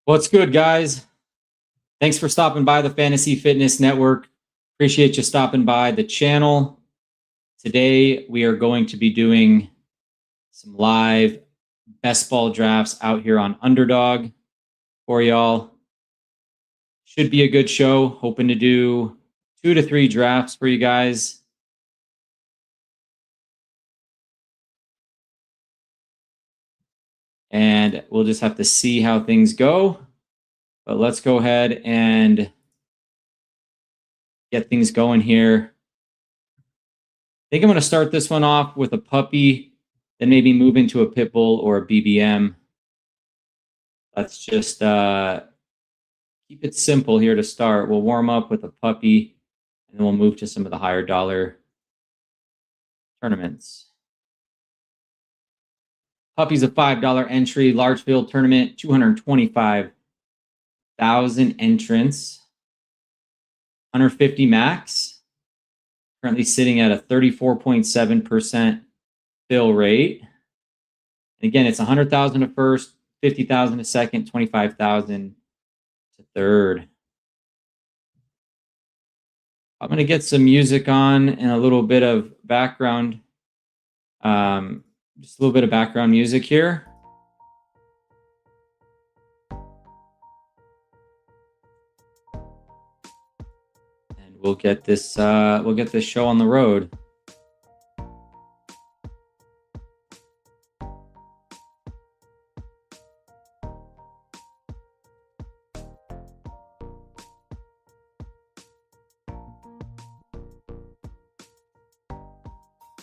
What's good, guys? Thanks for stopping by the Fantasy Fitness Network. Appreciate you stopping by the channel. Today, we are going to be doing some live best ball drafts out here on Underdog for y'all. Should be a good show. Hoping to do 2 to 3 drafts for you guys. And we'll just have to see how things go. But let's go ahead and get things going here. I think I'm going to start this one off with a puppy, then maybe move into a pit bull or a BBM. Let's just keep it simple here to start. We'll warm up with a puppy, and then we'll move to some of the higher dollar tournaments. Puppy's a $5 entry, large field tournament, 225,000 entrants, 150 max. Currently sitting at a 34.7% fill rate. And again, it's 100,000 to first, 50,000 to second, 25,000 to third. I'm going to get some music on and a little bit of background, just a little bit of background music here. We'll get this show on the road.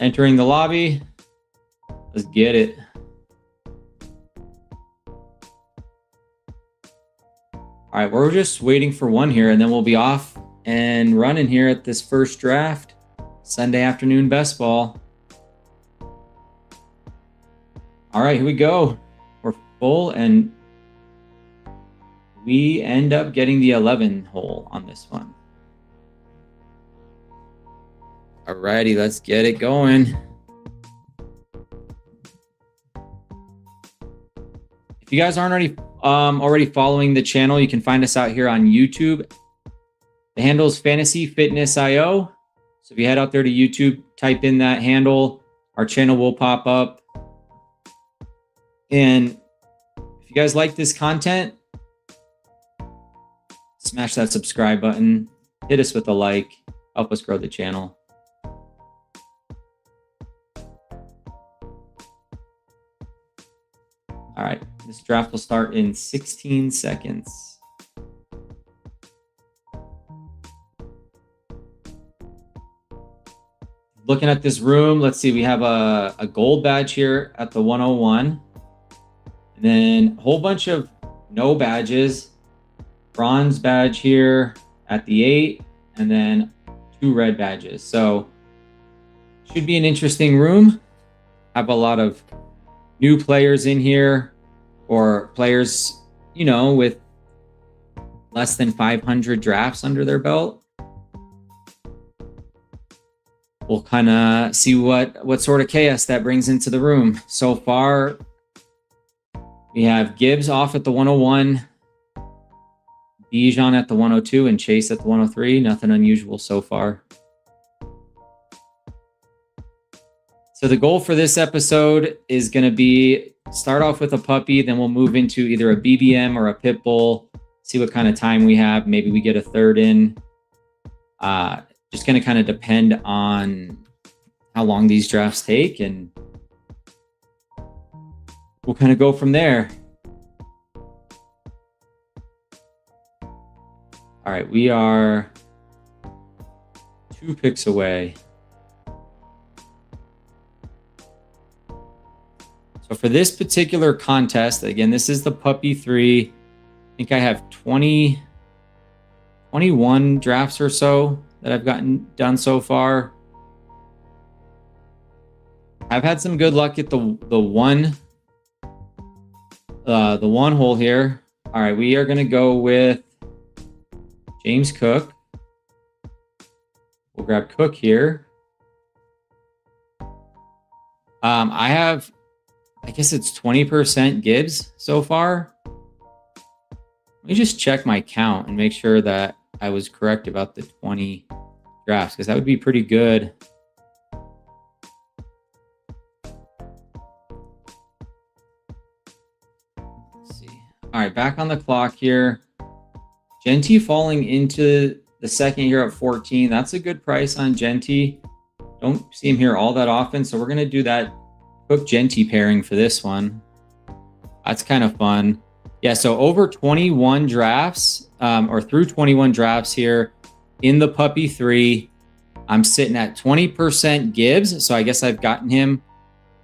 Entering the lobby. Let's get it. All right, we're just waiting for one here, and then we'll be off and running here at this first draft. Sunday afternoon best ball. All right, here we go. We're full, and we end up getting the 11 hole on this one. All righty, let's get it going. If you guys aren't already following the channel, you can find us out here on YouTube. The handle is Fantasy Fitness IO. So if you head out there to YouTube, type in that handle, our channel will pop up. And if you guys like this content, smash that subscribe button, hit us with a like, help us grow the channel. All right, this draft will start in 16 seconds. Looking at this room, let's see, we have a gold badge here at the 101. And then a whole bunch of no badges. Bronze badge here at the 8, and then 2 red badges. So should be an interesting room. Have a lot of new players in here, or players, with less than 500 drafts under their belt. We'll kind of see what sort of chaos that brings into the room. So far, we have Gibbs off at the 101, Bijan at the 102, and Chase at the 103. Nothing unusual so far. So the goal for this episode is going to be start off with a puppy, then we'll move into either a BBM or a pit bull, see what kind of time we have. Maybe we get a third in. Just going to kind of depend on how long these drafts take, and we'll kind of go from there. All right, we are 2 picks away. So for this particular contest, again, this is the Puppy 3. I think I have 21 drafts or so that I've gotten done so far. I've had some good luck at the one hole here. All right, we are going to go with James Cook. We'll grab Cook here. I guess it's 20% Gibbs so far. Let me just check my count and make sure that I was correct about the 20 drafts, because that would be pretty good. Let's see. All right, back on the clock here. Genty falling into the second here at 14. That's a good price on Genty. Don't see him here all that often, so we're going to do that Cook Genty pairing for this one. That's kind of fun. Yeah, so over 21 drafts, or through 21 drafts here in the Puppy 3, I'm sitting at 20% Gibbs. So I guess I've gotten him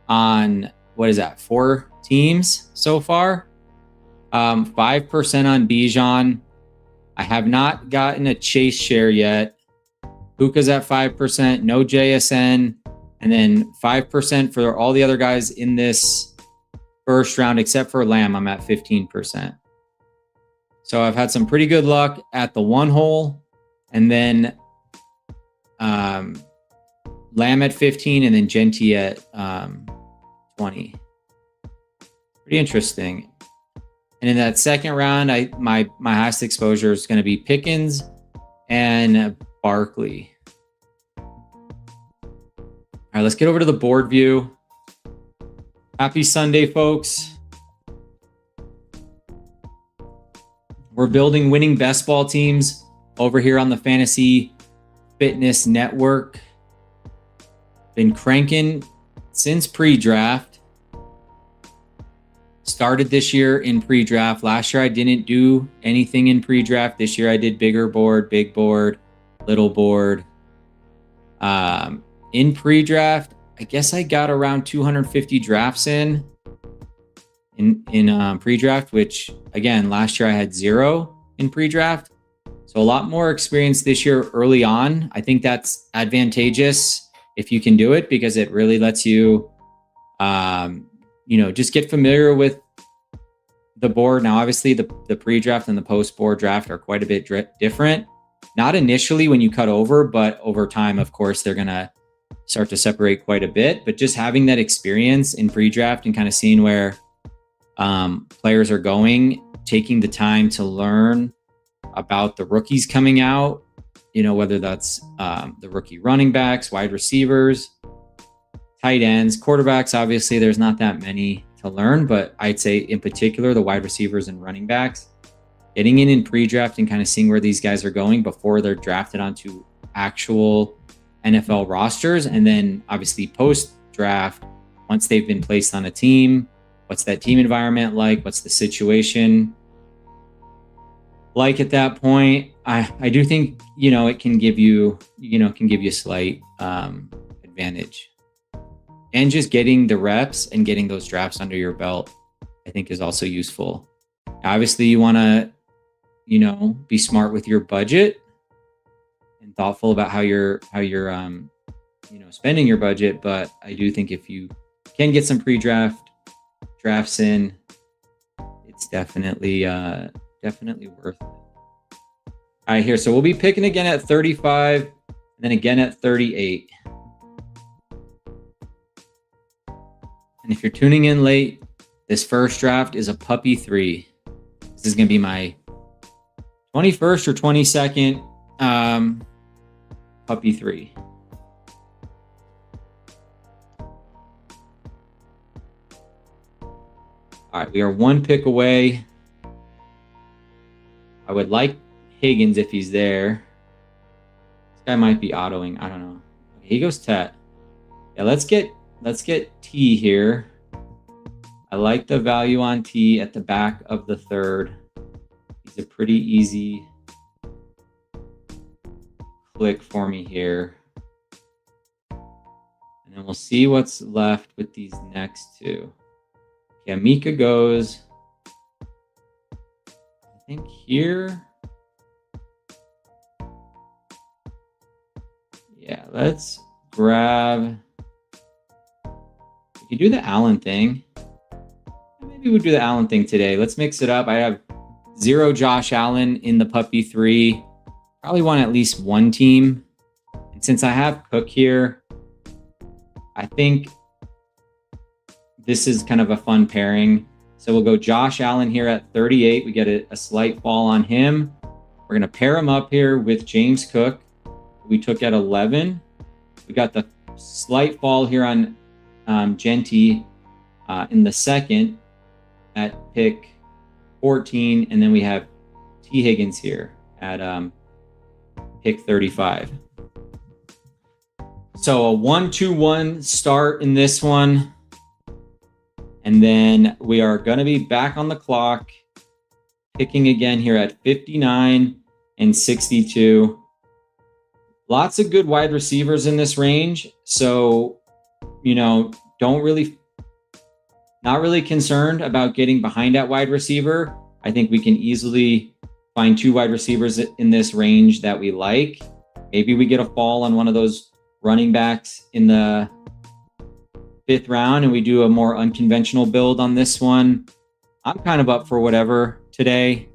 on, what is that, 4 teams so far. 5% on Bijan. I have not gotten a Chase share yet. Puka's at 5%, no JSN, and then 5% for all the other guys in this first round, except for Lamb. I'm at 15%. So I've had some pretty good luck at the 1 hole, and then Lamb at 15, and then Genty at 20. Pretty interesting. And in that second round, my highest exposure is going to be Pickens and Barkley. All right, let's get over to the board view. Happy Sunday, folks. We're building winning best ball teams over here on the Fantasy Fitness Network. Been cranking since pre-draft. Started this year in pre-draft. Last year I didn't do anything in pre-draft. This year I did bigger board, big board, little board. In pre-draft, I guess I got around 250 drafts in pre-draft, which again, last year I had 0 in pre-draft. So a lot more experience this year early on. I think that's advantageous if you can do it, because it really lets you, just get familiar with the board. Now, obviously the pre-draft and the post-board draft are quite a bit different. Not initially when you cut over, but over time, of course, they're going to start to separate quite a bit. But just having that experience in pre-draft and kind of seeing where players are going, taking the time to learn about the rookies coming out, whether that's the rookie running backs, wide receivers, tight ends, quarterbacks. Obviously, there's not that many to learn, but I'd say in particular, the wide receivers and running backs, getting in pre-draft and kind of seeing where these guys are going before they're drafted onto actual NFL rosters. And then obviously post-draft, once they've been placed on a team, what's that team environment like? What's the situation like at that point? I do think, it can give you, slight advantage. And just getting the reps and getting those drafts under your belt, I think is also useful. Obviously, you want to, be smart with your budget and thoughtful about how you're spending your budget. But I do think if you can get some pre-draft drafts in, it's definitely worth it. All right, here. So we'll be picking again at 35 and then again at 38. And if you're tuning in late, this first draft is a Puppy 3. This is going to be my 21st or 22nd Puppy 3. All right, we are 1 pick away. I would like Higgins if he's there. This guy might be autoing. I don't know. Okay, he goes Tet. Yeah, let's get T here. I like the value on T at the back of the 3rd. He's a pretty easy click for me here. And then we'll see what's left with these next 2. Okay, Mika goes, I think here. Yeah, let's grab. We could do the Allen thing. Maybe we'll do the Allen thing today. Let's mix it up. I have 0 Josh Allen in the Puppy 3. Probably want at least 1 team. And since I have Cook here, I think this is kind of a fun pairing. So we'll go Josh Allen here at 38. We get a slight fall on him. We're going to pair him up here with James Cook. We took at 11. We got the slight fall here on Genty in the second at pick 14. And then we have T. Higgins here at pick 35. So a 1-2-1 start in this one. And then we are going to be back on the clock, picking again here at 59 and 62. Lots of good wide receivers in this range. So, not really concerned about getting behind at wide receiver. I think we can easily find 2 wide receivers in this range that we like. Maybe we get a fall on one of those running backs in the 5th round and we do a more unconventional build on this one. I'm kind of up for whatever today.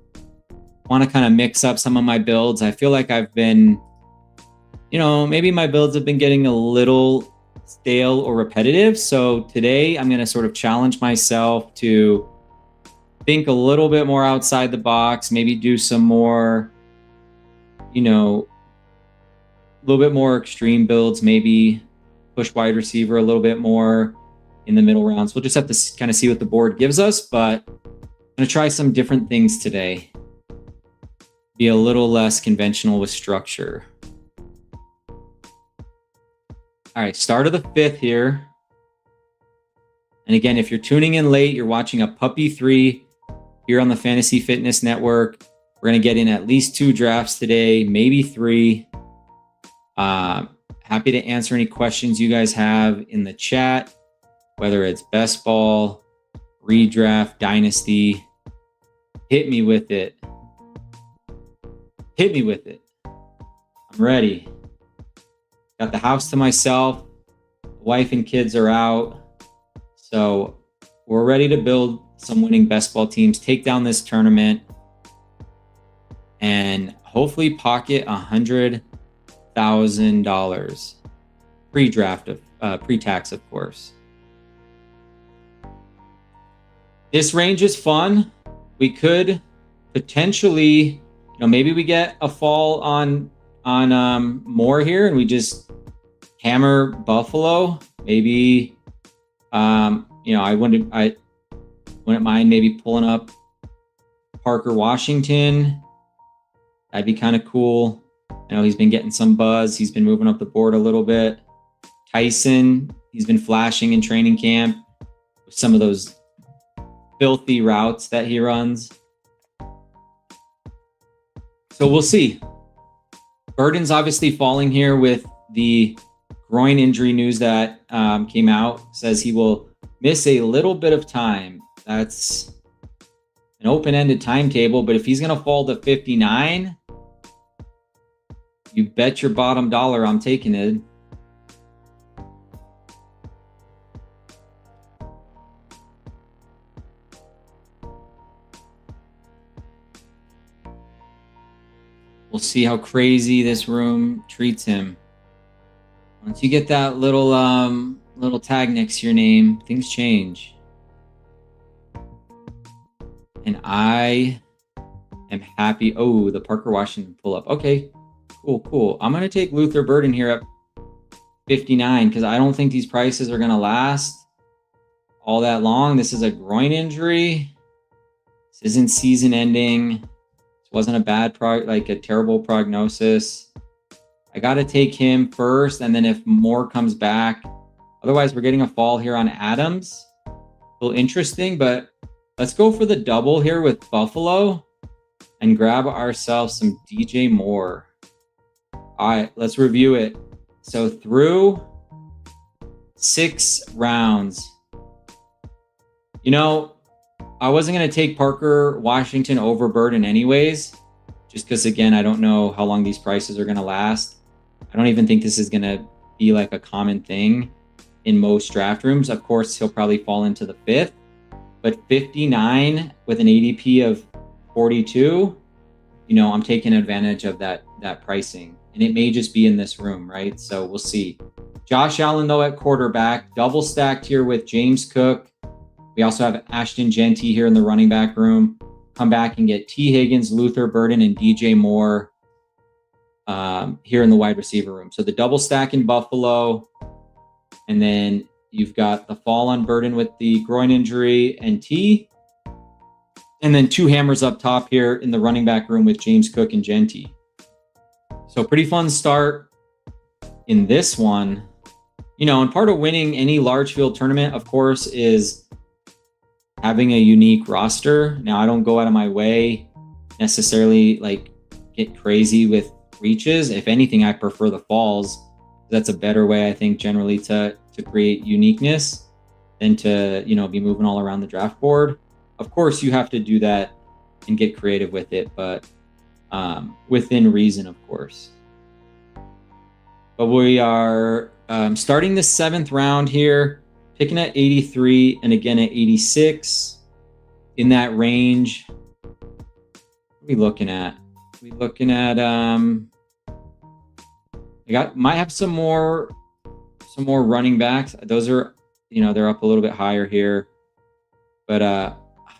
Want to kind of mix up some of my builds. I feel like I've been, maybe my builds have been getting a little stale or repetitive. So today I'm going to sort of challenge myself to think a little bit more outside the box, maybe do some more, a little bit more extreme builds, maybe push wide receiver a little bit more in the middle rounds. We'll just have to kind of see what the board gives us, but I'm going to try some different things today. Be a little less conventional with structure. All right, start of the 5th here. And again, if you're tuning in late, you're watching a Puppy 3 here on the Fantasy Fitness Network. We're going to get in at least 2 drafts today, maybe 3. Happy to answer any questions you guys have in the chat, whether it's best ball, redraft, dynasty. Hit me with it. Hit me with it. I'm ready. Got the house to myself. Wife and kids are out. So we're ready to build some winning best ball teams, take down this tournament, and hopefully pocket $100,000 pre-draft of pre-tax, of course. This range is fun. We could potentially, maybe we get a fall on Moore here, and we just hammer Buffalo. Maybe, I wouldn't mind maybe pulling up Parker Washington. That'd be kind of cool. I know he's been getting some buzz. He's been moving up the board a little bit. Tyson, he's been flashing in training camp with some of those filthy routes that he runs. So we'll see. Burden's obviously falling here with the groin injury news that came out. Says he will miss a little bit of time. That's an open-ended timetable, but if he's going to fall to 59, you bet your bottom dollar I'm taking it. We'll see how crazy this room treats him. Once you get that little tag next to your name, things change. And I am happy. Oh, the Parker Washington pull-up. Okay, cool. I'm going to take Luther Burden here at 59 because I don't think these prices are going to last all that long. This is a groin injury. This isn't season ending. This wasn't a bad a terrible prognosis. I got to take him first, and then if Moore comes back. Otherwise, we're getting a fall here on Adams. A little interesting, but let's go for the double here with Buffalo and grab ourselves some DJ Moore. All right, let's review it. So through 6 rounds, I wasn't going to take Parker Washington over Burden anyways, just because, again, I don't know how long these prices are going to last. I don't even think this is going to be like a common thing in most draft rooms. Of course, he'll probably fall into the 5th, but 59 with an ADP of 42, I'm taking advantage of that pricing, and it may just be in this room, right? So we'll see. Josh Allen, though, at quarterback, double stacked here with James Cook. We also have Ashton Genty here in the running back room. Come back and get T. Higgins, Luther Burden, and DJ Moore here in the wide receiver room. So the double stack in Buffalo, and then you've got the fall on Burden with the groin injury and T, and then 2 hammers up top here in the running back room with James Cook and Genty. So pretty fun start in this one. You know, and part of winning any large field tournament, of course, is having a unique roster. Now, I don't go out of my way necessarily like get crazy with reaches. If anything, I prefer the falls. That's a better way, I think, generally to create uniqueness than to, you know, be moving all around the draft board. Of course, you have to do that and get creative with it, but within reason, of course. But we are starting the 7th round here, picking at 83 and again at 86 in that range. What are we looking at? Might have some more running backs. Those are, you know, they're up a little bit higher here. But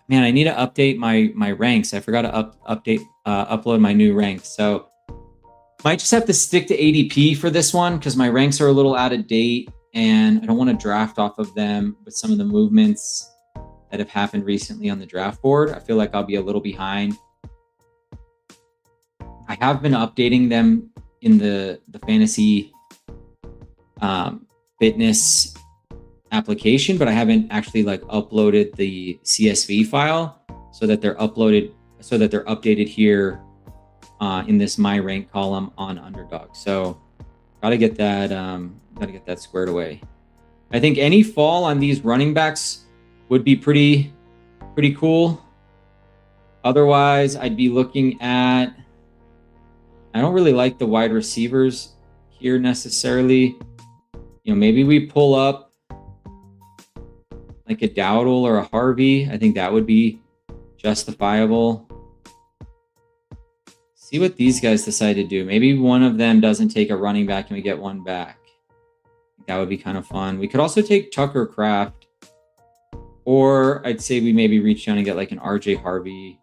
man, I need to update my ranks. I forgot to upload my new ranks. So might just have to stick to ADP for this one because my ranks are a little out of date and I don't want to draft off of them with some of the movements that have happened recently on the draft board. I feel like I'll be a little behind. I have been updating them in the fantasy fitness application, but I haven't actually like uploaded the CSV file so that they're updated here in this my rank column on Underdog. So gotta get that squared away. I think any fall on these running backs would be pretty cool. Otherwise, I'd be looking at, I don't really like the wide receivers here necessarily. You know, maybe we pull up like a Dowdle or a Harvey. I think that would be justifiable. See what these guys decide to do. Maybe one of them doesn't take a running back and we get one back. That would be kind of fun. We could also take Tucker Kraft, or I'd say we maybe reach down and get like an RJ Harvey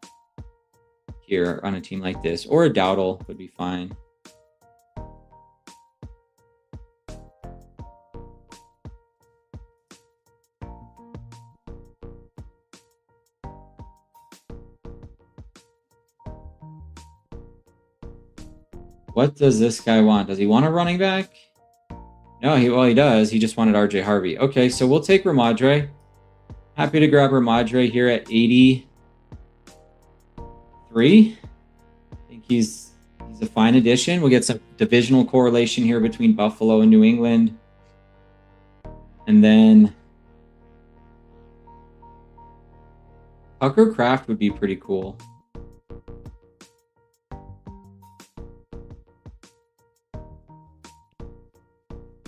here on a team like this, or a Dowdle would be fine. What does this guy want? Does he want a running back? No, he does. He just wanted RJ Harvey. Okay, so we'll take Ramadre. Happy to grab Ramadre here at 83. I think he's a fine addition. We'll get some divisional correlation here between Buffalo and New England. And then Tucker Kraft would be pretty cool.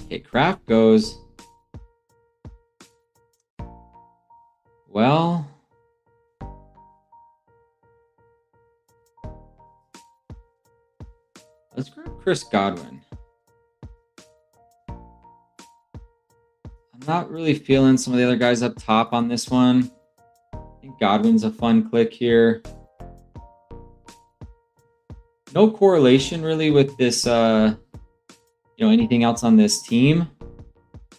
Okay, Kraft goes. Well, let's grab Chris Godwin. I'm not really feeling some of the other guys up top on this one. I think Godwin's a fun click here. No correlation really with this, anything else on this team,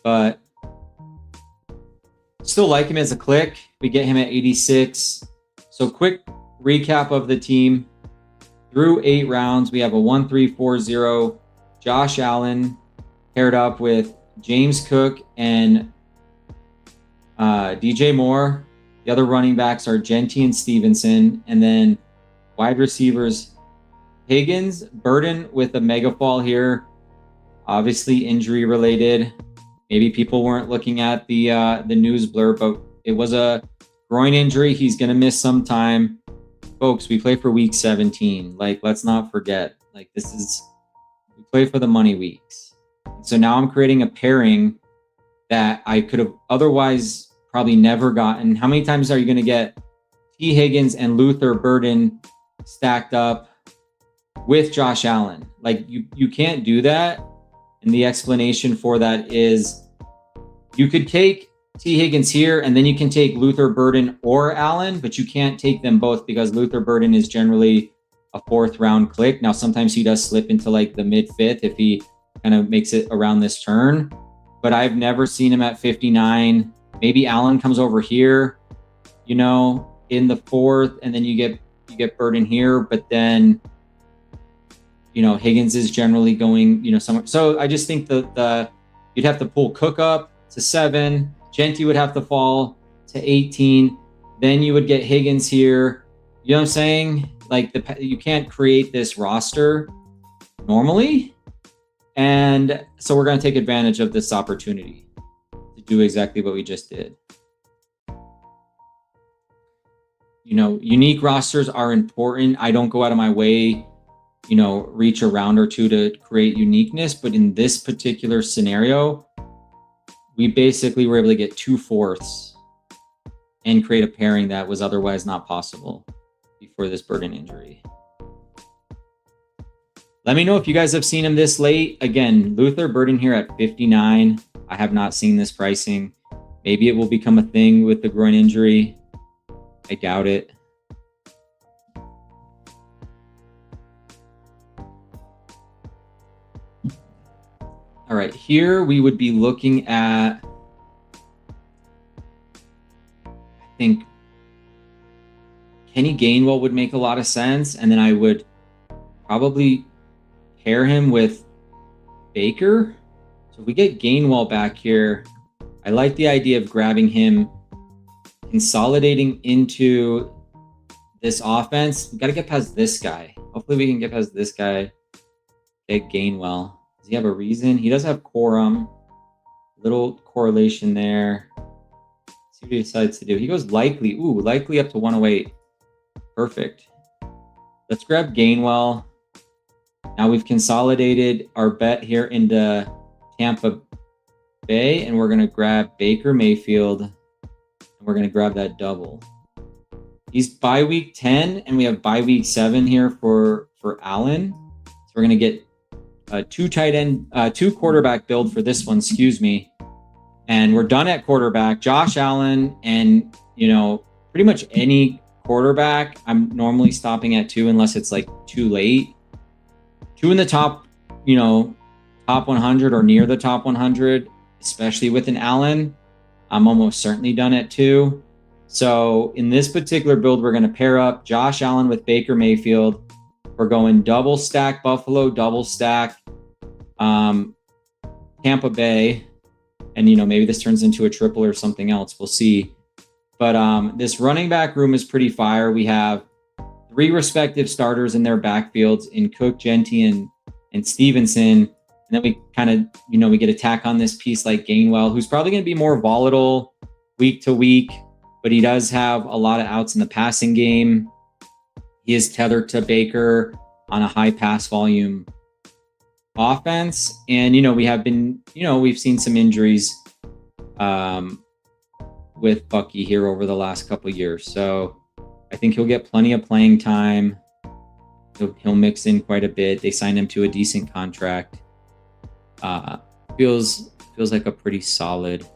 but still like him as a click. We get him at 86. So quick recap of the team. Through 8 rounds, we have a 1-3-4-0. Josh Allen paired up with James Cook and DJ Moore. The other running backs are Genty and Stevenson. And then wide receivers, Higgins, Burden with a mega fall here. Obviously injury related. Maybe people weren't looking at the news blurb, but it was a groin injury. He's going to miss some time. Folks, we play for week 17. Like, let's not forget. Like, we play for the money weeks. So now I'm creating a pairing that I could have otherwise probably never gotten. How many times are you going to get T. Higgins and Luther Burden stacked up with Josh Allen? Like, you can't do that. And the explanation for that is you could take T. Higgins here, and then you can take Luther Burden or Allen, but you can't take them both because Luther Burden is generally a 4th round click. Now, sometimes he does slip into like the mid 5th if he kind of makes it around this turn, but I've never seen him at 59. Maybe Allen comes over here, you know, in the 4th, and then you get Burden here, but then, you know, Higgins is generally going, you know, somewhere. So I just think the you'd have to pull Cook up to 7. Genty would have to fall to 18. Then you would get Higgins here. You know what I'm saying? Like you can't create this roster normally. And so we're going to take advantage of this opportunity to do exactly what we just did. You know, unique rosters are important. I don't go out of my way, you know, reach a round or two to create uniqueness. But in this particular scenario, we basically were able to get 2 4ths and create a pairing that was otherwise not possible before this Burden injury. Let me know if you guys have seen him this late. Again, Luther Burden here at 59. I have not seen this pricing. Maybe it will become a thing with the groin injury. I doubt it. All right, here we would be looking at, I think Kenny Gainwell would make a lot of sense. And then I would probably pair him with Baker. So if we get Gainwell back here, I like the idea of grabbing him, consolidating into this offense. We got to get past this guy. Hopefully we can get past this guy. Get Gainwell. Does he have a reason? He does have quorum. Little correlation there. Let's see what he decides to do. He goes likely. Ooh, likely up to 108. Perfect. Let's grab Gainwell. Now we've consolidated our bet here into Tampa Bay, and we're going to grab Baker Mayfield, and we're going to grab that double. He's bye week 10, and we have bye week 7 here for Allen. So we're going to get two quarterback build for this one, excuse me. And we're done at quarterback. Josh Allen and, you know, pretty much any quarterback, I'm normally stopping at 2 unless it's like too late. 2 in the top, you know, top 100 or near the top 100, especially with an Allen. I'm almost certainly done at 2. So in this particular build, we're going to pair up Josh Allen with Baker Mayfield. We're going double stack Buffalo, double stack Tampa Bay. And, you know, maybe this turns into a triple or something else. We'll see. But this running back room is pretty fire. We have 3 respective starters in their backfields in Cook, Genty, and Stevenson. And then we kind of, you know, we get a tack on this piece like Gainwell, who's probably going to be more volatile week to week, but he does have a lot of outs in the passing game. He is tethered to Baker on a high pass volume offense. And, you know, we have been, you know, we've seen some injuries with Bucky here over the last couple of years. So I think he'll get plenty of playing time. He'll mix in quite a bit. They signed him to a decent contract. Feels like a pretty solid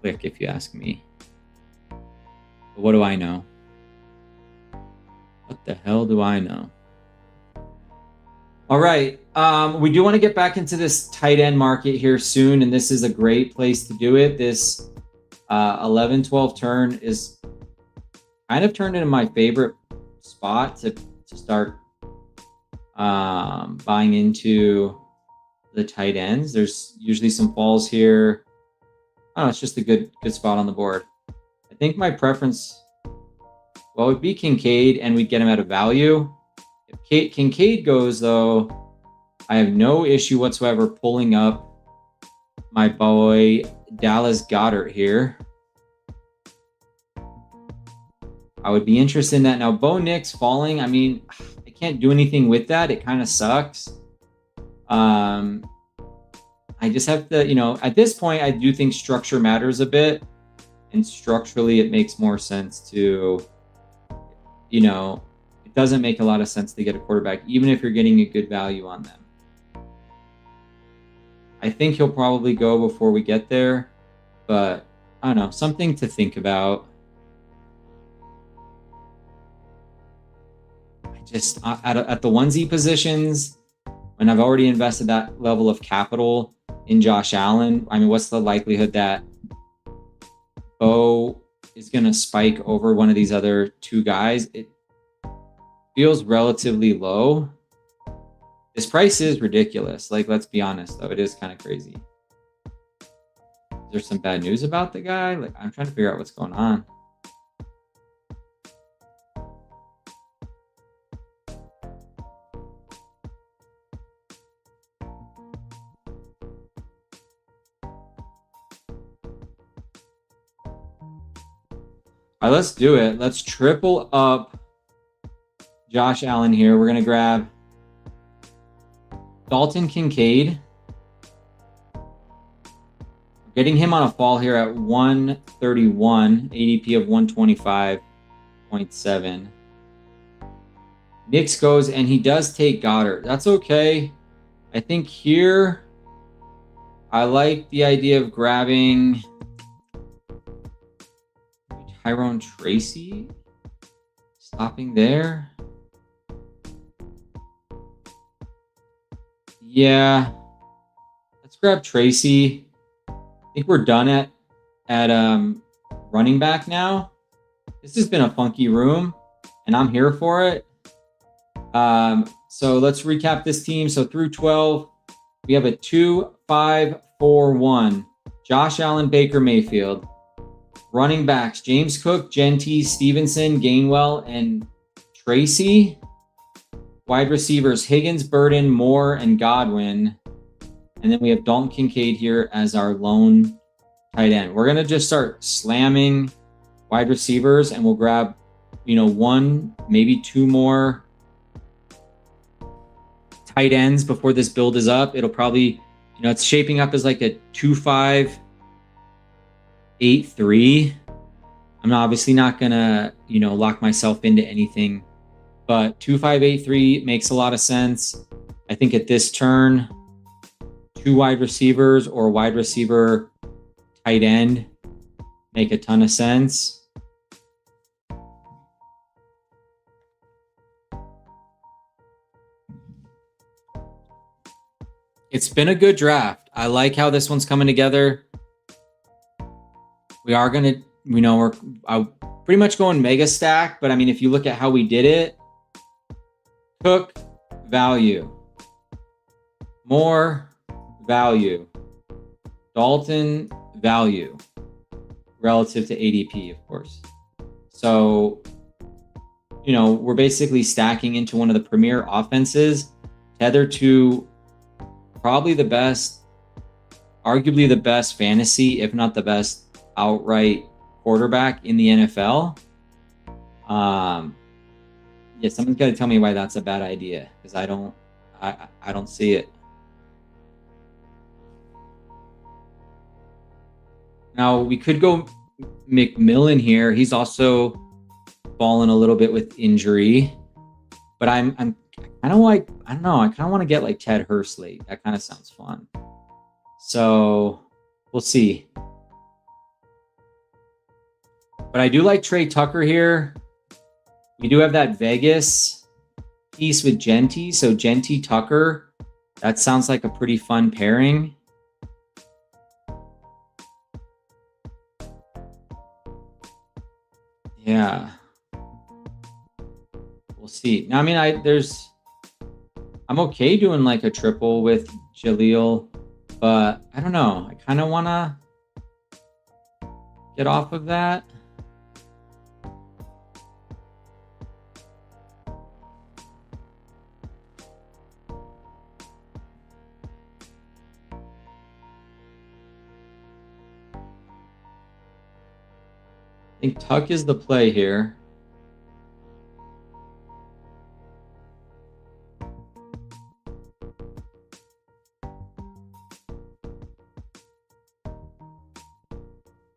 click, if you ask me. But what do I know? What the hell do I know? All right. We do want to get back into this tight end market here soon, and this is a great place to do it. This 11-12 turn is kind of turned into my favorite spot to start buying into the tight ends. There's usually some falls here. Oh, it's just a good spot on the board. I think my preference, well, would be Kincaid, and we'd get him at a value. If Kincaid goes, though, I have no issue whatsoever pulling up my boy Dallas Goedert here. I would be interested in that. Now, Bo Nix falling, I mean, I can't do anything with that. It kind of sucks. I just have to, you know, at this point, I do think structure matters a bit. And structurally, it makes more sense to, you know, it doesn't make a lot of sense to get a quarterback, even if you're getting a good value on them. I think he'll probably go before we get there. But I don't know, something to think about. I just at the 1Z positions, when I've already invested that level of capital in Josh Allen, I mean, what's the likelihood that Bo is going to spike over one of these other two guys? It feels relatively low. This price is ridiculous. Like, let's be honest, though. It is kind of crazy. Is there some bad news about the guy? Like, I'm trying to figure out what's going on. All right, let's do it. Let's triple up Josh Allen here. We're going to grab Dalton Kincaid. We're getting him on a fall here at 131, ADP of 125.7. Knicks goes, and he does take Goddard. That's okay. I think here I like the idea of grabbing Tyrone Tracy. Stopping there. Yeah. Let's grab Tracy. I think we're done at running back now. This has been a funky room, and I'm here for it. So let's recap this team. So through 12, we have a 2-5-4-1. Josh Allen, Baker Mayfield. Running backs, James Cook, Genty, Stevenson, Gainwell, and Tracy. Wide receivers, Higgins, Burden, Moore, and Godwin. And then we have Dalton Kincaid here as our lone tight end. We're going to just start slamming wide receivers, and we'll grab, one, maybe two more tight ends before this build is up. It'll probably, it's shaping up as like a 2-5-8-3. I'm obviously not going to, lock myself into anything, but 2-5-8-3 makes a lot of sense. I think at this turn, two wide receivers or wide receiver tight end make a ton of sense. It's been a good draft. I like how this one's coming together. We are going to, we're pretty much going mega stack, but I mean, if you look at how we did it, Cook, value. Moore, value. Dalton, value. Relative to ADP, of course. So, we're basically stacking into one of the premier offenses, tethered to probably the best, arguably the best fantasy, if not the best outright quarterback in the NFL. Yeah, someone's got to tell me why that's a bad idea, because I don't see it. Now we could go McMillan here. He's also fallen a little bit with injury, but I'm kind of like, I don't know. I kind of want to get like Ted Hursley. That kind of sounds fun. So we'll see. But I do like Trey Tucker here. We do have that Vegas piece with Genty. So Genty Tucker, that sounds like a pretty fun pairing. Yeah. We'll see. Now, I mean, I'm okay doing like a triple with Jaleel, but I don't know. I kind of want to get off of that. I think Tuck is the play here.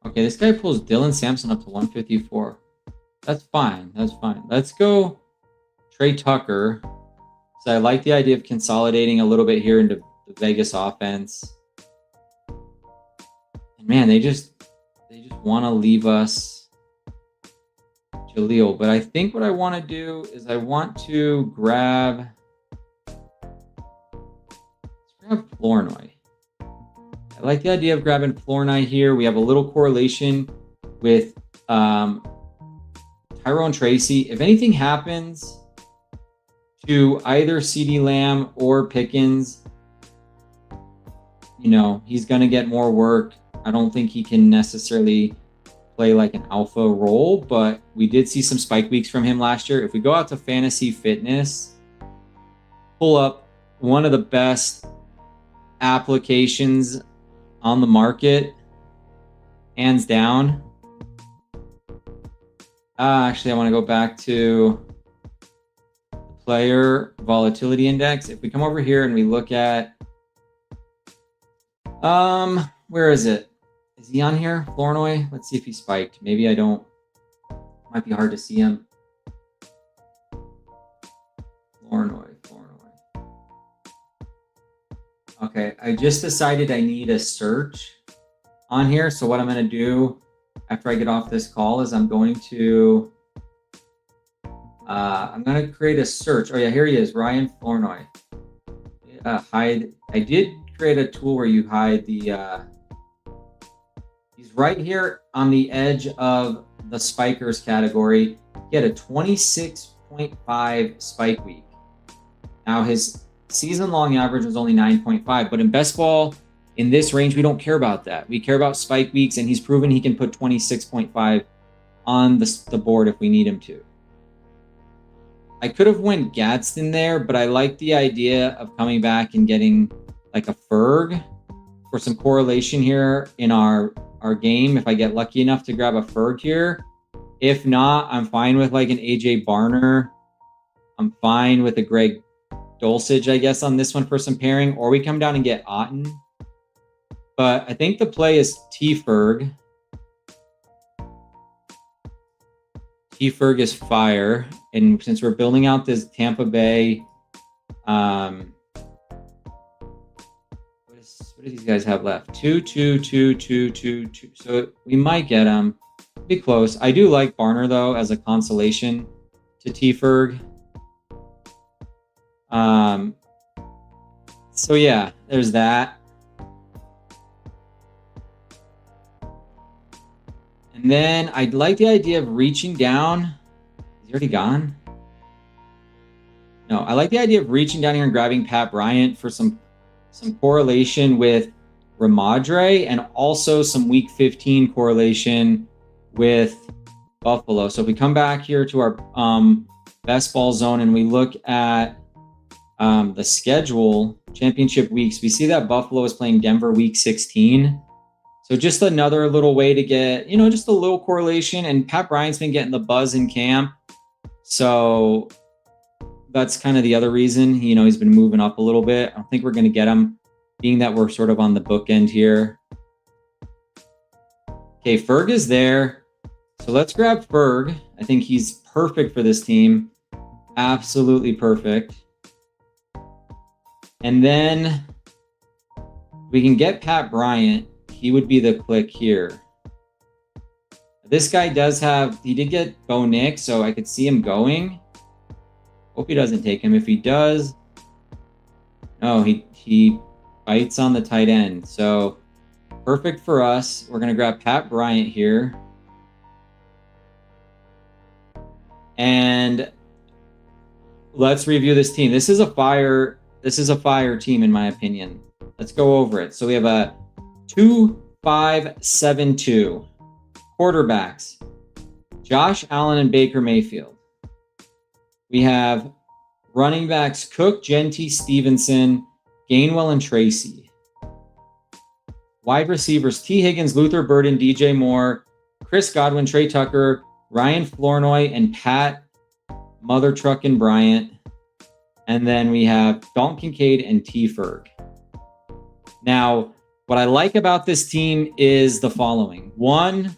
Okay, this guy pulls Dylan Sampson up to 154. That's fine. That's fine. Let's go Trey Tucker. So I like the idea of consolidating a little bit here into the Vegas offense. And man, they just want to leave us Jaleel, but I think what I want to do is I want to grab Flournoy. I like the idea of grabbing Flournoy here. We have a little correlation with Tyrone Tracy. If anything happens to either CeeDee Lamb or Pickens, you know, he's going to get more work. I don't think he can necessarily play like an alpha role, but we did see some spike weeks from him last year. If we go out to Fantasy Fitness, pull up one of the best applications on the market, hands down. Actually, I want to go back to the player volatility index. If we come over here and we look at, where is it? Is he on here? Flournoy? Let's see if he spiked. Maybe I don't. Might be hard to see him. Flournoy. Okay, I just decided I need a search on here. So what I'm going to do after I get off this call is I'm going to create a search. Oh yeah, here he is, Ryan Flournoy. Hide. I did create a tool where you hide the. He's right here on the edge of the spikers category. He had a 26.5 spike week. Now his season-long average was only 9.5, but in best ball, in this range, we don't care about that. We care about spike weeks, and he's proven he can put 26.5 on the board if we need him to. I could have went Gadsden there, but I like the idea of coming back and getting like a Ferg for some correlation here in our game. If I get lucky enough to grab a Ferg here. If not, I'm fine with like an AJ Barner. I'm fine with a Greg Dulcich, I guess, on this one for some pairing, or we come down and get Otten. But I think the play is T-Ferg. T-Ferg is fire. And since we're building out this Tampa Bay, what do these guys have left? 2, 2, 2, 2, 2, 2. So we might get them. Be close. I do like Barner, though, as a consolation to T-Ferg. So yeah, there's that. And then I'd like the idea of reaching down. Is he already gone? No, I like the idea of reaching down here and grabbing Pat Bryant for some correlation with Ramadre and also some week 15 correlation with Buffalo. So if we come back here to our best ball zone and we look at the schedule, championship weeks, we see that Buffalo is playing Denver week 16. So just another little way to get, just a little correlation. And Pat Bryant's been getting the buzz in camp. So that's kind of the other reason, he's been moving up a little bit. I don't think we're going to get him, being that we're sort of on the bookend here. Okay, Ferg is there. So let's grab Ferg. I think he's perfect for this team. Absolutely perfect. And then we can get Pat Bryant. He would be the click here. This guy he did get Bo Nick, so I could see him going. Hope he doesn't take him. If he does, no, he bites on the tight end. So perfect for us. We're going to grab Pat Bryant here. And let's review this team. This is a fire team, in my opinion. Let's go over it. So we have a 2-5-7-2 quarterbacks, Josh Allen and Baker Mayfield. We have running backs Cook, Genty, Stevenson, Gainwell, and Tracy. Wide receivers T. Higgins, Luther Burden, DJ Moore, Chris Godwin, Trey Tucker, Ryan Flournoy, and Pat Mother Truckin' Bryant. And then we have Dalton Kincaid and T-Ferg. Now, what I like about this team is the following. One,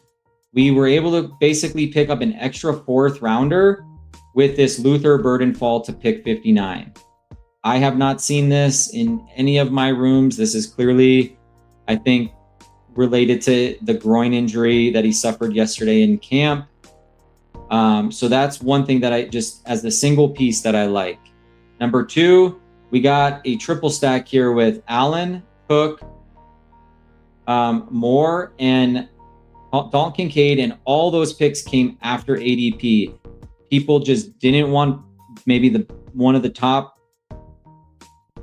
we were able to basically pick up an extra 4th rounder with this Luther Burden fall to pick 59. I have not seen this in any of my rooms. This is clearly, I think, related to the groin injury that he suffered yesterday in camp. So that's one thing that I just, as the single piece that I like. Number 2, we got a triple stack here with Allen, Cook, Moore, and Dalton Kincaid, and all those picks came after ADP. People just didn't want maybe one of the top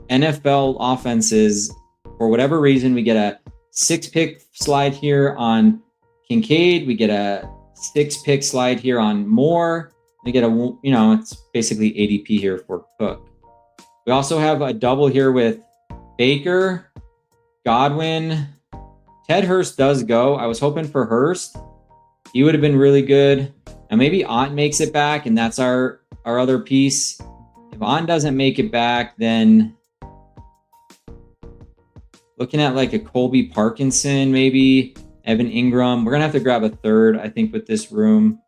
NFL offenses for whatever reason. We get a 6-pick slide here on Kincaid. We get a 6-pick slide here on Moore. We get it's basically ADP here for Cook. We also have a double here with Baker, Godwin. Ted Hurst does go. I was hoping for Hurst. He would have been really good. And maybe Ott makes it back, and that's our other piece. If Ott doesn't make it back, then looking at like a Colby Parkinson, maybe Evan Ingram. We're going to have to grab a third, I think, with this room.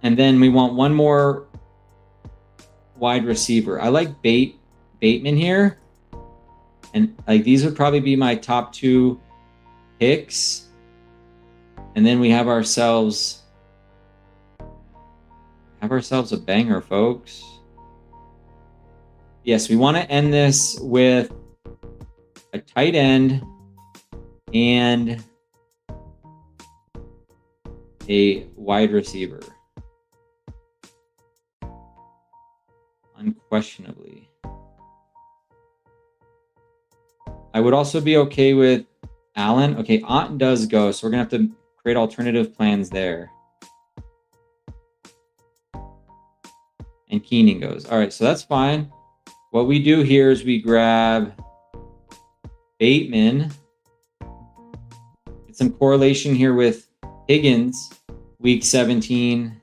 And then we want one more wide receiver. I like Bateman here. And like these would probably be my top 2 picks. And then we have ourselves a banger, folks. Yes, we want to end this with a tight end and a wide receiver. Unquestionably. I would also be okay with Allen. Okay, Ott does go, so we're going to have to create alternative plans there. And Keenan goes. All right, so that's fine. What we do here is we grab Bateman. Get some correlation here with Higgins, week 17.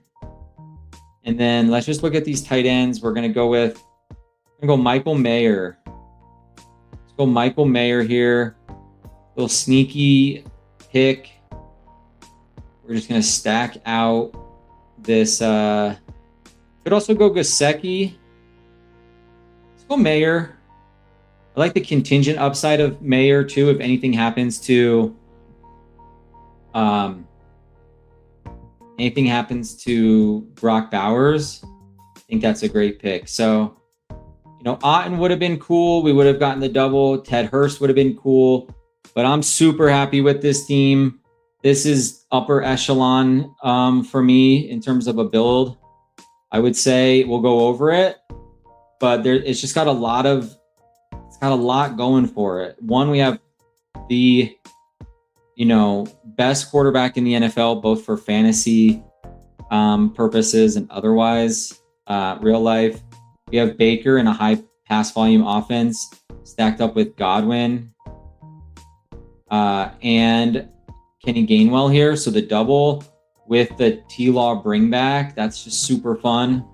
And then let's just look at these tight ends. We're going to go Michael Mayer. Let's go Michael Mayer here. Little sneaky pick. We're just going to stack out this. Could also go Gesicki. Let's go Mayer. I like the contingent upside of Mayer too. If anything happens to, Brock Bowers, I think that's a great pick. So, Otten would have been cool. We would have gotten the double. Ted Hurst would have been cool. But I'm super happy with this team. This is upper echelon for me in terms of a build. I would say we'll go over it, but it's just got a lot going for it. One, we have the best quarterback in the NFL, both for fantasy purposes and otherwise, real life. We have Baker in a high pass volume offense stacked up with Godwin and Kenny Gainwell here. So the double with the T-Law bring back, that's just super fun.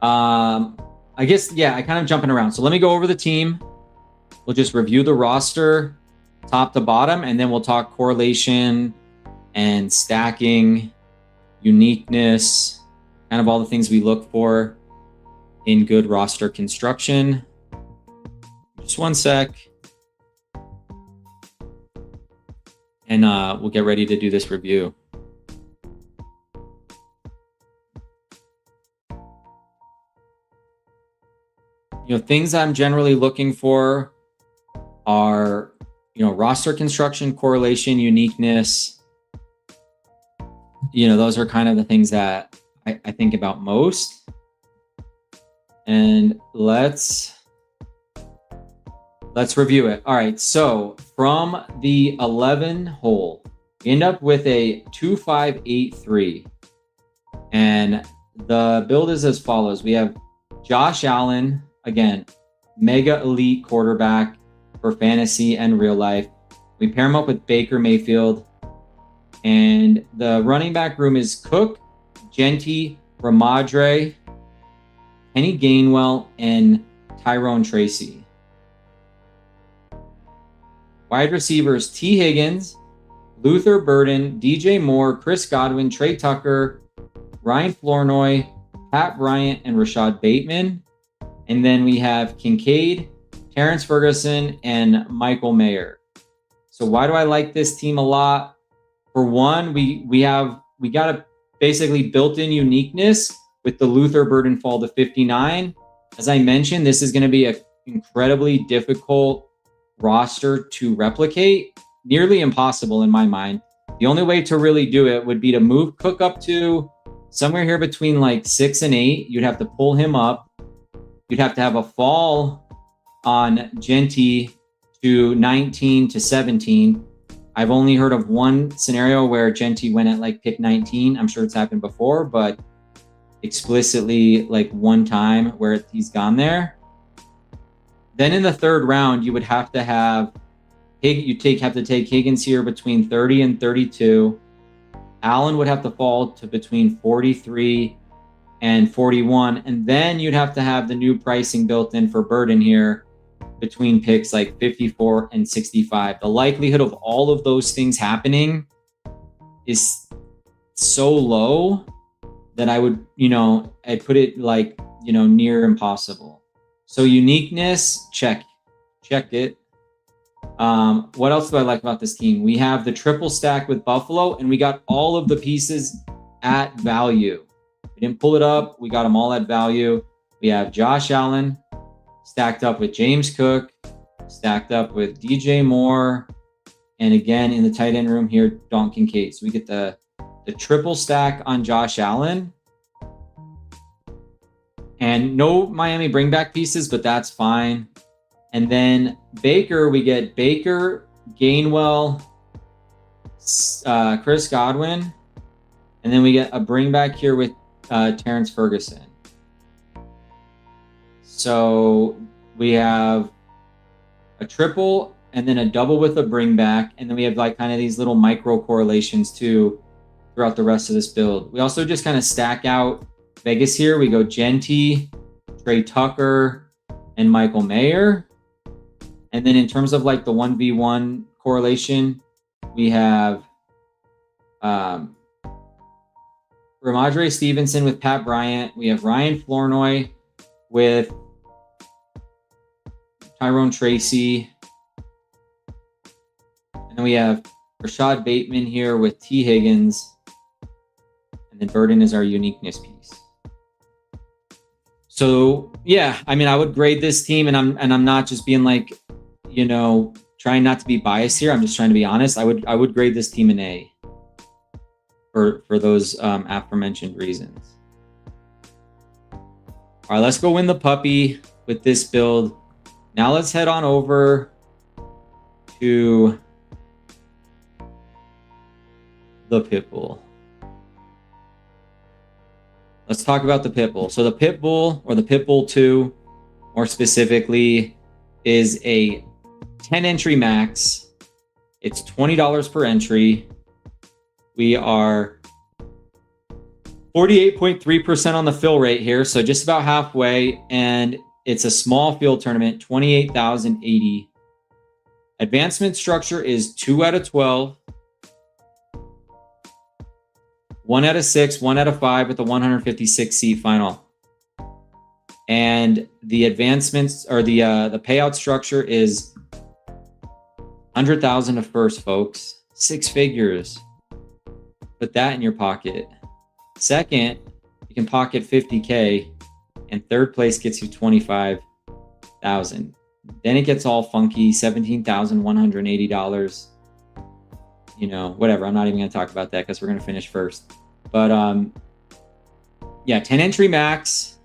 I guess, I kind of jumping around. So let me go over the team. We'll just review the roster top to bottom, and then we'll talk correlation and stacking, uniqueness, kind of all the things we look for in good roster construction. Just one sec. And we'll get ready to do this review. Things I'm generally looking for are, roster construction, correlation, uniqueness. Those are kind of the things that I think about most. And let's review it. All right. So from the 11 hole, we end up with a 2-5-8-3. And the build is as follows. We have Josh Allen, again, mega elite quarterback for fantasy and real life. We pair him up with Baker Mayfield. And the running back room is Cook, Genty, Ramadre, Kenny Gainwell, and Tyrone Tracy. Wide receivers, T. Higgins, Luther Burden, DJ Moore, Chris Godwin, Trey Tucker, Ryan Flournoy, Pat Bryant, and Rashad Bateman. And then we have Kincaid, Terrence Ferguson, and Michael Mayer. So why do I like this team a lot? For one, we got a basically built-in uniqueness with the Luther Burden fall to 59. As I mentioned, this is going to be an incredibly difficult roster to replicate, nearly impossible in my mind. The only way to really do it would be to move Cook up to somewhere here between like 6 and 8. You'd have to pull him up. You'd have to have a fall on Genty to 19 to 17. I've only heard of one scenario where Genty went at like pick 19. I'm sure it's happened before, but explicitly like one time where he's gone there. Then in the third round, you would have to have have to take Higgins here between 30 and 32. Allen would have to fall to between 43 and 41. And then you'd have to have the new pricing built in for Burden here between picks like 54 and 65. The likelihood of all of those things happening is so low that I would, I'd put it like, near impossible. So uniqueness, check it. What else do I like about this team? We have the triple stack with Buffalo, and we got all of the pieces at value. We didn't pull it up. We got them all at value. We have Josh Allen stacked up with James Cook, stacked up with DJ Moore, and again in the tight end room here, Don Kincaid. So we get the triple stack on Josh Allen. And no Miami bring back pieces, but that's fine. And then Baker, we get Baker, Gainwell, Chris Godwin. And then we get a bring back here with Terrence Ferguson. So we have a triple and then a double with a bring back. And then we have like kind of these little micro correlations too throughout the rest of this build. We also just kind of stack out Vegas here. We go Genty, Trey Tucker, and Michael Mayer. And then in terms of like the 1v1 correlation, we have Ramondre Stevenson with Pat Bryant. We have Ryan Flournoy with Tyrone Tracy. And then we have Rashad Bateman here with T. Higgins. And then Burden is our uniqueness piece. So yeah, I mean, I would grade this team, and I'm not just being like, trying not to be biased here. I'm just trying to be honest. I would grade this team an A for those aforementioned reasons. All right, let's go win the puppy with this build. Now let's head on over to the Pitbull. Let's talk about the Pitbull. So the Pitbull, or the Pitbull 2, more specifically, is a 10 entry max. It's $20 per entry. We are 48.3% on the fill rate here, so just about halfway, and it's a small field tournament, 28,080. Advancement structure is 2 out of 12, 1 out of 6, 1 out of 5 with a 156 seat final. And the advancements, or the payout structure is 100,000 to first, folks. 6 figures. Put that in your pocket. Second, you can pocket 50K, and third place gets you 25,000. Then it gets all funky, $17,180. Whatever. I'm not even going to talk about that because we're going to finish first. But yeah, 10 entry max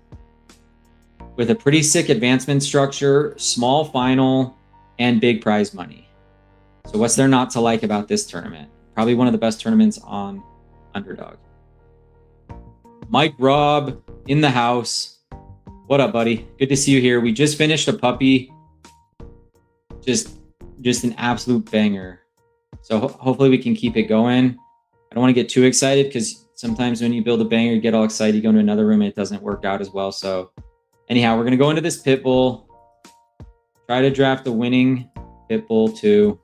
with a pretty sick advancement structure, small final, and big prize money. So what's there not to like about this tournament? Probably one of the best tournaments on Underdog. Mike Robb in the house. What up, buddy? Good to see you here. We just finished a puppy. Just an absolute banger. So hopefully we can keep it going. I don't want to get too excited because sometimes when you build a banger, you get all excited, you go into another room, and it doesn't work out as well. So anyhow, we're going to go into this Pitbull. Try to draft the winning Pitbull 2.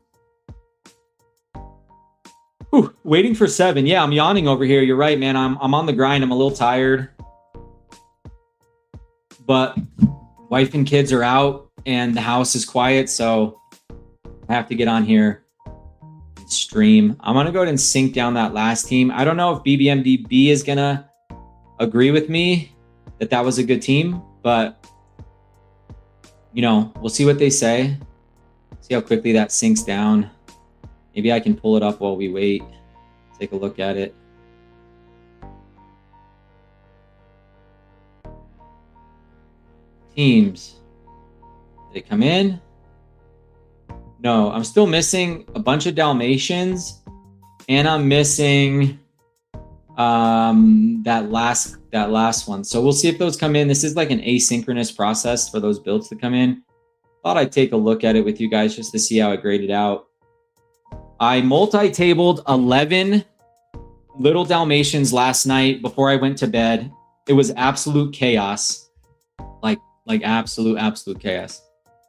Whew, waiting for 7. Yeah, I'm yawning over here. You're right, man. I'm on the grind. I'm a little tired. But wife and kids are out, and the house is quiet, so I have to get on here and stream. I'm gonna go ahead and sync down that last team. I don't know if BBMDB is gonna agree with me that that was a good team, but you know, we'll see what they say. See how quickly that sinks down. Maybe I can pull it up while we wait. Take a look at it. Teams. Did it come in? No, I'm still missing a bunch of Dalmatians, and I'm missing that last one. So we'll see if those come in. This is like an asynchronous process for those builds to come in. Thought I'd take a look at it with you guys just to see how it graded out. I multi-tabled 11 little Dalmatians last night before I went to bed. It was absolute chaos. Like absolute chaos.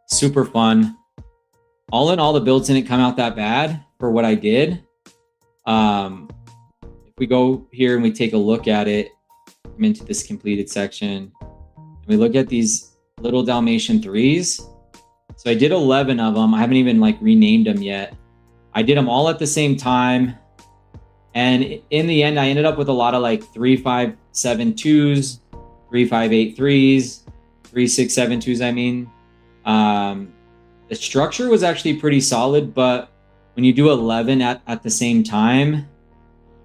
Super fun. All in all, the builds didn't come out that bad for what I did. If we go here and we take a look at it, I'm into this completed section, and we look at these little Dalmatian 3s. So I did 11 of them. I haven't even like renamed them yet. I did them all at the same time. And in the end, I ended up with a lot of like 3-5-7 2s, 3-5-8 3s, 3-6-7 2s, I mean. The structure was actually pretty solid, but when you do 11 at the same time,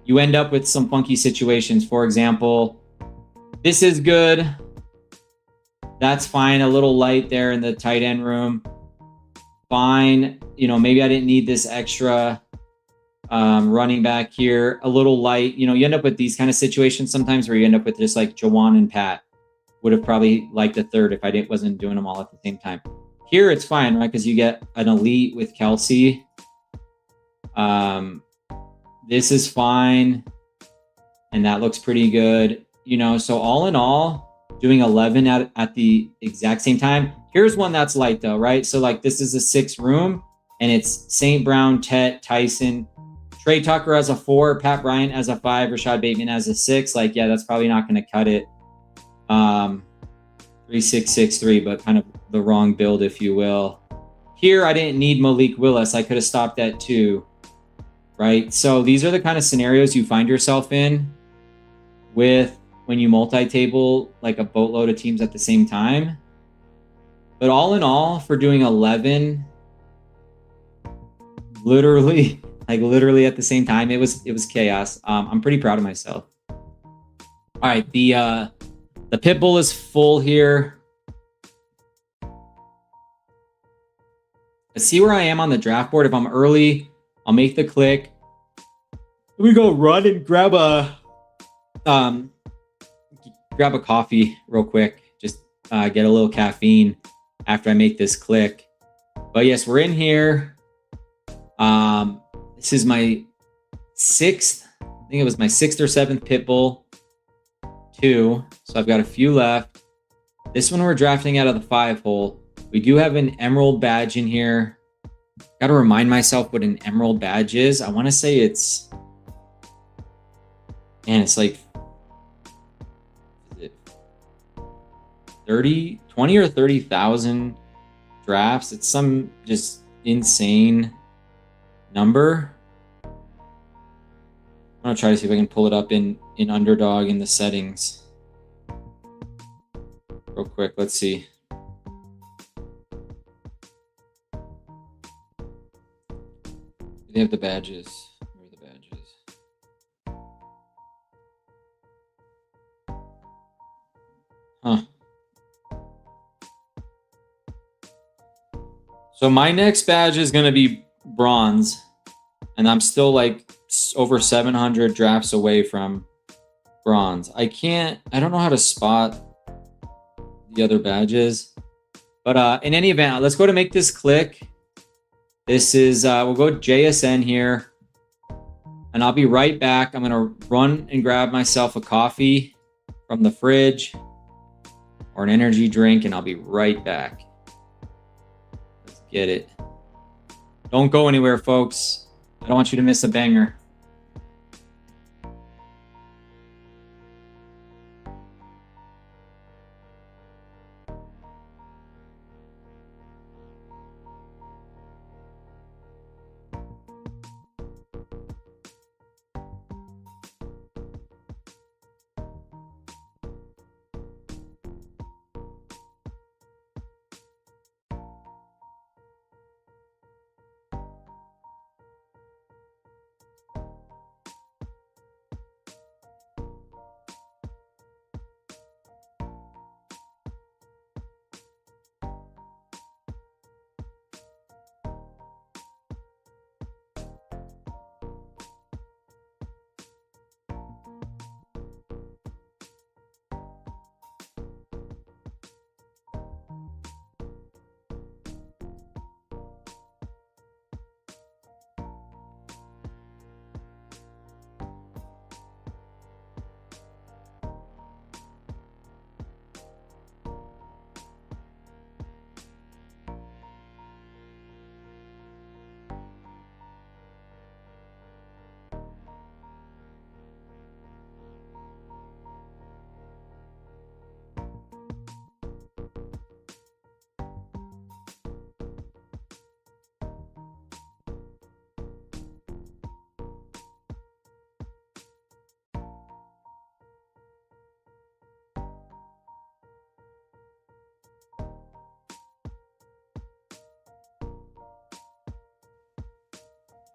you end up with some funky situations. For example, this is good. That's fine. A little light there in the tight end room. Fine. You know, maybe I didn't need this extra running back here. A little light. You know, you end up with these kind of situations sometimes where you end up with just like Jawan and Pat. Would have probably liked a third if I wasn't doing them all at the same time. Here it's fine, right? Because you get an elite with Kelsey. This is fine. And that looks pretty good. You know, so all in all, doing 11 at the exact same time. Here's one that's light though, right? So like this is a 6 room and it's St. Brown, Tet, Tyson, Trey Tucker as a 4, Pat Bryant as a 5, Rashad Bateman as a 6. Like, yeah, that's probably not going to cut it. 3-6-6-3, but kind of the wrong build, if you will. Here, I didn't need Malik Willis. I could have stopped at 2, right? So these are the kind of scenarios you find yourself in with when you multi-table like a boatload of teams at the same time. But all in all, for doing 11, literally at the same time, it was chaos. I'm pretty proud of myself. All right, the pit bull is full here. Let's see where I am on the draft board. If I'm early, I'll make the click. Let me go run and grab a coffee real quick. Just get a little caffeine after I make this click. But yes, we're in here. This is my 6th. I think it was my 6th or 7th pit bull. 2. So I've got a few left. This one we're drafting out of the 5 hole. We do have an emerald badge in here. Got to remind myself what an emerald badge is. I want to say it's, man, it's like, is it 20 or 30,000 drafts? It's some just insane number. I'm gonna try to see if I can pull it up in Underdog in the settings real quick. Let's see. They have the badges. Where are the badges? Huh. So my next badge is going to be bronze, and I'm still like over 700 drafts away from bronze. I don't know how to spot the other badges, but in any event, let's go to make this click. This is, we'll go JSN here, and I'll be right back. I'm going to run and grab myself a coffee from the fridge or an energy drink, and I'll be right back. Let's get it. Don't go anywhere, folks. I don't want you to miss a banger.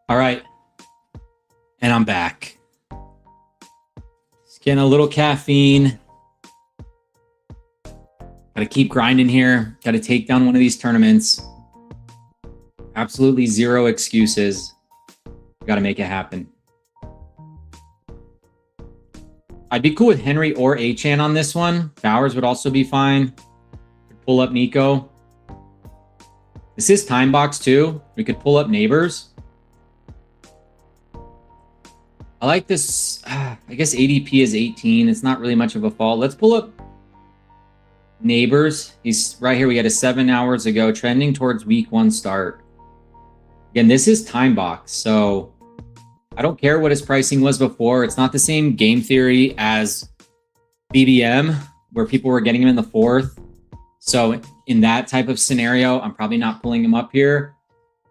All right. And I'm back. Just getting a little caffeine. Got to keep grinding here. Got to take down one of these tournaments. Absolutely zero excuses. Got to make it happen. I'd be cool with Henry or Achan on this one. Bowers would also be fine. Could pull up Nico. This is time box too. We could pull up Neighbors. I like this. I guess ADP is 18. It's not really much of a fall. Let's pull up Neighbors. He's right here. We got a 7 hours ago, trending towards week 1 start. Again, this is time box, so I don't care what his pricing was before. It's not the same game theory as BBM, where people were getting him in the 4th. So in that type of scenario, I'm probably not pulling him up here.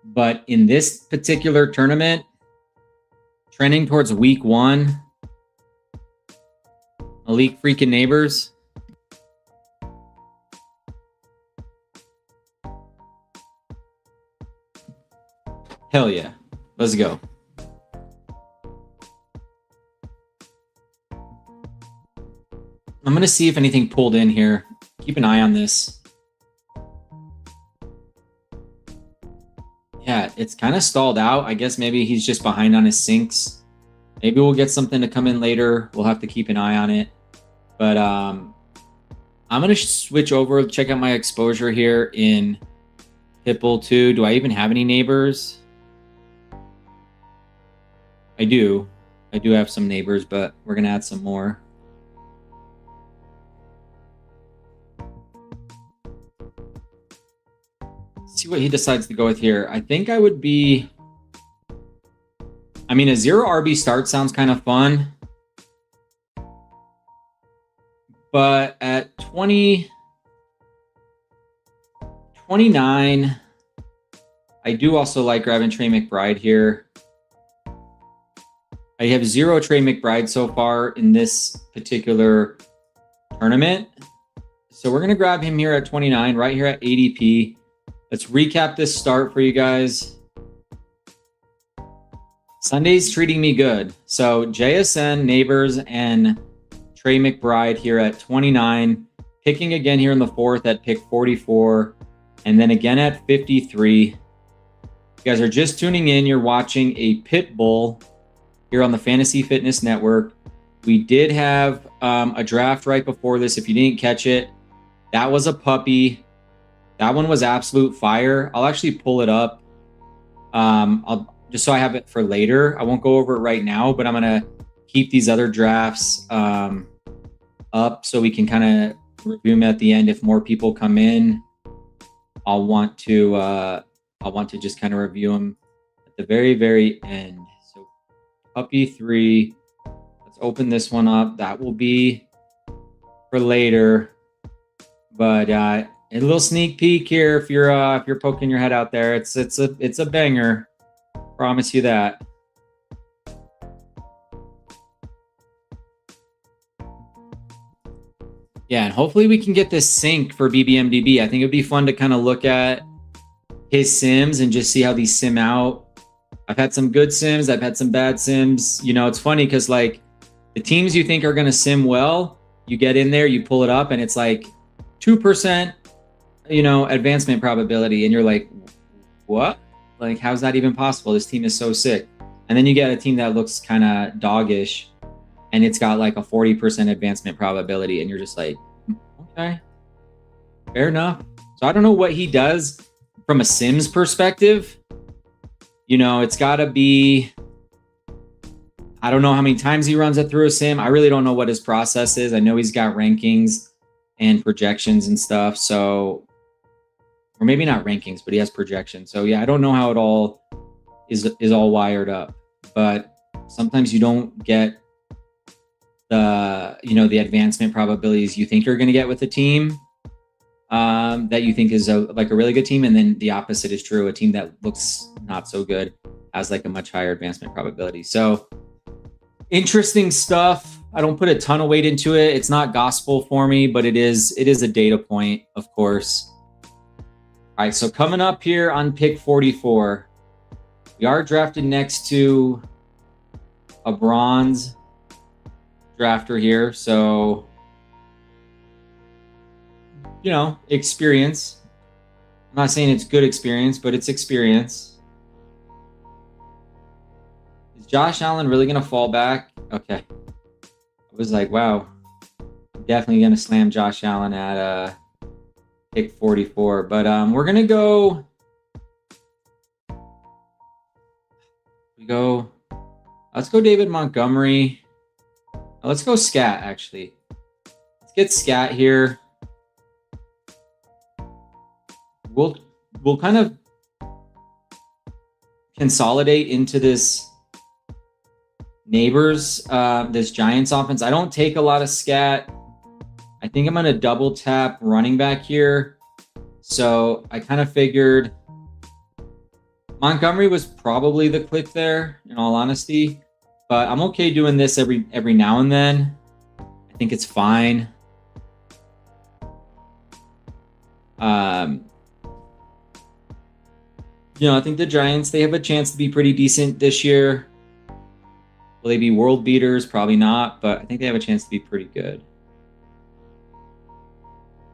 But in this particular tournament, trending towards week 1, Malik freaking Neighbors. Hell yeah. Let's go. I'm going to see if anything pulled in here. Keep an eye on this. Yeah, it's kind of stalled out. I guess maybe he's just behind on his syncs. Maybe we'll get something to come in later. We'll have to keep an eye on it. But I'm going to switch over, check out my exposure here in Hipple 2. Do I even have any Neighbors? I do. I do have some Neighbors, but we're going to add some more. See what he decides to go with here. I think I would be... I mean, a 0 RB start sounds kind of fun. But at 29, I do also like grabbing Trey McBride here. I have 0 Trey McBride so far in this particular tournament. So we're going to grab him here at 29, right here at ADP. Let's recap this start for you guys. Sunday's treating me good. So JSN, Neighbors, and Trey McBride here at 29. Picking again here in the 4th at pick 44. And then again at 53. If you guys are just tuning in, you're watching a pit bull here on the Fantasy Fitness Network. We did have a draft right before this. If you didn't catch it, that was a puppy. That one was absolute fire. I'll actually pull it up. I'll just so I have it for later. I won't go over it right now, but I'm gonna keep these other drafts up so we can kind of review them at the end. If more people come in, I'll want to just kind of review them at the very, very end. So puppy 3. Let's open this one up. That will be for later. But a little sneak peek here if you're poking your head out there. It's a banger. Promise you that. Yeah, and hopefully we can get this sync for BBMDB. I think it'd be fun to kind of look at his sims and just see how these sim out. I've had some good sims. I've had some bad sims. You know, it's funny because like the teams you think are going to sim well, you get in there, you pull it up, and it's like 2%, you know, advancement probability. And you're like, what? Like, how's that even possible? This team is so sick. And then you get a team that looks kind of doggish and it's got like a 40% advancement probability. And you're just like, okay, fair enough. So I don't know what he does from a Sims perspective. You know, it's got to be, I don't know how many times he runs it through a sim. I really don't know what his process is. I know he's got rankings and projections and stuff. So, or maybe not rankings, but he has projections. So yeah, I don't know how it all is all wired up, but sometimes you don't get the, you know, the advancement probabilities you think you're going to get with a team that you think is like a really good team. And then the opposite is true. A team that looks not so good has like a much higher advancement probability. So interesting stuff. I don't put a ton of weight into it. It's not gospel for me, but it is a data point, of course. All right, so coming up here on pick 44, We are drafted next to a bronze drafter here, so, you know, experience. I'm not saying it's good experience, but it's experience. Is Josh Allen really going to fall back? Okay. I was like, wow, definitely going to slam Josh Allen at pick 44. But we're going to go. Let's go David Montgomery. Let's go Scat, actually. Let's get Scat here. We'll kind of consolidate into this Neighbors, this Giants offense. I don't take a lot of Scat. I think I'm going to double tap running back here. So I kind of figured Montgomery was probably the click there, in all honesty. But I'm okay doing this every now and then. I think it's fine. You know, I think the Giants, they have a chance to be pretty decent this year. Will they be world beaters? Probably not, but I think they have a chance to be pretty good.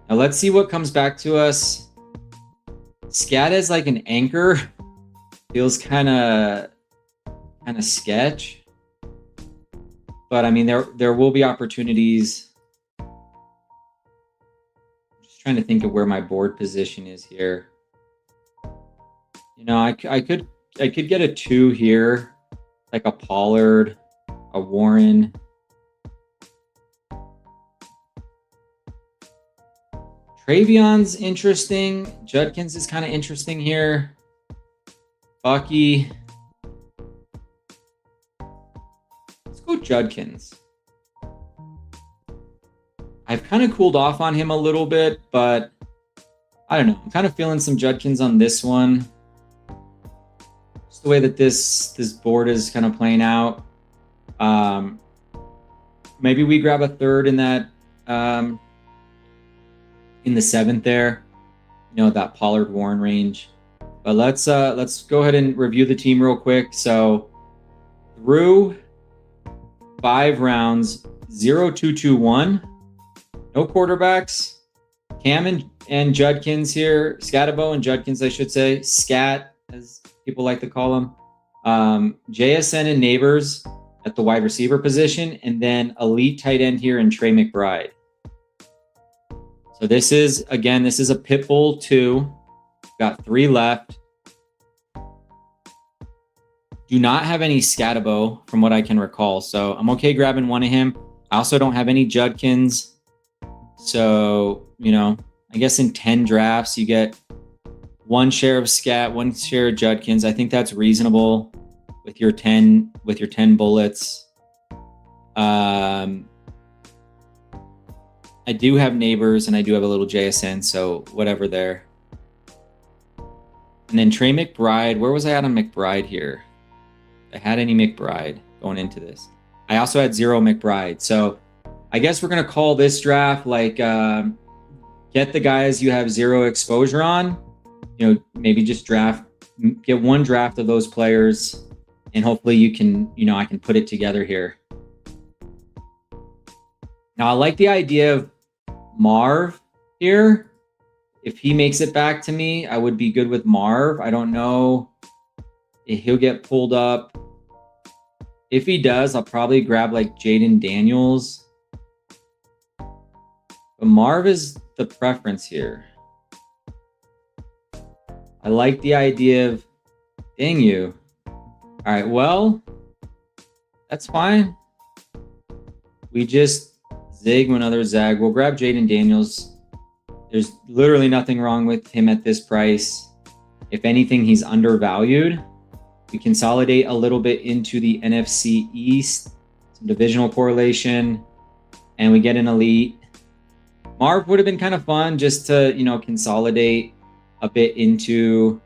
Now let's see what comes back to us. Scat as like an anchor feels kind of sketch. But I mean, there will be opportunities. I'm just trying to think of where my board position is here. You know, I could get a 2 here, like a Pollard, a Warren. Travion's interesting. Judkins is kind of interesting here. Bucky. Let's go Judkins. I've kind of cooled off on him a little bit, but I don't know. I'm kind of feeling some Judkins on this one. Just the way that this board is kind of playing out. Maybe we grab a 3rd in that in the 7th there. You know, that Pollard Warren range. But let's go ahead and review the team real quick. So through 5 rounds, 0-2-2-1. No quarterbacks. Cam and Judkins here. Scatabo and Judkins, I should say. Scat, as people like to call him. JSN and Neighbors at the wide receiver position. And then elite tight end here in Trey McBride. So this is a Pitbull 2. Got 3 left. Do not have any Scatabo from what I can recall. So I'm okay grabbing one of him. I also don't have any Judkins. So, you know, I guess in 10 drafts, you get 1 share of Scat, 1 share of Judkins. I think that's reasonable with your 10 bullets. I do have Neighbors and I do have a little JSN, so whatever there. And then Trey McBride. Where was I at on McBride here? If I had any McBride going into this. I also had 0 McBride. So I guess we're going to call this draft like get the guys you have 0 exposure on. You know, maybe just get 1 draft of those players, and hopefully you can, you know, I can put it together here. Now, I like the idea of Marv here. If he makes it back to me, I would be good with Marv. I don't know if he'll get pulled up. If he does, I'll probably grab like Jaden Daniels. But Marv is the preference here. I like the idea of, dang you. All right, well, that's fine. We just zig another zag. We'll grab Jaden Daniels. There's literally nothing wrong with him at this price. If anything, he's undervalued. We consolidate a little bit into the NFC East, some divisional correlation, and we get an elite. Marv would have been kind of fun just to, you know, consolidate a bit into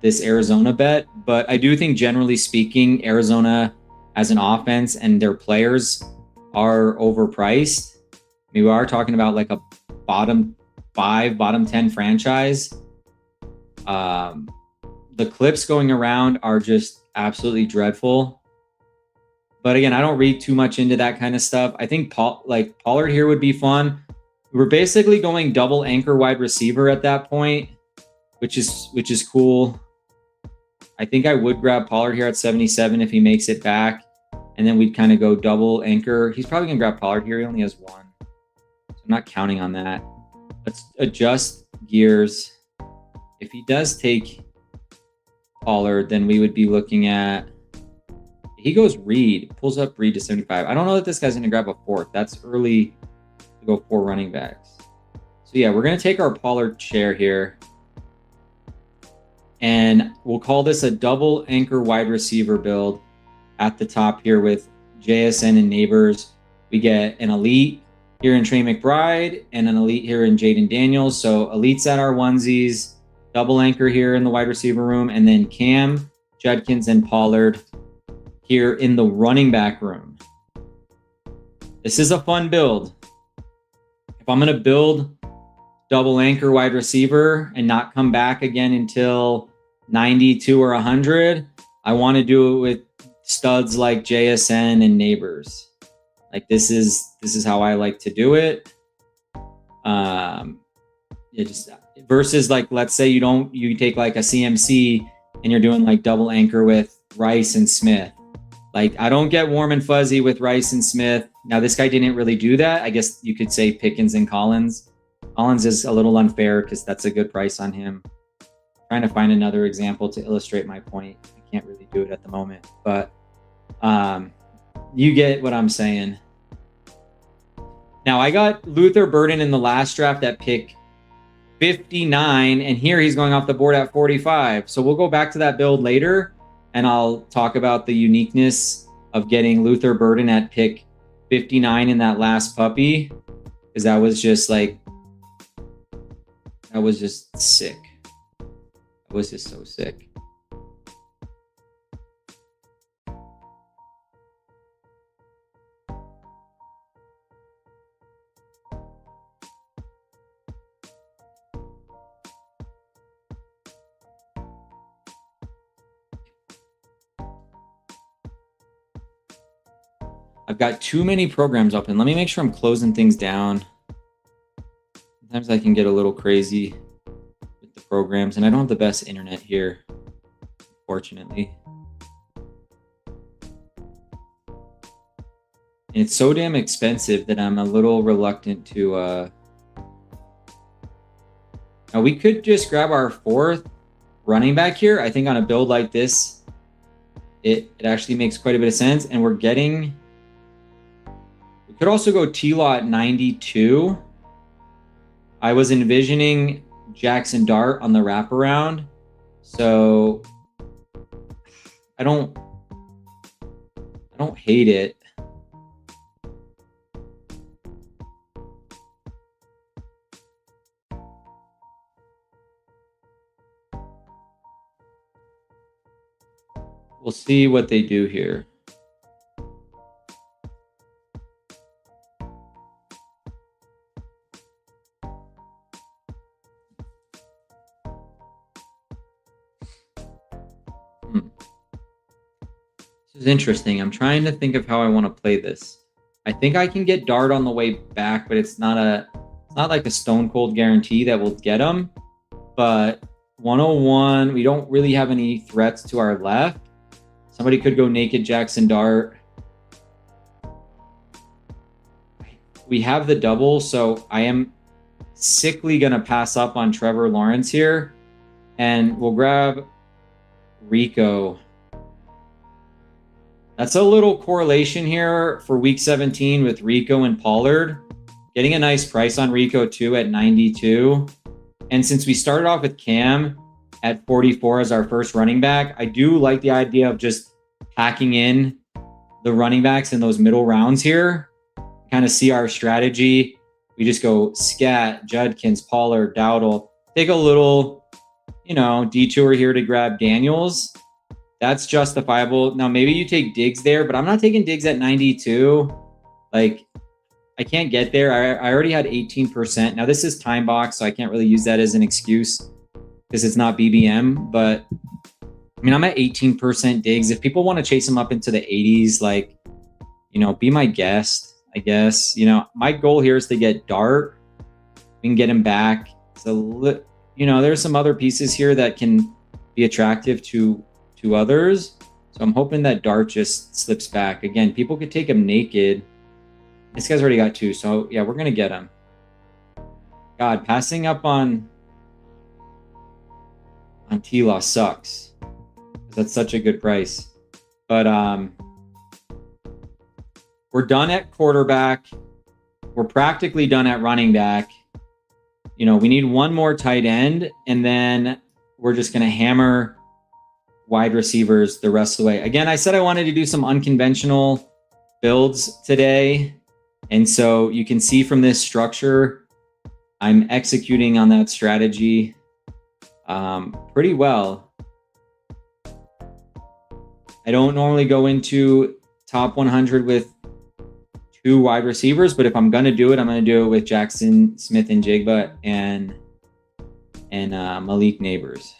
this Arizona bet. But I do think, generally speaking, Arizona as an offense and their players are overpriced. I mean, we are talking about like a bottom 5, bottom 10 franchise. The The clips going around are just absolutely dreadful. But again, I don't read too much into that kind of stuff. I think Pollard here would be fun. We're basically going double anchor wide receiver at that point, which is cool. I think I would grab Pollard here at 77 if he makes it back. And then we'd kind of go double anchor. He's probably going to grab Pollard here. He only has one. So I'm not counting on that. Let's adjust gears. If he does take Pollard, then we would be looking at... He goes Reed. Pulls up Reed to 75. I don't know that this guy's going to grab a fourth. That's early to go 4 running backs. So yeah, we're going to take our Pollard share here. And we'll call this a double anchor wide receiver build at the top here with JSN and Neighbors. We get an elite here in Trey McBride and an elite here in Jaden Daniels. So elites at our onesies, double anchor here in the wide receiver room, and then Cam, Judkins, and Pollard here in the running back room. This is a fun build. If I'm going to build double anchor wide receiver and not come back again until 92 or 100, I want to do it with studs like JSN and Neighbors. Like this is how I like to do it. Just versus like, let's say you take like a CMC and you're doing like double anchor with Rice and Smith. Like I don't get warm and fuzzy with Rice and Smith. Now this guy didn't really do that. I guess you could say Pickens and Collins. Collins is a little unfair because that's a good price on him. Trying to find another example to illustrate my point. I can't really do it at the moment, but you get what I'm saying. Now I got Luther Burden in the last draft at pick 59, and here he's going off the board at 45. So we'll go back to that build later, and I'll talk about the uniqueness of getting Luther Burden at pick 59 in that last puppy, because that was just sick. That was just so sick. I've got too many programs open. Let me make sure I'm closing things down. Sometimes I can get a little crazy with the programs, and I don't have the best internet here, unfortunately. And it's so damn expensive that I'm a little reluctant to... Now, we could just grab our 4th running back here. I think on a build like this, it actually makes quite a bit of sense. And we're getting... We could also go T-Law at 92. I was envisioning Jackson Dart on the wraparound. So I don't hate it. We'll see what they do here. This is interesting. I'm trying to think of how I want to play this. I think I can get Dart on the way back, but it's not like a stone cold guarantee that we'll get him. But 101, we don't really have any threats to our left. Somebody could go naked Jackson Dart. We have the double, so I am sickly going to pass up on Trevor Lawrence here. And we'll grab Rico. That's a little correlation here for week 17 with Rico and Pollard. Getting a nice price on Rico too at 92. And since we started off with Cam at 44 as our first running back, I do like the idea of just packing in the running backs in those middle rounds here. Kind of see our strategy. We just go Scat, Judkins, Pollard, Dowdle. Take a little, detour here to grab Daniels. That's justifiable. Now, maybe you take Diggs there, but I'm not taking Diggs at 92. Like, I can't get there. I already had 18%. Now, this is time box, so I can't really use that as an excuse because it's not BBM. But I mean, I'm at 18% digs. If people want to chase him up into the 80s, like, you know, be my guest, I guess. You know, my goal here is to get Dart. We can get him back. So, you know, there's some other pieces here that can be attractive to others. So I'm hoping that Dart just slips back. Again, people could take him naked. This guy's already got 2. So, yeah, we're going to get him. God, passing up on T-Law sucks. That's such a good price. But we're done at quarterback. We're practically done at running back. You know, we need one more tight end, and then we're just going to hammer wide receivers the rest of the way. Again, I said I wanted to do some unconventional builds today. And so you can see from this structure, I'm executing on that strategy pretty well. I don't normally go into top 100 with 2 wide receivers, but if I'm going to do it, I'm going to do it with Jackson Smith and Jigba and Malik Neighbors.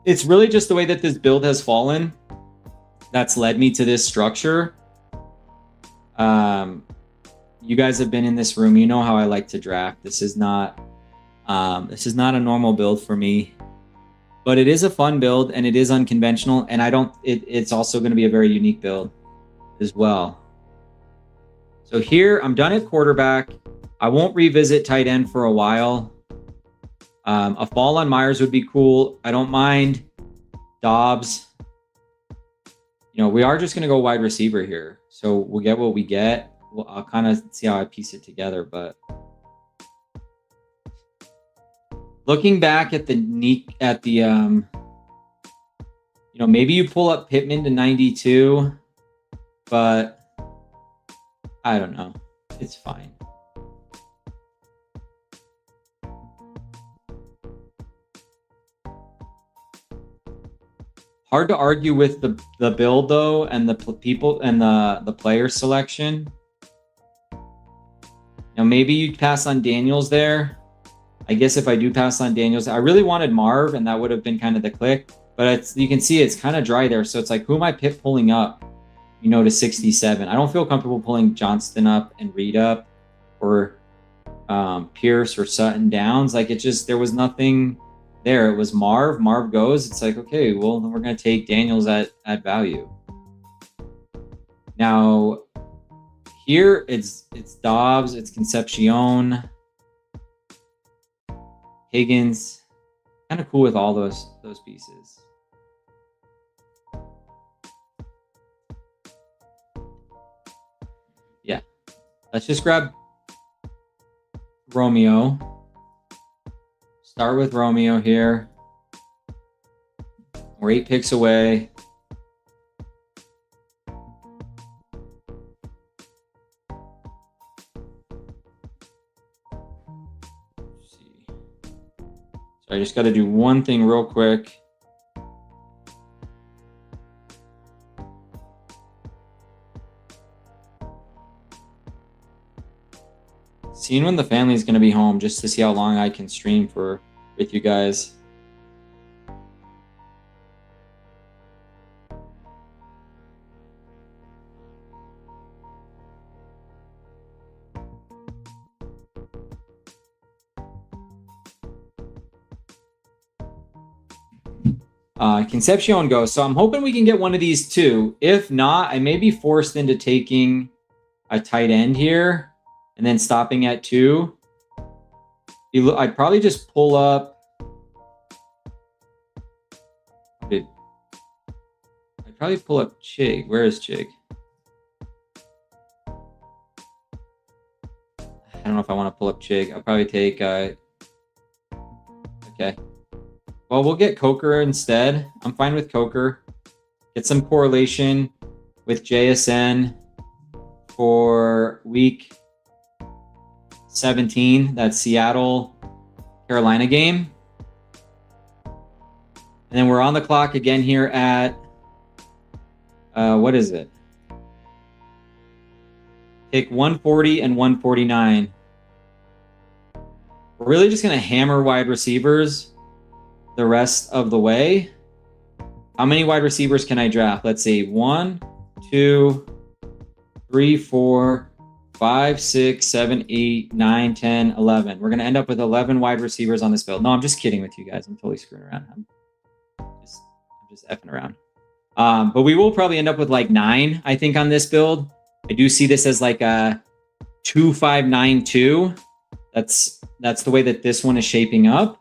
It's really just the way that this build has fallen that's led me to this structure. You guys have been in this room. You know how I like to draft. This is not a normal build for me, but it is a fun build and it is unconventional. And it's also going to be a very unique build as well. So here I'm done at quarterback. I won't revisit tight end for a while. A fall on Myers would be cool. I don't mind Dobbs. You know, we are just going to go wide receiver here. So we'll get what we get. I'll kind of see how I piece it together. But looking back at you know, maybe you pull up Pittman to 92, but I don't know. It's fine. Hard to argue with the build though, and the people and the player selection. Now maybe you pass on Daniels there. I guess if I do pass on Daniels, I really wanted Marv, and that would have been kind of the click. But you can see it's kind of dry there, so it's like, who am I pulling up? You know, to 67. I don't feel comfortable pulling Johnston up and Reed up, or Pierce or Sutton Downs. Like, there was nothing there. It was Marv. Marv goes. It's like, okay, well, then we're going to take Daniels at value. Now, here it's Dobbs, it's Concepcion, Higgins. Kind of cool with all those pieces. Yeah, let's just grab Romeo. Start with Romeo here. We're 8 picks away. Let's see. So I just got to do one thing real quick. Seeing when the family is going to be home, just to see how long I can stream with you guys. Concepcion goes. So I'm hoping we can get one of these too. If not, I may be forced into taking a tight end here and then stopping at 2. I'd probably just pull up. I'd probably pull up Chig. Where is Chig? I don't know if I want to pull up Chig. I'll probably take. Okay. Well, we'll get Coker instead. I'm fine with Coker. Get some correlation with JSN for week 17. That Seattle Carolina game. And then we're on the clock again here at what is it? Pick 140 and 149. We're really just going to hammer wide receivers the rest of the way. How many wide receivers can I draft? Let's see. 1, 2, 3, 4, 5, 6, 7, 8, 9, 10, 11. We're going to end up with 11 wide receivers on this build. No, I'm just kidding with you guys. I'm totally screwing around. I'm just effing around. But we will probably end up with like 9, I think, on this build. I do see this as like a 2-5-9-2. That's the way that this one is shaping up.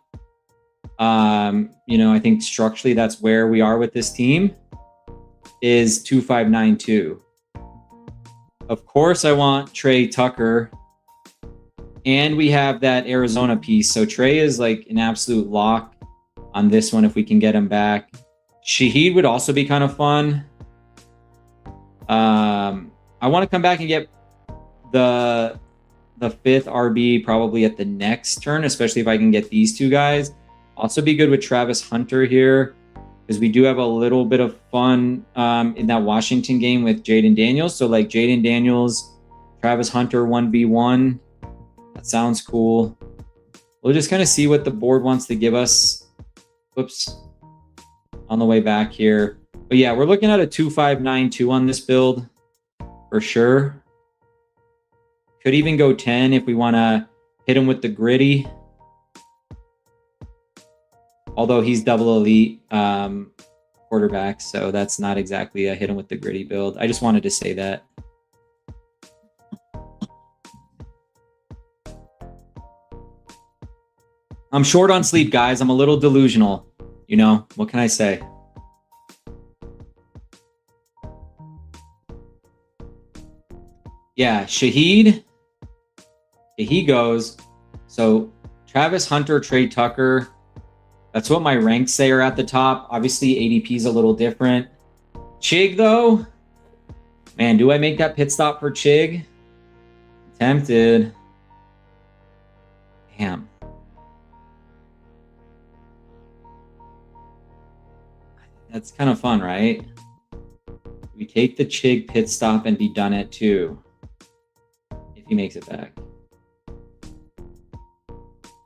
You know, I think structurally that's where we are with this team is 2-5-9-2. Of course, I want Trey Tucker. And we have that Arizona piece. So Trey is like an absolute lock on this one if we can get him back. Shaheed would also be kind of fun. I want to come back and get the 5th RB probably at the next turn, especially if I can get these 2 guys. Also be good with Travis Hunter here because we do have a little bit of fun in that Washington game with Jaden Daniels. So like Jaden Daniels, Travis Hunter 1v1. That sounds cool. We'll just kind of see what the board wants to give us. Whoops. On the way back here. But yeah, we're looking at a 2-5-9-2 on this build for sure. Could even go 10 if we want to hit him with the gritty. Although he's double elite quarterback, so that's not exactly a hit him with the gritty build. I just wanted to say that. I'm short on sleep, guys. I'm a little delusional. You know, what can I say? Yeah, Shaheed. He goes. So Travis Hunter, Trey Tucker. That's what my ranks say are at the top. Obviously, ADP is a little different. Chig, though. Man, do I make that pit stop for Chig? Tempted. Damn. That's kind of fun, right? We take the Chig pit stop and be done at 2. If he makes it back.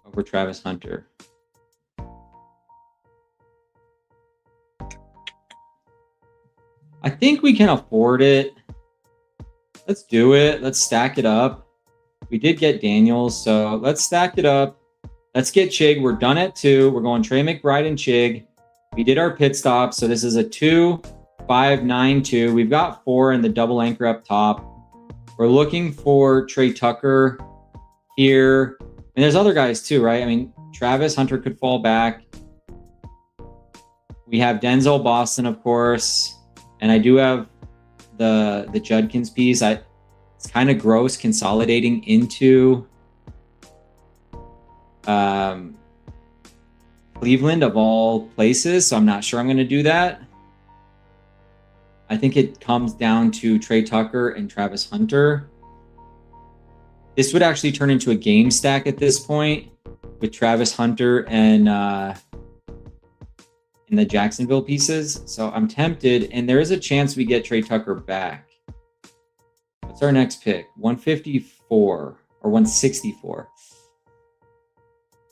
Over Travis Hunter. I think we can afford it. Let's do it. Let's stack it up. We did get Daniels, so let's stack it up. Let's get Chig. We're done at 2. We're going Trey McBride and Chig. We did our pit stop, so this is a 2-5-9-2. We've got 4 in the double anchor up top. We're looking for Trey Tucker here. And there's other guys too, right? I mean, Travis Hunter could fall back. We have Denzel Boston, of course. And I do have the Judkins piece. It's kind of gross consolidating into Cleveland of all places, so I'm not sure I'm going to do that. I think it comes down to Trey Tucker and Travis Hunter. This would actually turn into a game stack at this point with Travis Hunter and the Jacksonville pieces. So I'm tempted, and there is a chance we get Trey Tucker back. What's our next pick? 154 or 164.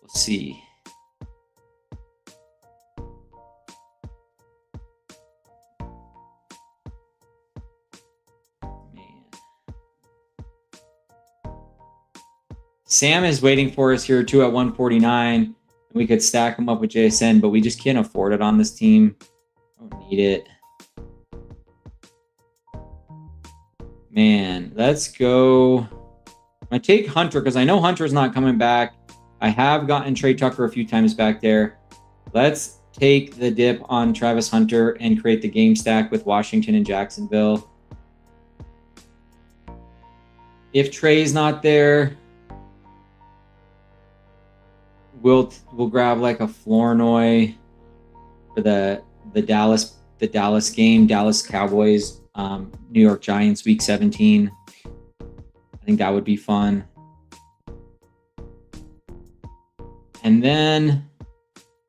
We'll see. Sam is waiting for us here too at 149. We could stack them up with JSN, but we just can't afford it on this team. Don't need it. Man, let's go. I take Hunter because I know Hunter's not coming back. I have gotten Trey Tucker a few times back there. Let's take the dip on Travis Hunter and create the game stack with Washington and Jacksonville. If Trey's not there, we'll grab like a Flournoy for the Dallas game, Dallas Cowboys, New York Giants, Week 17. I think that would be fun. And then,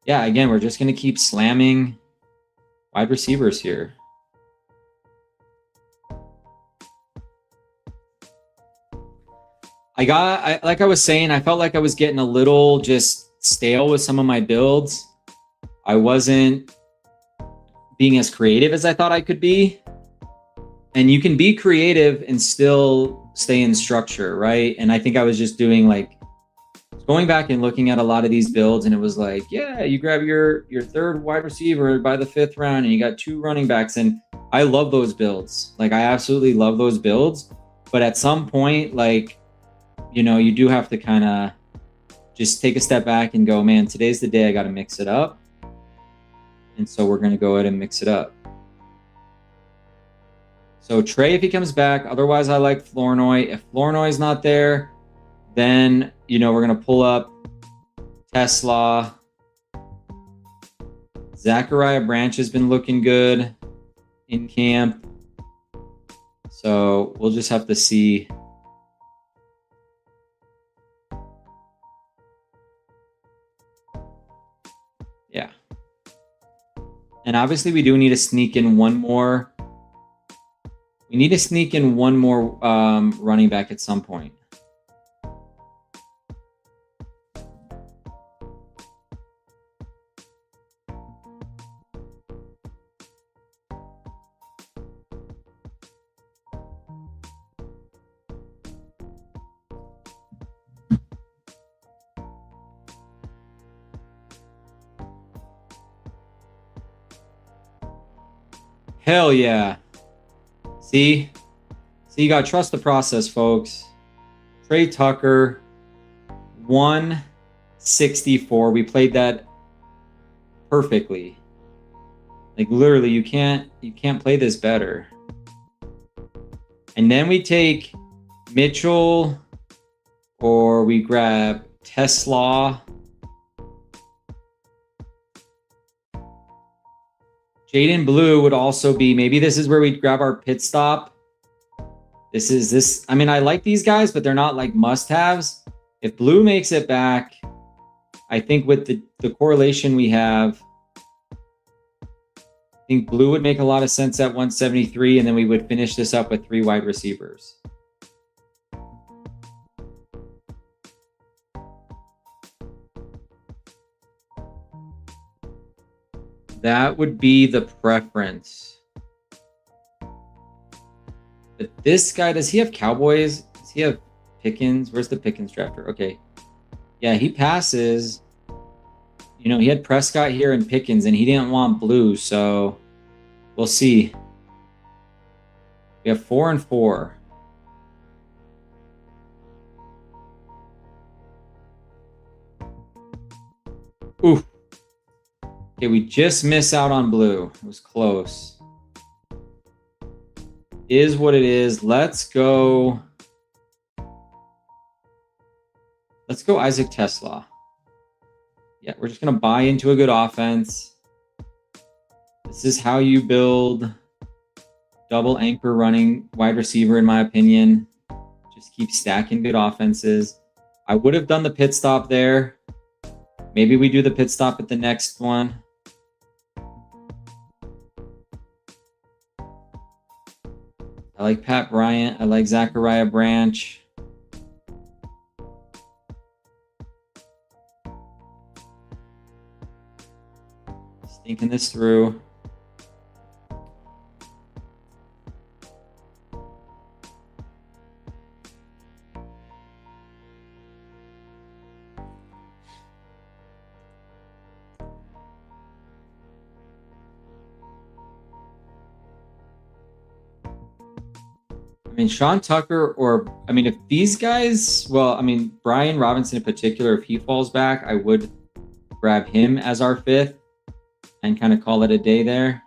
yeah, again, we're just going to keep slamming wide receivers here. Like I was saying, I felt like I was getting a little just stale with some of my builds. I wasn't being as creative as I thought I could be. And you can be creative and still stay in structure, right? And I think I was just doing like going back and looking at a lot of these builds, and it was like, yeah, you grab your third wide receiver by the 5th round, and you got 2 running backs, and I love those builds. Like, I absolutely love those builds. But at some point, like, you know, you do have to kind of just take a step back and go, man, today's the day I got to mix it up. And so we're going to go ahead and mix it up. So Trey, if he comes back, otherwise I like Flournoy. If Flournoy's not there, then, you know, we're going to pull up Tesla. Zachariah Branch has been looking good in camp. So we'll just have to see. Yeah. And obviously we do need to sneak in one more. We need to sneak in one more running back at some point. Hell yeah. See, you got to trust the process, folks. Trey Tucker, 164. We played that perfectly. Like, literally, you can't play this better. And then we take Mitchell, or we grab Tesla. Jaden Blue would also be, maybe this is where we grab our pit stop. I mean, I like these guys, but they're not like must-haves. If Blue makes it back, I think with the correlation we have, I think Blue would make a lot of sense at 173, and then we would finish this up with 3 wide receivers. That would be the preference. But this guy, does he have Cowboys? Does he have Pickens? Where's the Pickens drafter? Okay. Yeah, he passes. You know, he had Prescott here and Pickens, and he didn't want Blue, so we'll see. We have 4 and 4. Ooh. Okay, we just miss out on Blue. It was close. Is what it is. Let's go Isaac Tesla. Yeah, we're just going to buy into a good offense. This is how you build double anchor running wide receiver, in my opinion. Just keep stacking good offenses. I would have done the pit stop there. Maybe we do the pit stop at the next one. I like Pat Bryant. I like Zachariah Branch. Just thinking this through. I mean, Sean Tucker, or, I mean, if these guys, well, I mean, Brian Robinson in particular, if he falls back, I would grab him as our 5th and kind of call it a day there.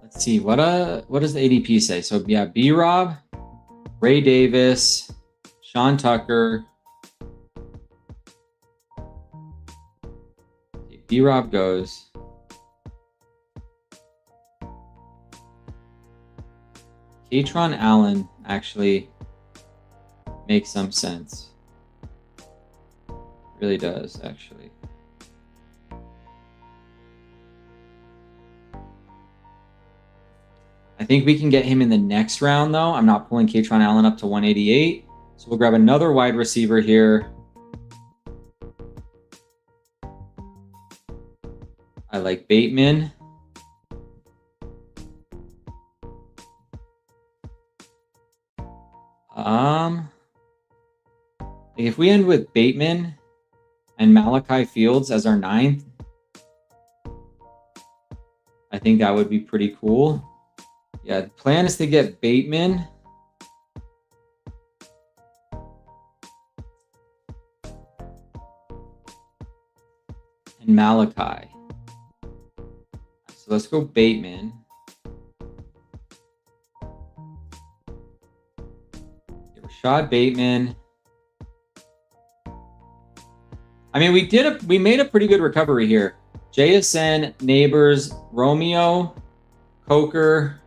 Let's see, what does the ADP say? So yeah, B-Rob, Ray Davis, Sean Tucker. B-Rob goes. Katron Allen actually makes some sense. Really does, actually. I think we can get him in the next round, though. I'm not pulling Katron Allen up to 188. So we'll grab another wide receiver here. I like Bateman. If we end with Bateman and Malachi Fields as our 9th, I think that would be pretty cool. Yeah, the plan is to get Bateman. And Malachi. So let's go Bateman. Rashad Bateman. I mean, we made a pretty good recovery here. JSN, Neighbors, Romeo, Coker,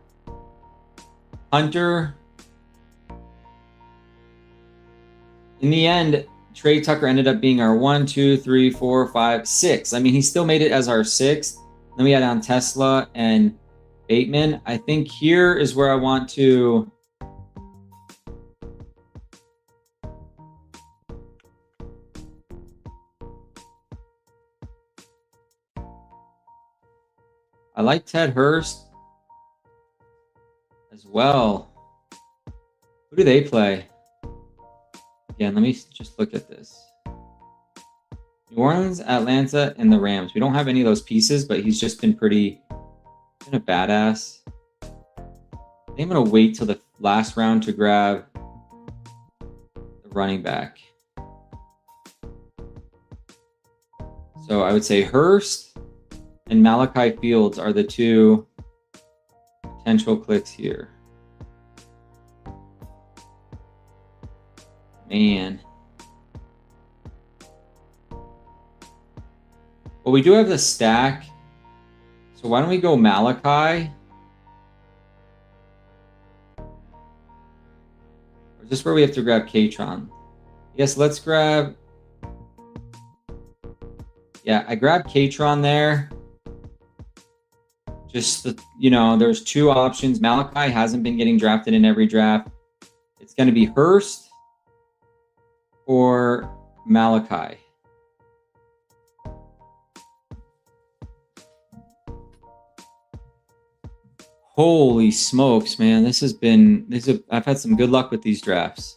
Hunter. In the end, Trey Tucker ended up being our 1, 2, 3, 4, 5, 6. I mean, he still made it as our 6th. Then we had on Tesla and Bateman. I think here is where I want to I like Ted Hurst as well. Who do they play? Again, let me just look at this. New Orleans, Atlanta, and the Rams. We don't have any of those pieces, but he's just been been a badass. I think I'm going to wait till the last round to grab the running back. So I would say Hurst and Malachi Fields are the 2 potential clicks here. Man. Well, we do have the stack. So why don't we go Malachi? Or is this where we have to grab Katron? Yes, let's grab... Yeah, I grabbed Katron there. Just, there's 2 options. Malachi hasn't been getting drafted in every draft. It's going to be Hurst or Malachi. Holy smokes, man. I've had some good luck with these drafts.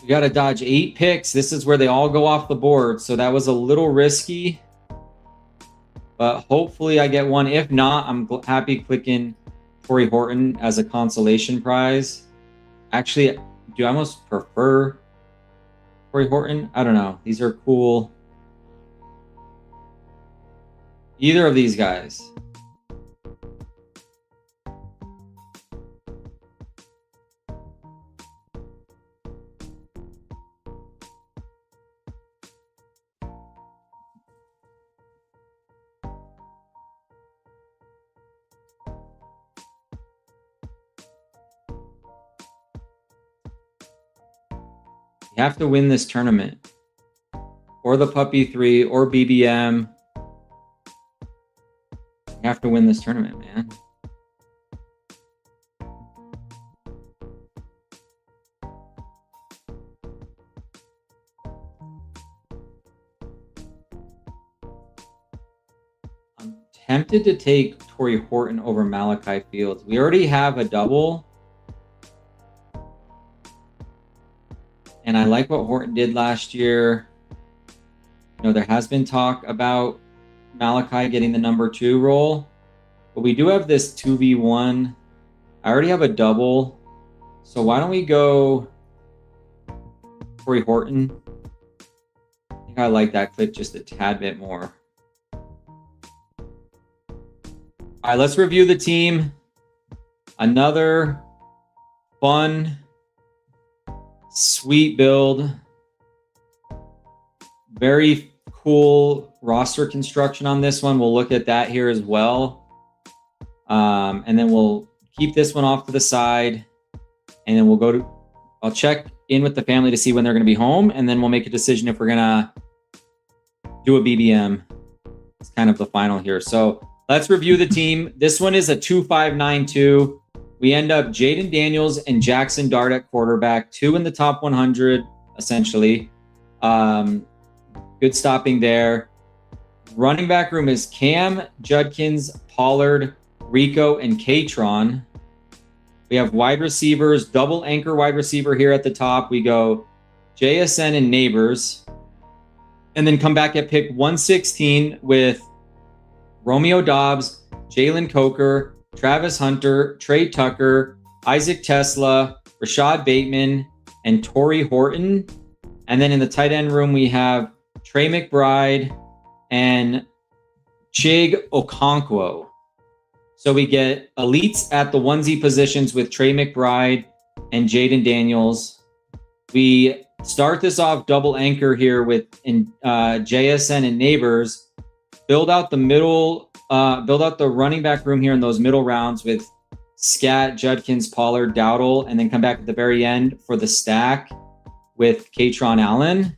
We got to dodge 8 picks. This is where they all go off the board. So that was a little risky. But hopefully I get one. If not, I'm happy clicking Torrey Horton as a consolation prize. Actually, do I almost prefer Torrey Horton? I don't know. These are cool. Either of these guys. You have to win this tournament. Or the Puppy 3 or BBM. You have to win this tournament, man. I'm tempted to take Torrey Horton over Malachi Fields. We already have a double. And I like what Horton did last year. There has been talk about Malachi getting the number 2 role. But we do have this 2v1. I already have a double. So why don't we go Torrey Horton? I think I like that clip just a tad bit more. All right, let's review the team. Another fun Sweet build. Very cool roster construction on this one. We'll look at that here as well. And then we'll keep this one off to the side. And then we'll go to, I'll check in with the family to see when they're going to be home. And then we'll make a decision if we're going to do a BBM. It's kind of the final here. So let's review the team. This one is a 2-5-9-2. We end up Jaden Daniels and Jackson Dart at quarterback, 2 in the top 100, essentially. Good stopping there. Running back room is Cam, Judkins, Pollard, Rico, and Katron. We have wide receivers, double anchor wide receiver here at the top. We go JSN and Neighbors. And then come back at pick 116 with Romeo Dobbs, Jalen Coker, Travis Hunter, Trey Tucker, Isaac Tesla, Rashad Bateman, and Torrey Horton. And then in the tight end room, we have Trey McBride and Chig Okonkwo. So we get elites at the onesie positions with Trey McBride and Jaden Daniels. We start this off double anchor here with JSN and Neighbors. Build out the middle, build out the running back room here in those middle rounds with Scat, Judkins, Pollard, Dowdle, and then come back at the very end for the stack with Katron Allen.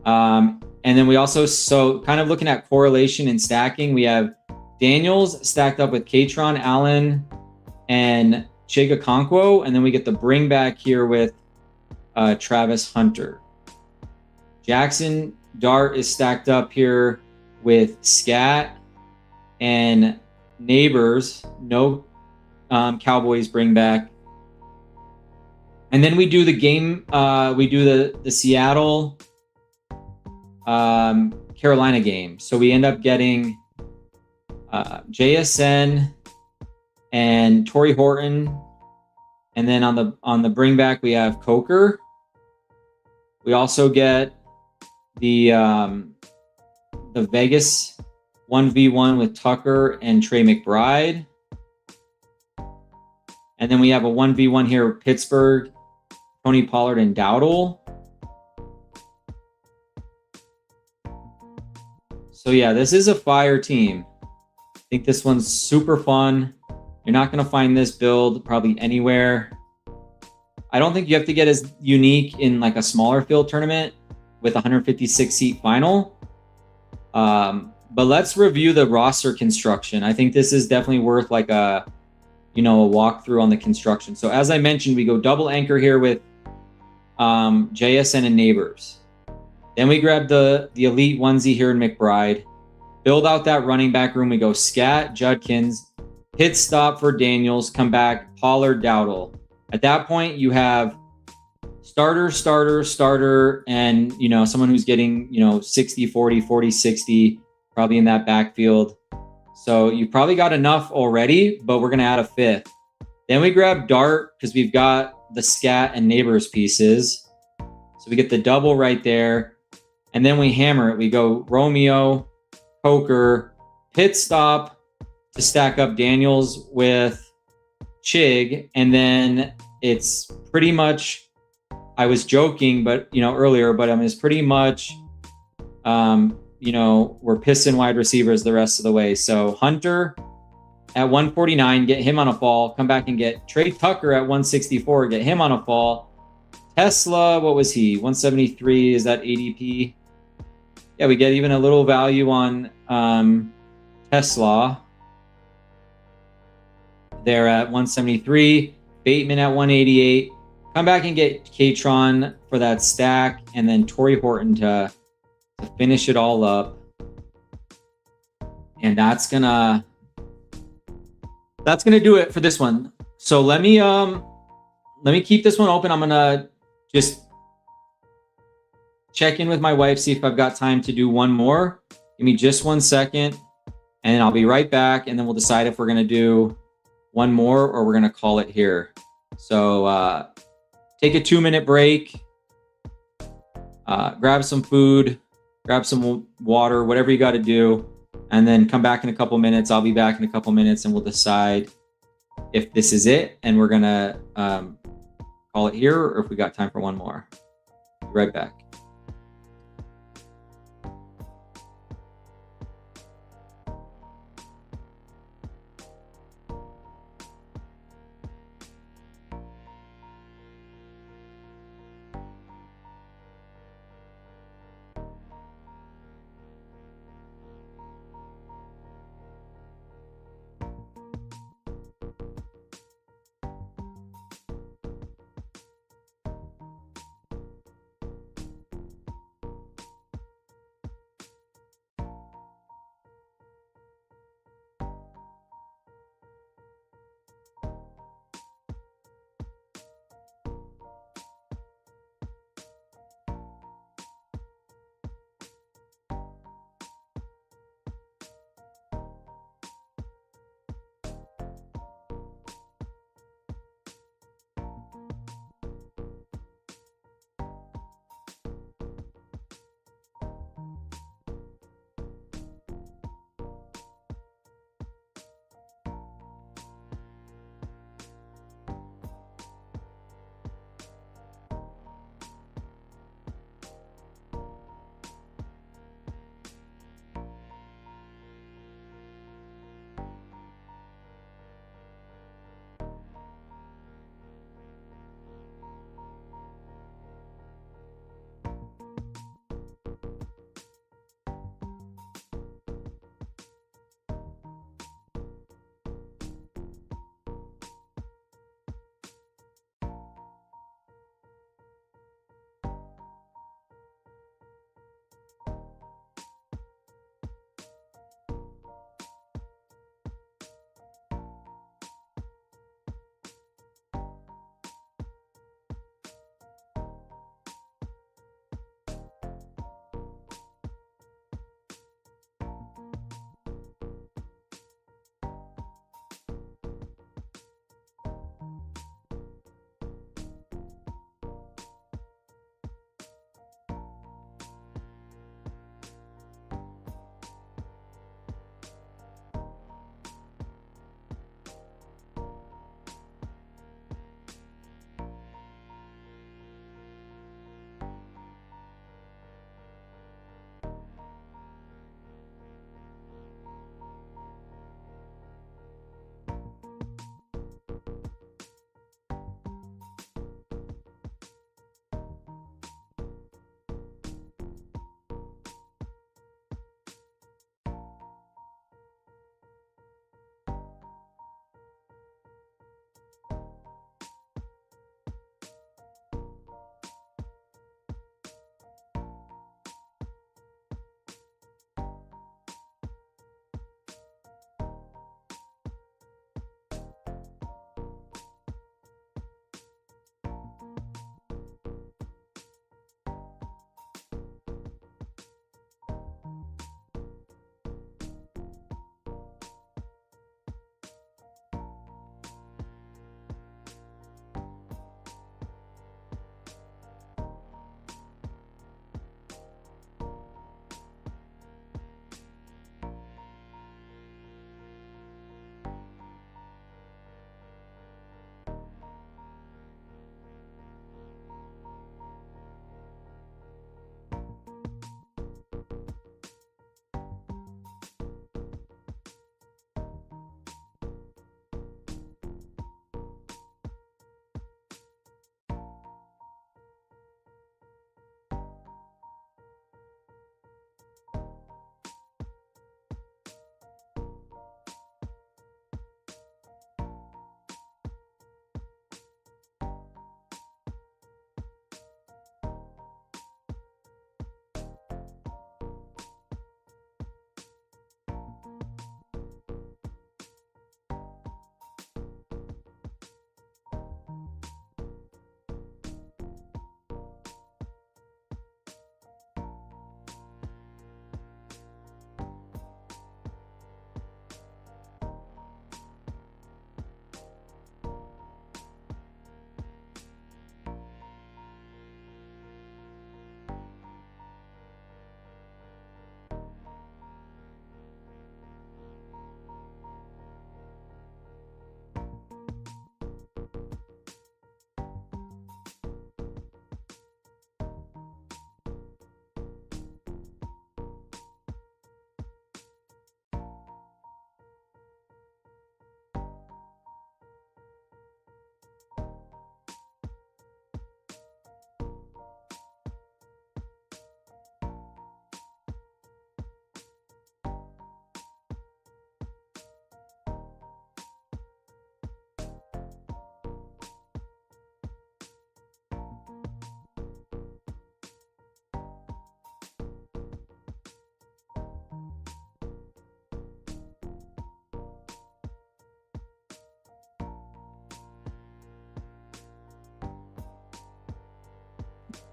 And then we also, so kind of looking at correlation and stacking, we have Daniels stacked up with Katron Allen and Chig Okonkwo, and then we get the bring back here with Travis Hunter. Jackson Dart is stacked up here with Scat and Neighbors. No Cowboys bring back. And then we do the game. We do the Seattle Carolina game. So we end up getting JSN and Torrey Horton. And then on the bring back, we have Coker. We also get the Vegas 1v1 with Tucker and Trey McBride. And then we have a 1v1 here with Pittsburgh, Tony Pollard and Dowdle. So yeah, this is a fire team. I think this one's super fun. You're not going to find this build probably anywhere. I don't think you have to get as unique in like a smaller field tournament with 156 seat final. But let's review the roster construction. I think this is definitely worth like a walkthrough on the construction. So as I mentioned, we go double anchor here with JSN and Neighbors. Then we grab the elite onesie here in McBride. Build out that running back room. We go Scat, Judkins, hit stop for Daniels, come back, Pollard, Dowdle. At that point, you have starter, and someone who's getting 60-40, 40-60, probably in that backfield. So you probably got enough already, but we're gonna add a fifth. Then we grab Dart because we've got the Scat and Neighbors pieces. So we get the double right there. And then we hammer it. We go Romeo, Coker, pit stop to stack up Daniels with Chig. And then it's pretty much, I was joking, but earlier, but it's pretty much, we're pissing wide receivers the rest of the way. So Hunter at 149, get him on a fall. Come back and get Trey Tucker at 164, get him on a fall. Tesla, what was he? 173, is that ADP? Yeah, we get even a little value on Tesla. They're at 173. Bateman at 188. Come back and get Katron for that stack, and then Torrey Horton to finish it all up. And that's gonna do it for this one. So let me keep this one open. I'm gonna just check in with my wife, see if I've got time to do one more. Give me just 1 second, and I'll be right back, and then we'll decide if we're going to do one more or we're going to call it here. So take a 2-minute break, grab some food, grab some water, whatever you got to do, and then come back in a couple minutes. I'll be back in a couple minutes, and we'll decide if this is it, and we're going to call it here, or if we got time for one more. Be right back.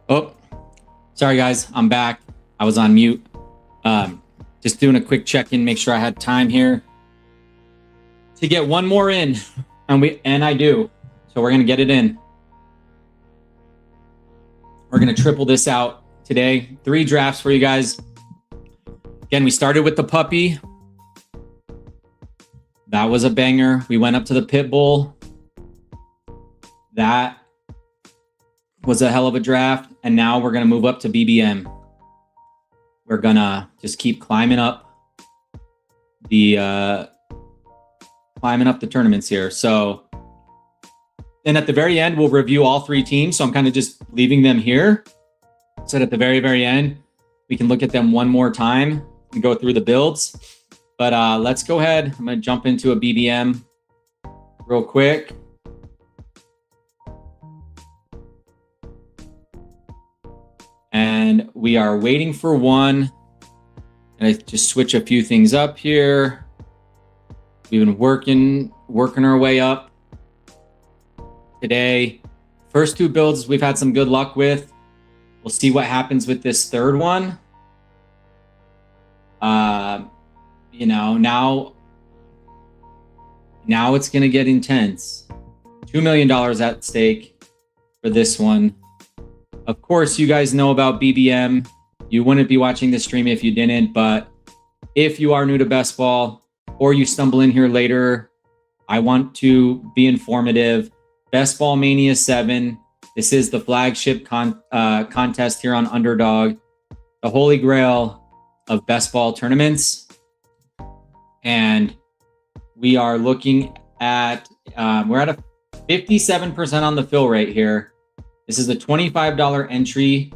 Oh, sorry guys, I'm back. I was on mute. Just doing a quick check-in, make sure I had time here to get one more in, and I do. So we're gonna get it in. We're gonna triple this out today. 3 drafts for you guys. Again, we started with the puppy. That was a banger. We went up to the pit bull. That was a hell of a draft. And now we're gonna move up to BBM. We're gonna just keep climbing up the tournaments here. So then at the very end, we'll review all 3 teams. So I'm kind of just leaving them here. So that at the very, very end, we can look at them one more time and go through the builds. But let's go ahead. I'm going to jump into a BBM real quick. And we are waiting for one. And I just switch a few things up here. We've been working our way up today. First 2 builds we've had some good luck with. We'll see what happens with this third one. You know, now it's going to get intense. $2 million at stake for this one. Of course, you guys know about BBM. You wouldn't be watching this stream if you didn't, but if you are new to best ball or you stumble in here later, I want to be informative. Best Ball Mania 7. This is the flagship contest here on Underdog, the holy grail of best ball tournaments. And we are looking at, we're at a 57% on the fill rate here. This is a $25 entry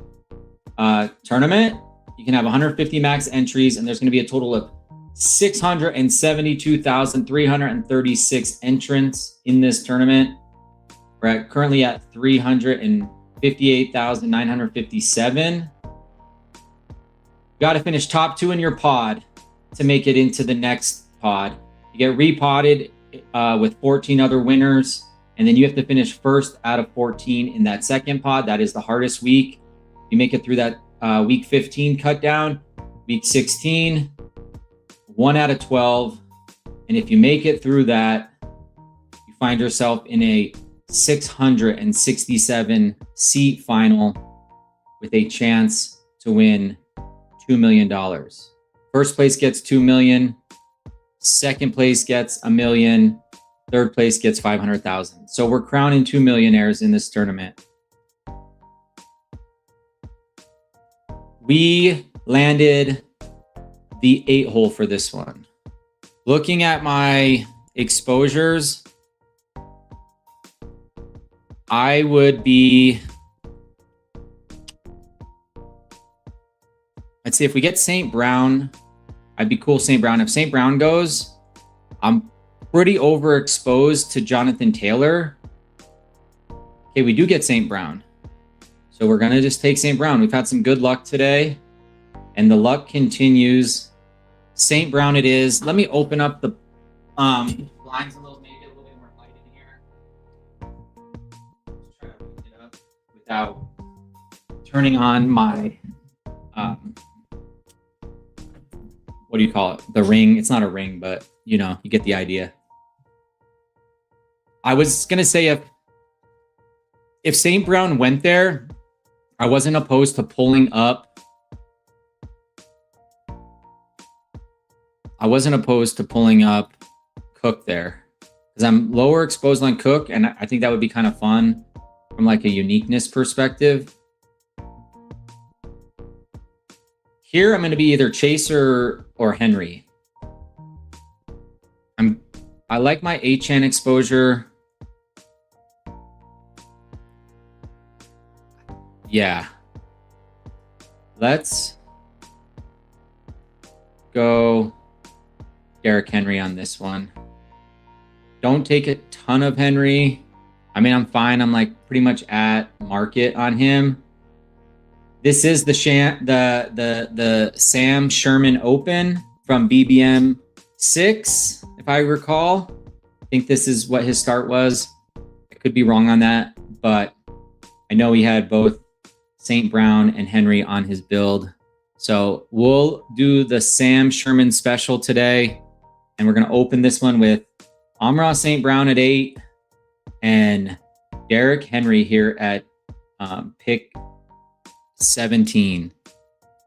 tournament. You can have 150 max entries, and there's going to be a total of 672,336 entrants in this tournament. We're currently at 358,957. Got to finish top 2 in your pod to make it into the next pod. You get repotted with 14 other winners, and then you have to finish first out of 14 in that second pod. That is the hardest week. You make it through that week 15 cut down, week 16, 1 out of 12. And if you make it through that, you find yourself in a 667 seat final with a chance to win $2 million. First place gets $2 million. Second place gets $1 million. Third place gets 500,000. So we're crowning 2 millionaires in this tournament. We landed the 8 hole for this one. Looking at my exposures, I would be, I'd say if we get St. Brown, I'd be cool St. Brown. If St. Brown goes, I'm pretty overexposed to Jonathan Taylor. Okay, we do get St. Brown. So we're going to just take St. Brown. We've had some good luck today, and the luck continues. St. Brown it is. Let me open up the blinds a little, maybe a little bit more light in here. Just try to open it up without turning on my what do you call it? The ring. It's not a ring, but you know, you get the idea. I was gonna say if St. Brown went there, I wasn't opposed to pulling up. I wasn't opposed to pulling up Cook there because I'm lower exposed on Cook, and I think that would be kind of fun from like a uniqueness perspective. Here, I'm going to be either Chaser or Henry. I like my 8chan exposure. Yeah. Let's go Derrick Henry on this one. Don't take a ton of Henry. I mean, I'm fine. I'm like pretty much at market on him. This is the Sam Sherman Open from BBM 6, if I recall. I think this is what his start was. I could be wrong on that, but I know he had both St. Brown, and Henry on his build. So we'll do the Sam Sherman special today. And we're going to open this one with Amon-Ra St. Brown at 8 and Derrick Henry here at pick 17.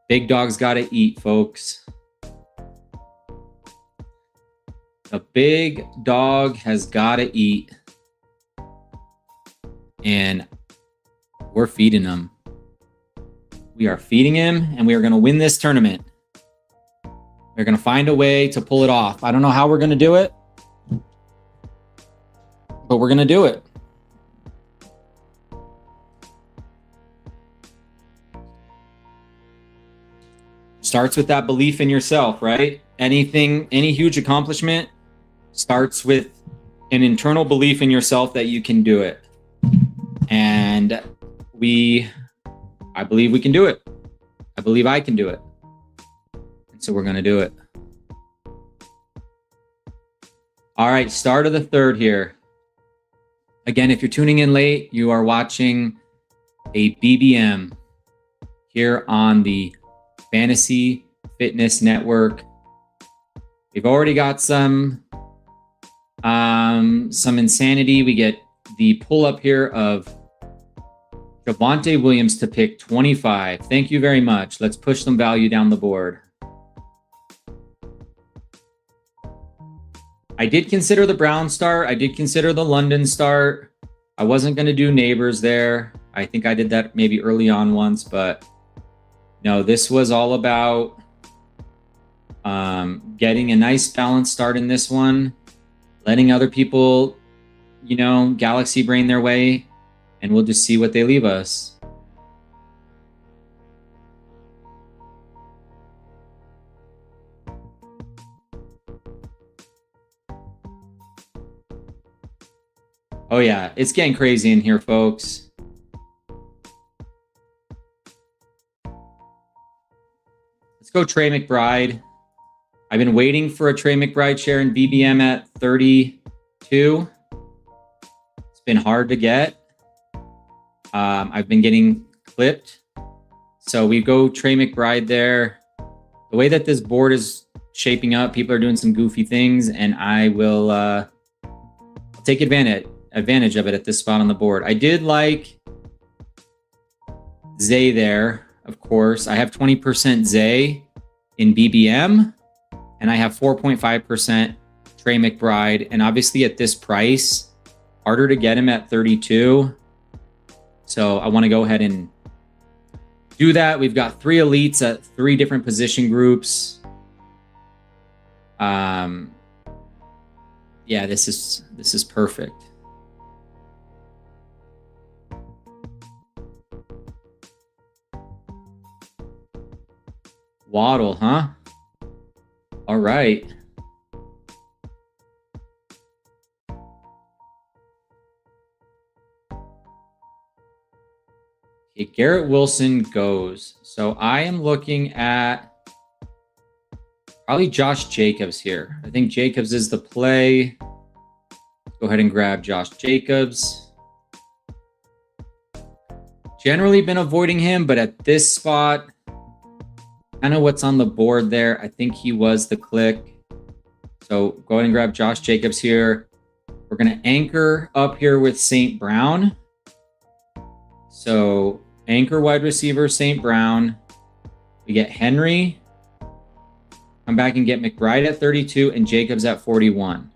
Big dog's got to eat, folks. The big dog has got to eat. And we're feeding him. We are feeding him, and we are going to win this tournament. We're going to find a way to pull it off. I don't know how we're going to do it, but we're going to do it. Starts with that belief in yourself, right? Anything, any huge accomplishment starts with an internal belief in yourself that you can do it. And I believe we can do it. I believe I can do it. And so we're going to do it. All right, start of the third here. Again, if you're tuning in late, you are watching a BBM here on the Fantasy Fitness Network. We've already got some insanity. We get the pull up here of Javonte Williams to pick 25. Thank you very much. Let's push some value down the board. I did consider the Brown start. I did consider the London start. I wasn't going to do Neighbors there. I think I did that maybe early on once, but no, this was all about getting a nice balanced start in this one, letting other people, you know, galaxy brain their way, and we'll just see what they leave us. Oh yeah, it's getting crazy in here, folks. Let's go Trey McBride. I've been waiting for a Trey McBride share in BBM at 32. It's been hard to get. I've been getting clipped. So we go Trey McBride there. The way that this board is shaping up, people are doing some goofy things, and I will take advantage of it at this spot on the board. I did like Zay there, of course. I have 20% Zay in BBM, and I have 4.5% Trey McBride. And obviously at this price, harder to get him at 32. So I want to go ahead and do that. We've got 3 elites at 3 different position groups. Yeah, this is perfect. Waddle, huh? All right. Okay, Garrett Wilson goes. So I am looking at probably Josh Jacobs here. I think Jacobs is the play. Go ahead and grab Josh Jacobs. Generally been avoiding him, but at this spot, I know what's on the board there. I think he was the click. So go ahead and grab Josh Jacobs here. We're going to anchor up here with St. Brown. So anchor wide receiver, St. Brown. We get Henry. Come back and get McBride at 32 and Jacobs at 41.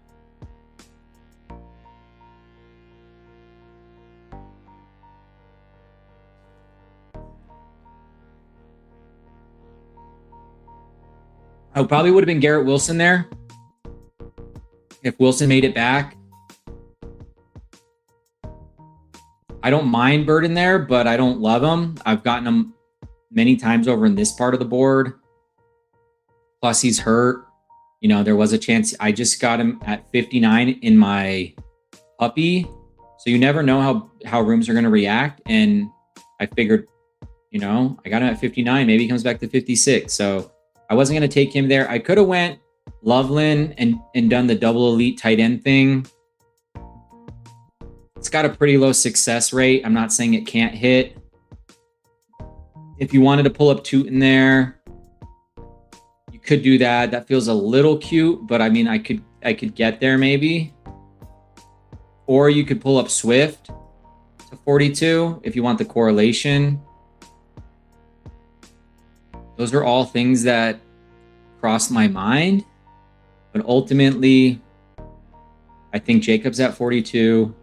I probably would have been Garrett Wilson there if Wilson made it back. I don't mind Burden there, but I don't love him. I've gotten him many times over in this part of the board. Plus, he's hurt. You know, there was a chance. I just got him at 59 in my puppy. So you never know how rooms are going to react. And I figured, you know, I got him at 59. Maybe he comes back to 56. So I wasn't going to take him there. I could have went Loveland and done the double elite tight end thing. It's got a pretty low success rate. I'm not saying it can't hit, If you wanted to pull up Toot in there, you could do that. That feels a little cute, but I mean, I could get there maybe. Or you could pull up Swift to 42 if you want the correlation. Those are all things that crossed my mind, but ultimately, I think Jacobs at 42.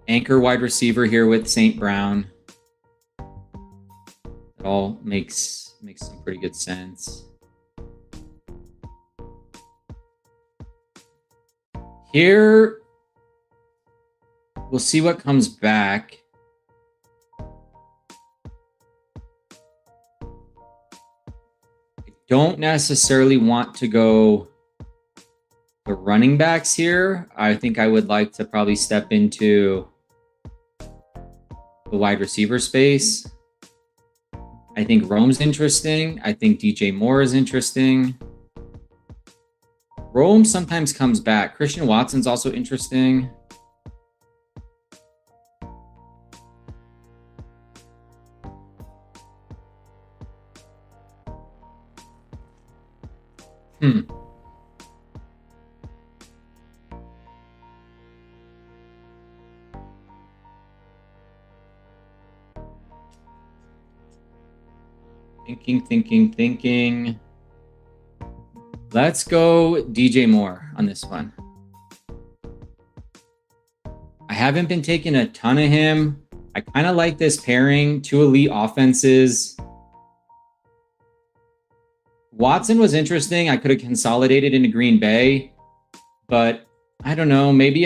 Anchor wide receiver here with St. Brown. It all makes some pretty good sense. Here, we'll see what comes back. I don't necessarily want to go the running backs here. I think I would like to probably step into the wide receiver space. I think Rome's interesting. I think DJ Moore is interesting. Rome sometimes comes back. Christian Watson's also interesting. Thinking. Let's go DJ Moore on this one. I haven't been taking a ton of him. I kind of like this pairing. Two elite offenses. Watson was interesting. I could have consolidated into Green Bay, but I don't know. Maybe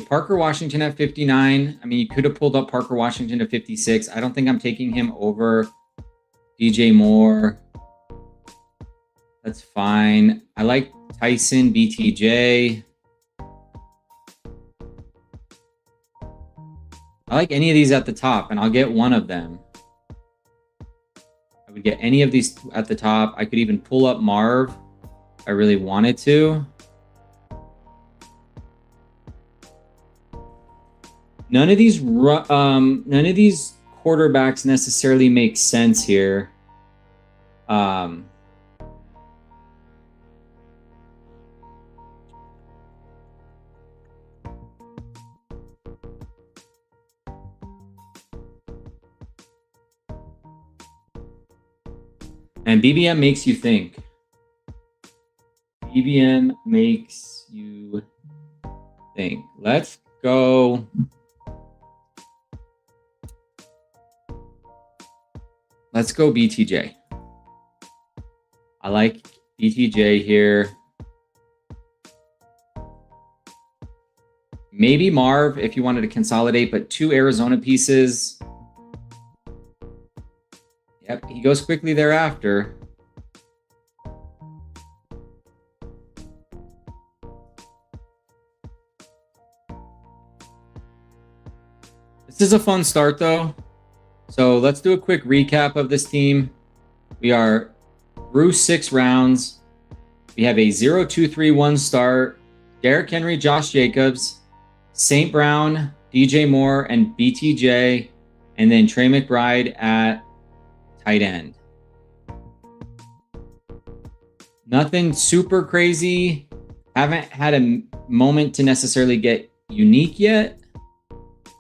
Parker Washington at 59. I mean, you could have pulled up Parker Washington to 56. I don't think I'm taking him over DJ Moore. That's fine. I like Tyson, BTJ. I like any of these at the top, and I'll get one of them. I would get any of these at the top. I could even pull up Marv if I really wanted to. None of these quarterbacks necessarily make sense here. And BBM makes you think. BBM makes you think. Let's go. Let's go BTJ. I like BTJ here. Maybe Marv if you wanted to consolidate, but two Arizona pieces. Yep, he goes quickly thereafter. This is a fun start though. So let's do a quick recap of this team. We are through 6 rounds. We have a 0-2-3-1 start. Derrick Henry, Josh Jacobs, St. Brown, DJ Moore, and BTJ, and then Trey McBride at tight end. Nothing super crazy. Haven't had a moment to necessarily get unique yet,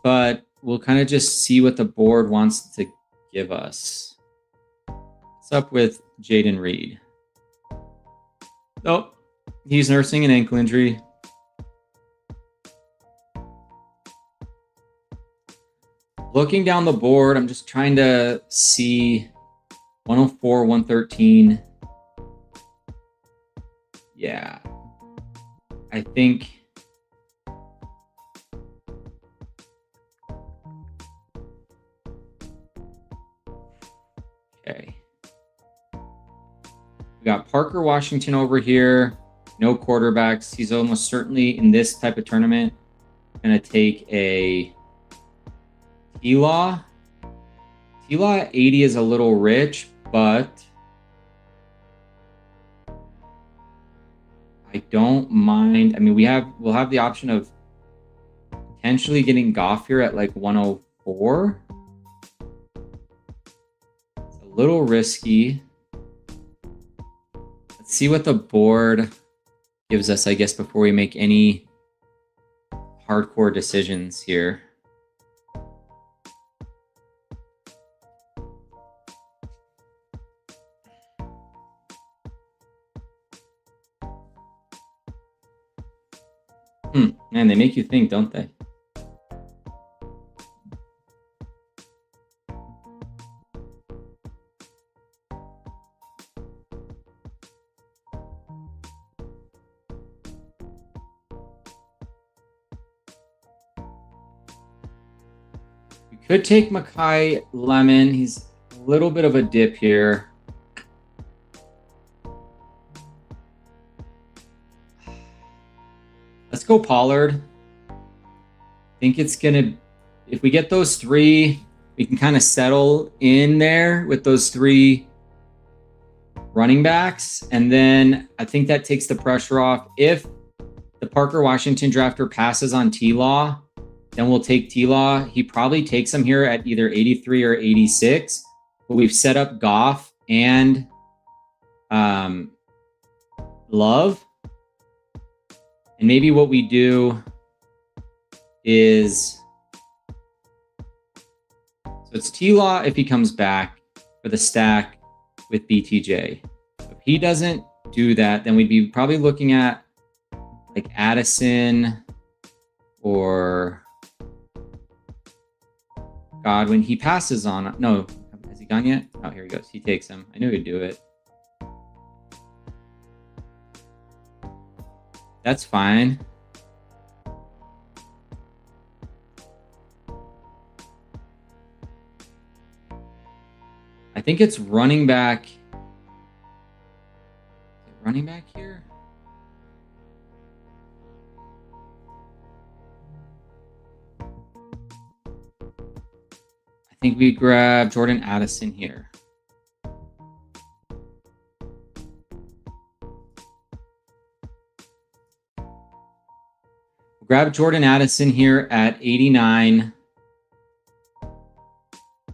but we'll kind of just see what the board wants to give us. What's up with Jaden Reed? Oh, he's nursing an ankle injury. Looking down the board, I'm just trying to see 104, 113. Yeah. I think okay. We got Parker Washington over here. No quarterbacks. He's almost certainly in this type of tournament going to take a T-Law. T-Law at 80 is a little rich, but I don't mind. I mean, we'll have the option of potentially getting Goff here at like 104. It's a little risky. Let's see what the board gives us, I guess, before we make any hardcore decisions here. Man, they make you think, don't they? We could take Makai Lemon. He's a little bit of a dip here. Let's go Pollard. I think it's going to, if we get those three, we can kind of settle in there with those three running backs. And then I think that takes the pressure off. If the Parker Washington drafter passes on T-Law, then we'll take T-Law. He probably takes him here at either 83 or 86. But we've set up Goff and Love. And maybe what we do is, so it's T-Law if he comes back for the stack with BTJ. If he doesn't do that, then we'd be probably looking at like Addison or Godwin. He passes on. No, has he gone yet? Oh, here he goes. He takes him. I knew he'd do it. That's fine. I think it's running back. Is it running back here? I think we grab Jordan Addison here. Grab Jordan Addison here at 89.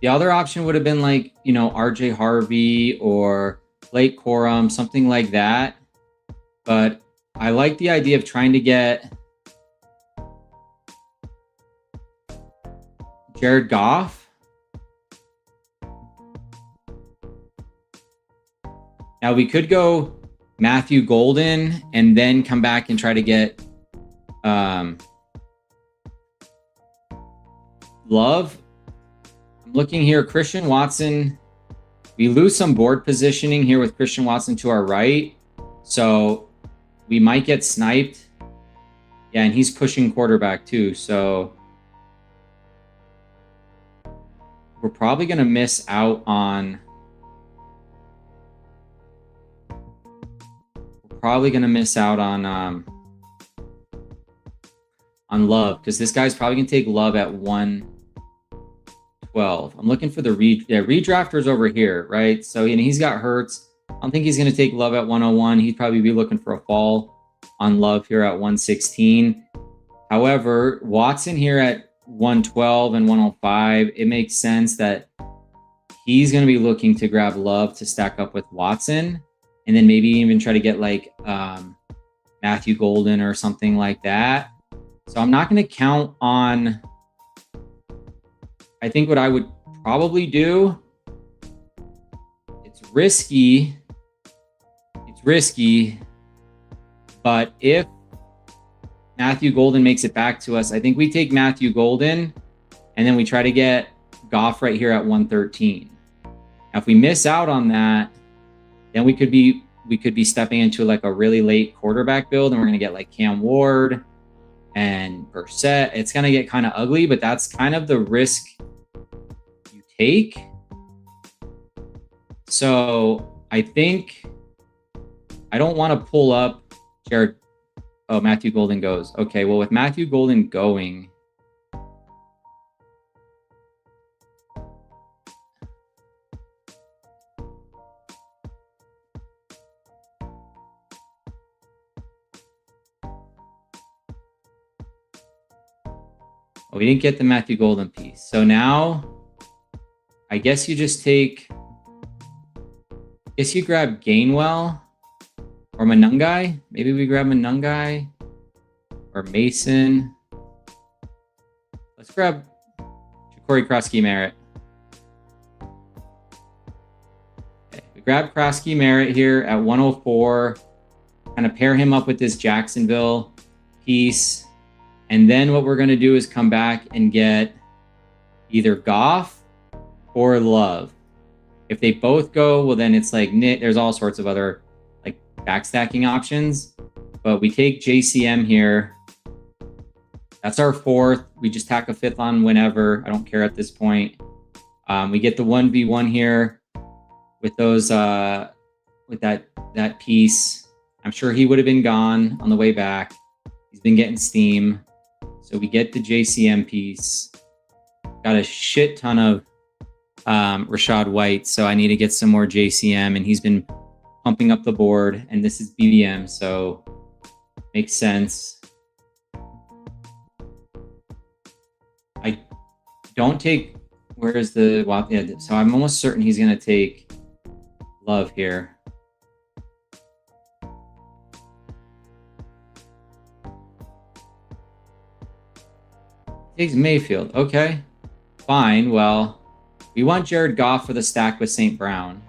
The other option would have been like, you know, RJ Harvey or Blake Corum, something like that. But I like the idea of trying to get Jared Goff. Now we could go Matthew Golden and then come back and try to get Love. I'm looking here, Christian Watson. We lose some board positioning here with Christian Watson to our right. So we might get sniped. Yeah, and he's pushing quarterback too. So we're probably going to miss out on... on Love, because this guy's probably gonna take Love at 112. I'm looking for the redrafters over here, right? So he's got Hurts. I don't think he's gonna take Love at 101. He'd probably be looking for a fall on Love here at 116. However, Watson here at 112 and 105, it makes sense that he's gonna be looking to grab Love to stack up with Watson, and then maybe even try to get like Matthew Golden or something like that. So I'm not going to count on... I think what I would probably do, it's risky, but if Matthew Golden makes it back to us, I think we take Matthew Golden and then we try to get Goff right here at 113. Now, if we miss out on that, then we could be stepping into like a really late quarterback build, and we're going to get like Cam Ward and Brissett. It's going to get kind of ugly, but that's kind of the risk you take. So I think I don't want to pull up Jared. Oh, Matthew Golden goes. Okay, well, with Matthew Golden going, Oh, we didn't get the Matthew Golden piece. So now, I guess you just take... I guess you grab Gainwell or Manungai. Maybe we grab Manungai or Mason. Let's grab Corey Krosky-Merritt. Okay, we grab Krosky-Merritt here at 104. Kind of pair him up with this Jacksonville piece. And then what we're going to do is come back and get either Goff or Love. If they both go, well, then it's like there's all sorts of other like backstacking options. But we take JCM here. That's our fourth. We just tack a fifth on whenever. I don't care at this point. We get the 1v1 here with those with that piece. I'm sure he would have been gone on the way back. He's been getting steam. So we get the JCM piece. Got a shit ton of Rashad White, so I need to get some more JCM, and he's been pumping up the board, and this is BBM, so makes sense. I don't take, where is the, well, yeah, so I'm almost certain he's going to take Love here. Takes Mayfield, okay, fine, well, we want Jared Goff for the stack with St. Brown.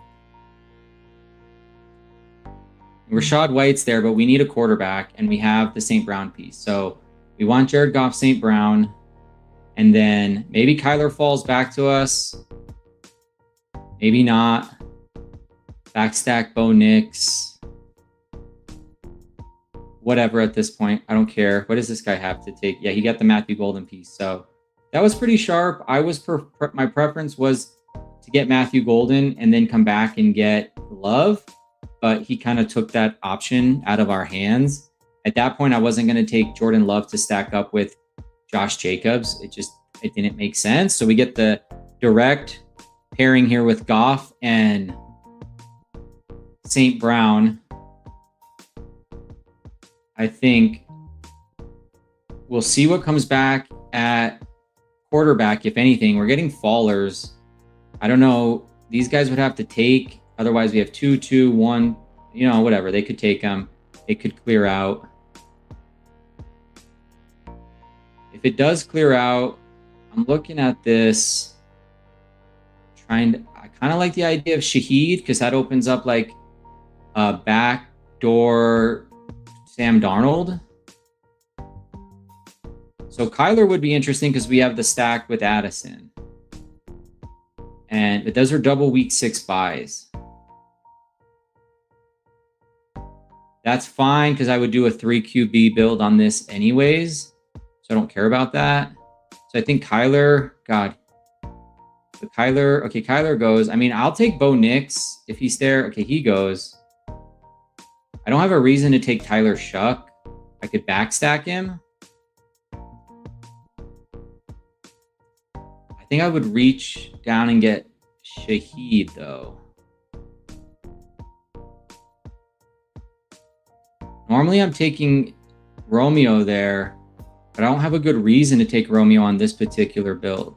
Rashad White's there, but we need a quarterback, and we have the St. Brown piece. So we want Jared Goff, St. Brown, and then maybe Kyler falls back to us. Maybe not. Backstack Bo Nix. Whatever at this point. I don't care. What does this guy have to take? Yeah, he got the Matthew Golden piece. So that was pretty sharp. My preference was to get Matthew Golden and then come back and get Love, but he kind of took that option out of our hands. At that point, I wasn't going to take Jordan Love to stack up with Josh Jacobs. It didn't make sense. So we get the direct pairing here with Goff and St. Brown. I think we'll see what comes back at quarterback, if anything. We're getting fallers. I don't know. These guys would have to take. Otherwise, we have 2, 2, 1. You know, whatever. They could take them. It could clear out. If it does clear out, I'm looking at this. I kind of like the idea of Shaheed because that opens up like a backdoor Sam Darnold. So Kyler would be interesting because we have the stack with Addison. But those are double week 6 buys. That's fine because I would do a 3 QB build on this anyways. So I don't care about that. So I think Kyler, God. So Kyler, okay, Kyler goes. I mean, I'll take Bo Nix if he's there. Okay, he goes. I don't have a reason to take Tyler Shuck. I could backstack him. I think I would reach down and get Shaheed, though. Normally, I'm taking Romeo there, but I don't have a good reason to take Romeo on this particular build.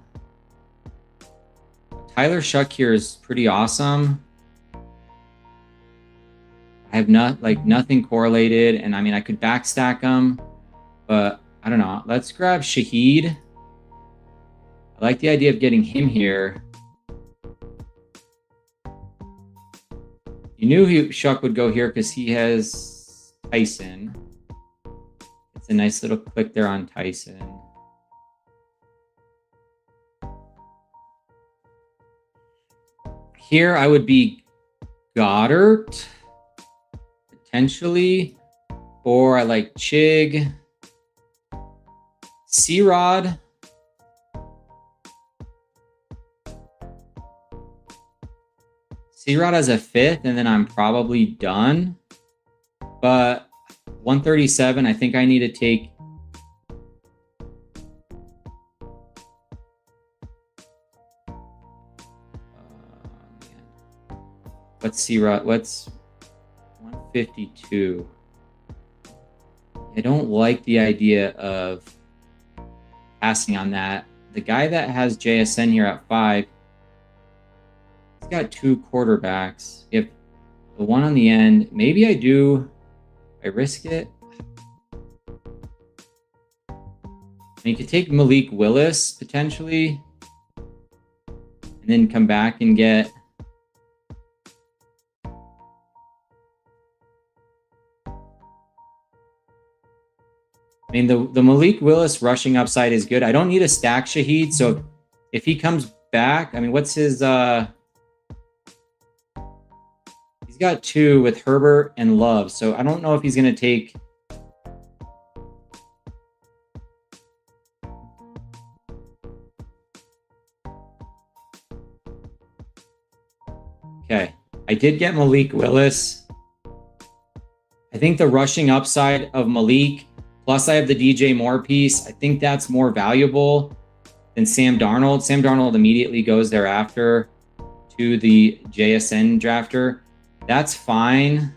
Tyler Shuck here is pretty awesome. I have nothing correlated, and I mean, I could backstack him, but I don't know. Let's grab Shaheed. I like the idea of getting him here. You knew Shuck would go here because he has Tyson. It's a nice little click there on Tyson. Here I would be Goddard, potentially, or I like Chig. C-Rod. C-Rod as a 5th, and then I'm probably done. But 137, I think I need to take... Let's C-Rod. What's 152? I don't like the idea of passing on that. The guy that has JSN here at 5, he's got 2 quarterbacks. If the one on the end, maybe I risk it. I mean, you could take Malik Willis potentially, and then come back and get. I mean, the Malik Willis rushing upside is good. I don't need a stack Shaheed, so if he comes back, I mean, what's his... he's got 2 with Herbert and Love, so I don't know if he's going to take... Okay, I did get Malik Willis. I think the rushing upside of Malik... Plus, I have the DJ Moore piece. I think that's more valuable than Sam Darnold. Sam Darnold immediately goes thereafter to the JSN drafter. That's fine.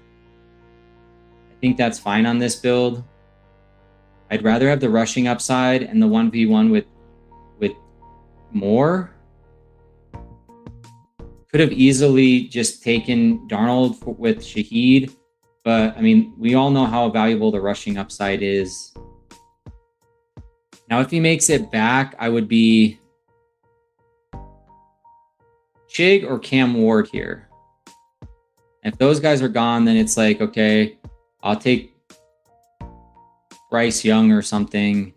I think that's fine on this build. I'd rather have the rushing upside and the 1v1 with Moore. Could have easily just taken Darnold with Shaheed. But, I mean, we all know how valuable the rushing upside is. Now, if he makes it back, I would be Chig or Cam Ward here. If those guys are gone, then it's like, okay, I'll take Bryce Young or something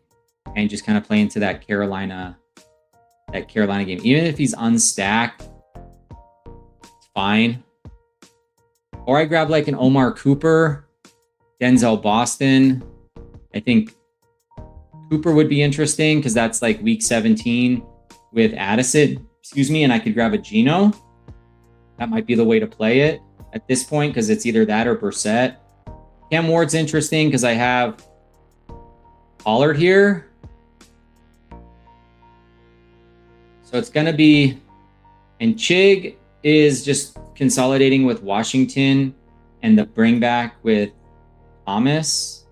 and just kind of play into that Carolina game. Even if he's unstacked, it's fine. Or I grab like an Omar Cooper, Denzel Boston. I think Cooper would be interesting because that's like week 17 with Addison, and I could grab a Geno. That might be the way to play it at this point because it's either that or Brissett. Cam Ward's interesting because I have Pollard here. So it's going to be, and Chig is just consolidating with Washington and the bring back with Thomas.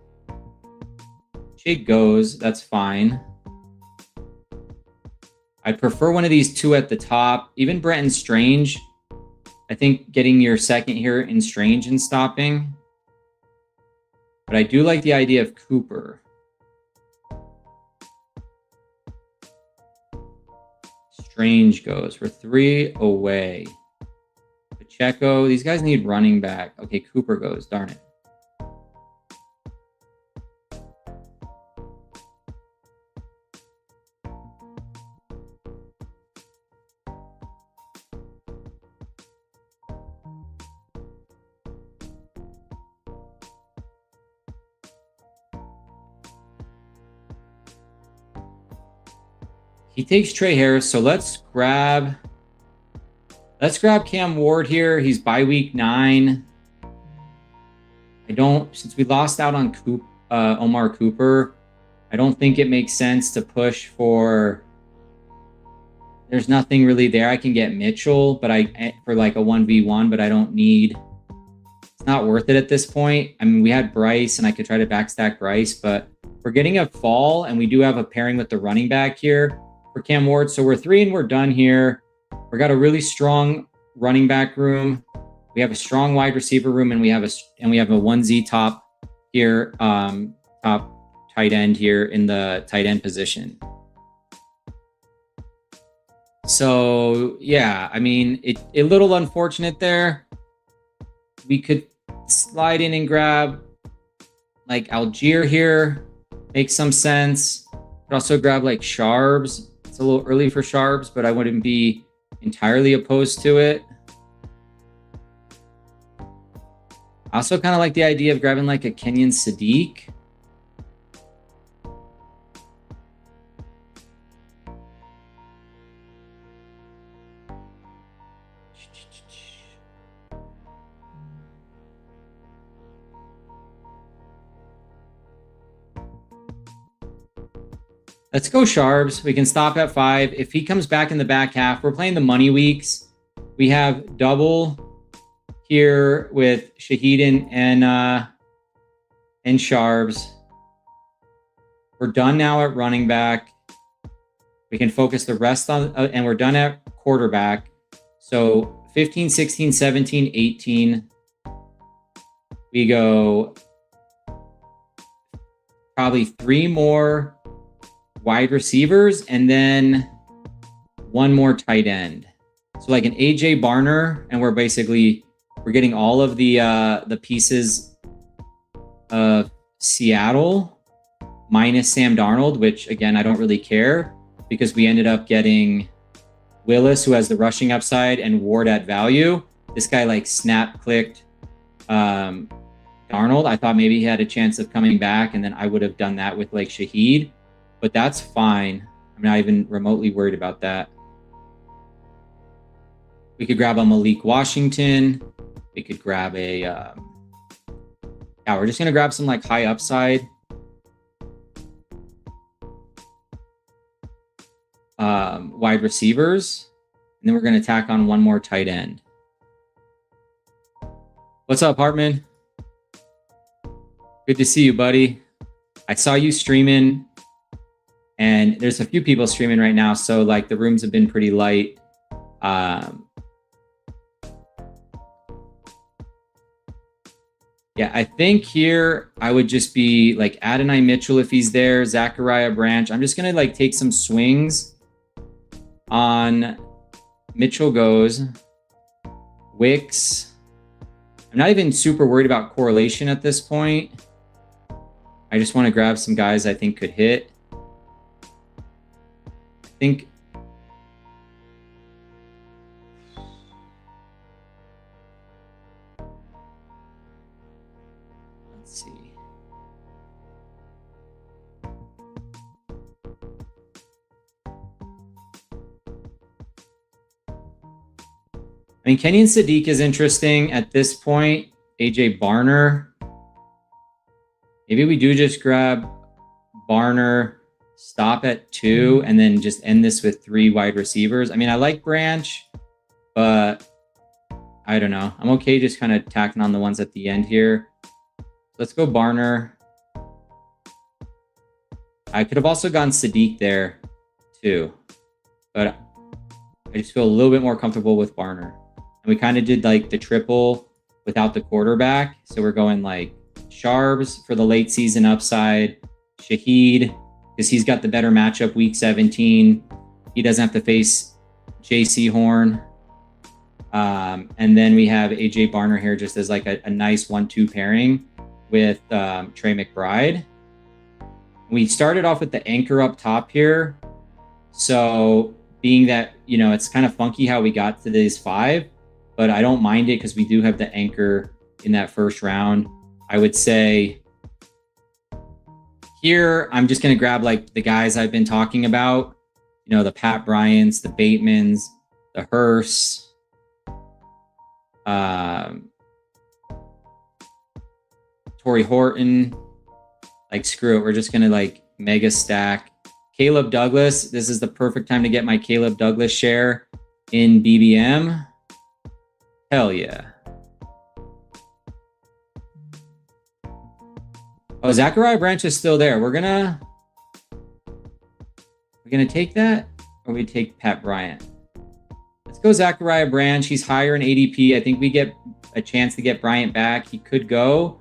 Chig goes, that's fine. I'd prefer one of these 2 at the top. Even Brenton Strange. I think getting your second here in Strange and stopping. But I do like the idea of Cooper. Strange goes. We're 3 away. Pacheco. These guys need running back. Okay, Cooper goes. Darn it. He takes Trey Harris, so let's grab Cam Ward here. He's by week 9. Since we lost out on Omar Cooper, I don't think it makes sense to push for. There's nothing really there. I can get Mitchell, but for like a 1v1, but I don't need. It's not worth it at this point. I mean, we had Bryce, and I could try to backstack Bryce, but we're getting a fall, and we do have a pairing with the running back here for Cam Ward. So we're 3 and we're done here. We got a really strong running back room. We have a strong wide receiver room, and we have a 1Z top here, top tight end here in the tight end position. So yeah, I mean, a little unfortunate there. We could slide in and grab like Algier here. Makes some sense. Could also grab like Sharbs. It's a little early for Sharbs, but I wouldn't be entirely opposed to it. I also kind of like the idea of grabbing like a Kenyon Sadiq. Let's go Sharbs. We can stop at 5. If he comes back in the back half, we're playing the money weeks. We have double here with Shaheed and Sharbs. We're done now at running back. We can focus the rest on, and we're done at quarterback. So 15, 16, 17, 18. We go probably 3 more wide receivers and then 1 more tight end. So like an AJ Barner, and we're getting all of the pieces of Seattle minus Sam Darnold, which again I don't really care because we ended up getting Willis, who has the rushing upside, and Ward at value. This guy like snap clicked Darnold. I thought maybe he had a chance of coming back, and then I would have done that with like Shaheed, but that's fine. I'm not even remotely worried about that. We could grab a Malik Washington. We could grab a, yeah, we're just going to grab some like high upside. Wide receivers. And then we're going to tack on 1 more tight end. What's up, Hartman? Good to see you, buddy. I saw you streaming, and there's a few people streaming right now. So like the rooms have been pretty light. Yeah, I think here I would just be like Adonai Mitchell if he's there, Zachariah Branch. I'm just going to like take some swings on Mitchell goes, Wicks. I'm not even super worried about correlation at this point. I just want to grab some guys I think could hit. I think let's see. I mean, Kenyon Sadiq is interesting at this point. AJ Barner. Maybe we do just grab Barner, stop at 2, and then just end this with 3 wide receivers. I mean, I like Branch, but I don't know. I'm okay just kind of tacking on the ones at the end here. Let's go Barner. I could have also gone Sadiq there too, but I just feel a little bit more comfortable with Barner. And we kind of did like the triple without the quarterback. So we're going like Sharps for the late season upside, Shaheed, because he's got the better matchup week 17. He doesn't have to face JC Horn. And then we have AJ Barner here just as like a nice 1-2 pairing with Trey McBride. We started off with the anchor up top here. So being that, you know, it's kind of funky how we got to these 5, but I don't mind it because we do have the anchor in that first round. I would say here, I'm just going to grab like the guys I've been talking about, you know, the Pat Bryants, the Batemans, the Hursts, Torrey Horton. Like, screw it. We're just going to like mega stack. Caleb Douglas. This is the perfect time to get my Caleb Douglas share in BBM. Hell yeah. Oh, Zachariah Branch is still there. We're gonna take that, or we take Pat Bryant. Let's go Zachariah Branch. He's higher in ADP. I think we get a chance to get Bryant back. He could go,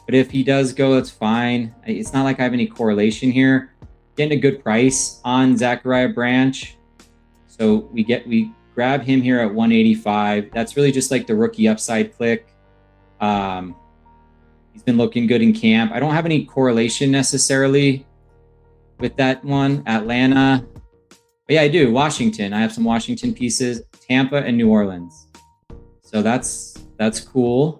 but if he does go, that's fine. It's not like I have any correlation here. Getting a good price on Zachariah Branch. So we grab him here at 185. That's really just like the rookie upside click. He's been looking good in camp. I don't have any correlation necessarily with that one. Atlanta. But yeah, I do. Washington. I have some Washington pieces. Tampa and New Orleans. So that's cool.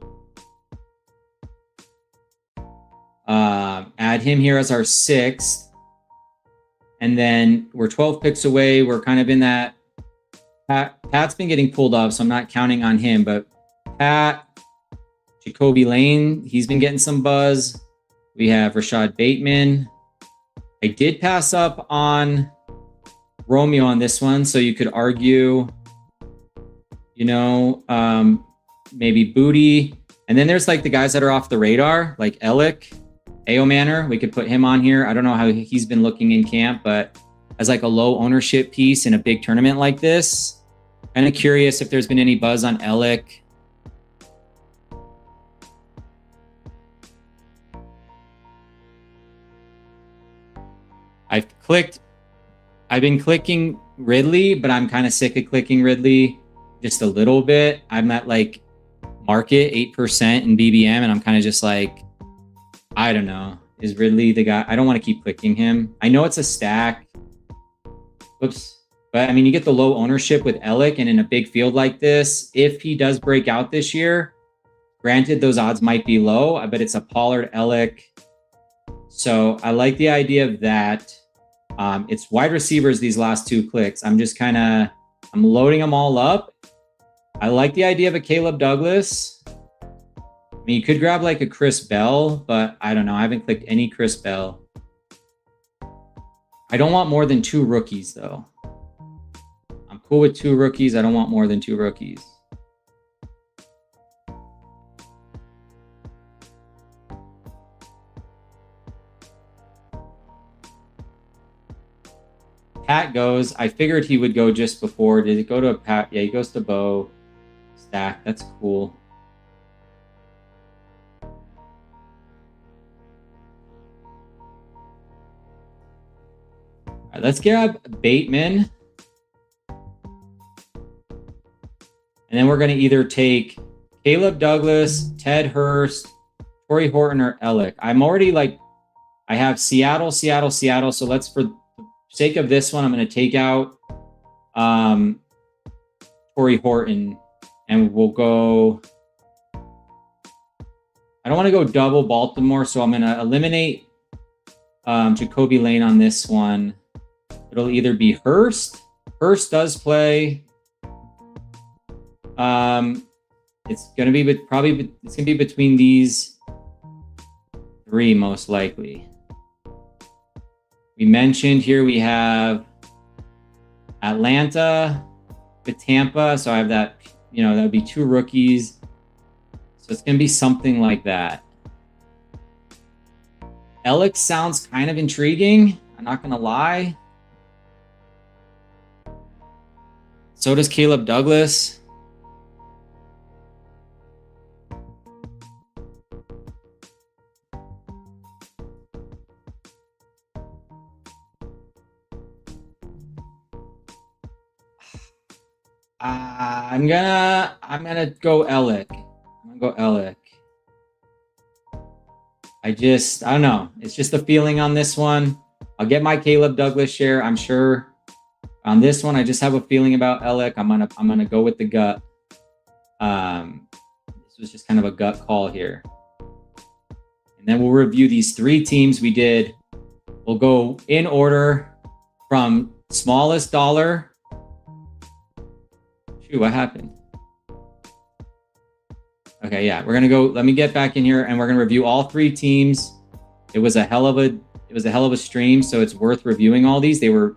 Add him here as our 6th. And then we're 12 picks away. We're kind of in that. Pat's been getting pulled up, so I'm not counting on him. But Pat, Jacoby Lane, he's been getting some buzz. We have Rashad Bateman. I did pass up on Romeo on this one, so you could argue, you know, maybe Booty. And then there's like the guys that are off the radar, like Ellick, Ao Manor. We could put him on here. I don't know how he's been looking in camp, but as like a low ownership piece in a big tournament like this. Kind of curious if there's been any buzz on Alec. I've been clicking Ridley, but I'm kind of sick of clicking Ridley just a little bit. I'm at like market 8% in BBM, and I'm kind of just like, I don't know. Is Ridley the guy? I don't want to keep clicking him. I know it's a stack. Whoops. But I mean, you get the low ownership with Alec, and in a big field like this, if he does break out this year, granted, those odds might be low, but it's a Pollard Alec. So I like the idea of that. It's wide receivers these last 2 clicks. I'm loading them all up. I like the idea of a Caleb Douglas. I mean, you could grab like a Chris Bell, but I don't know. I haven't clicked any Chris Bell. I don't want more than 2 rookies, though. I'm cool with 2 rookies. I don't want more than 2 rookies. Pat goes. I figured he would go just before. Did it go to a Pat? Yeah, he goes to Bo. Stack. That's cool. All right, let's grab Bateman. And then we're going to either take Caleb Douglas, Ted Hurst, Torrey Horton, or Alec. I'm already like, I have Seattle. So let's, for the sake of this one, I'm going to take out Torrey Horton, and we'll go. I don't want to go double Baltimore, so I'm going to eliminate Jacoby Lane on this one. It'll either be Hurst. Hurst does play. It's going to be it's going to be between these 3 most likely. We mentioned here we have Atlanta with Tampa. So I have that, that would be 2 rookies. So it's going to be something like that. Alex sounds kind of intriguing. I'm not going to lie. So does Caleb Douglas. I'm gonna go Alec. I'm gonna go Alec. I don't know. It's just a feeling on this one. I'll get my Caleb Douglas share, I'm sure. On this one, I just have a feeling about Alec. I'm gonna go with the gut. This was just kind of a gut call here. And then we'll review these 3 teams we did. We'll go in order from smallest dollar. Shoot, what happened? Okay, yeah, we're gonna go. Let me get back in here, and we're gonna review all 3 teams. It was a hell of a stream, so it's worth reviewing all these. They were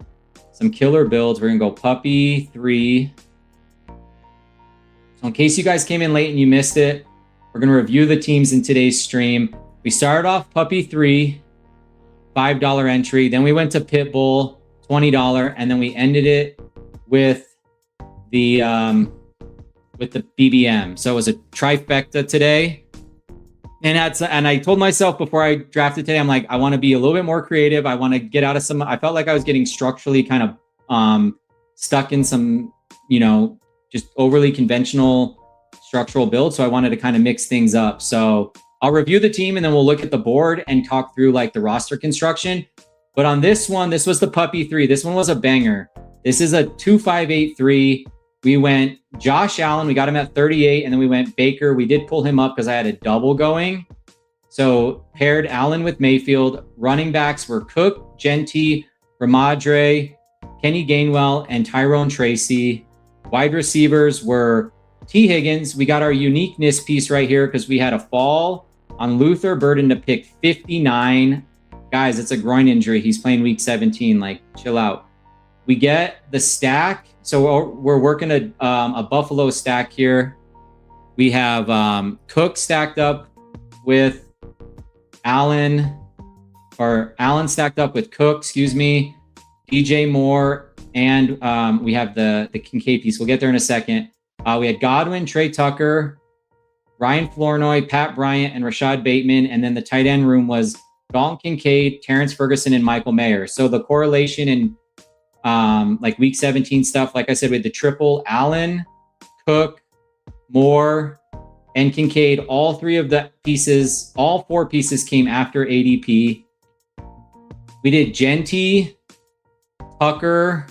some killer builds. We're gonna go Puppy 3. So in case you guys came in late and you missed it, we're gonna review the teams in today's stream. We started off Puppy 3, $5 entry. Then we went to Pitbull, $20, and then we ended it with the BBM. So it was a trifecta today. And I told myself before I drafted today, I'm like, I want to be a little bit more creative. I want to get out of some. I felt like I was getting structurally kind of stuck in some, just overly conventional structural build. So I wanted to kind of mix things up. So I'll review the team, and then we'll look at the board and talk through like the roster construction. But on this one, this was the Puppy 3. This one was a banger. This is a 2583. We went Josh Allen. We got him at 38, and then we went Baker. We did pull him up because I had a double going. So paired Allen with Mayfield. Running backs were Cook, Genty, Ramadre, Kenny Gainwell, and Tyrone Tracy. Wide receivers were T. Higgins. We got our uniqueness piece right here because we had a fall on Luther Burden to pick 59. Guys, it's a groin injury. He's playing week 17. Like, chill out. We get the stack. So we're working a Buffalo stack here. We have Cook stacked up with Allen, or Allen stacked up with Cook, excuse me. DJ Moore, and we have the Kincaid piece. We'll get there in a second. We had Godwin, Trey Tucker, Ryan Flournoy, Pat Bryant, and Rashad Bateman. And then the tight end room was Dalton Kincaid, Terrence Ferguson, and Michael Mayer. So the correlation in like week 17 stuff, like I said, with the triple Allen, Cook, Moore, and Kincaid, all three of the pieces, all four pieces came after ADP. We did Genty, Tucker,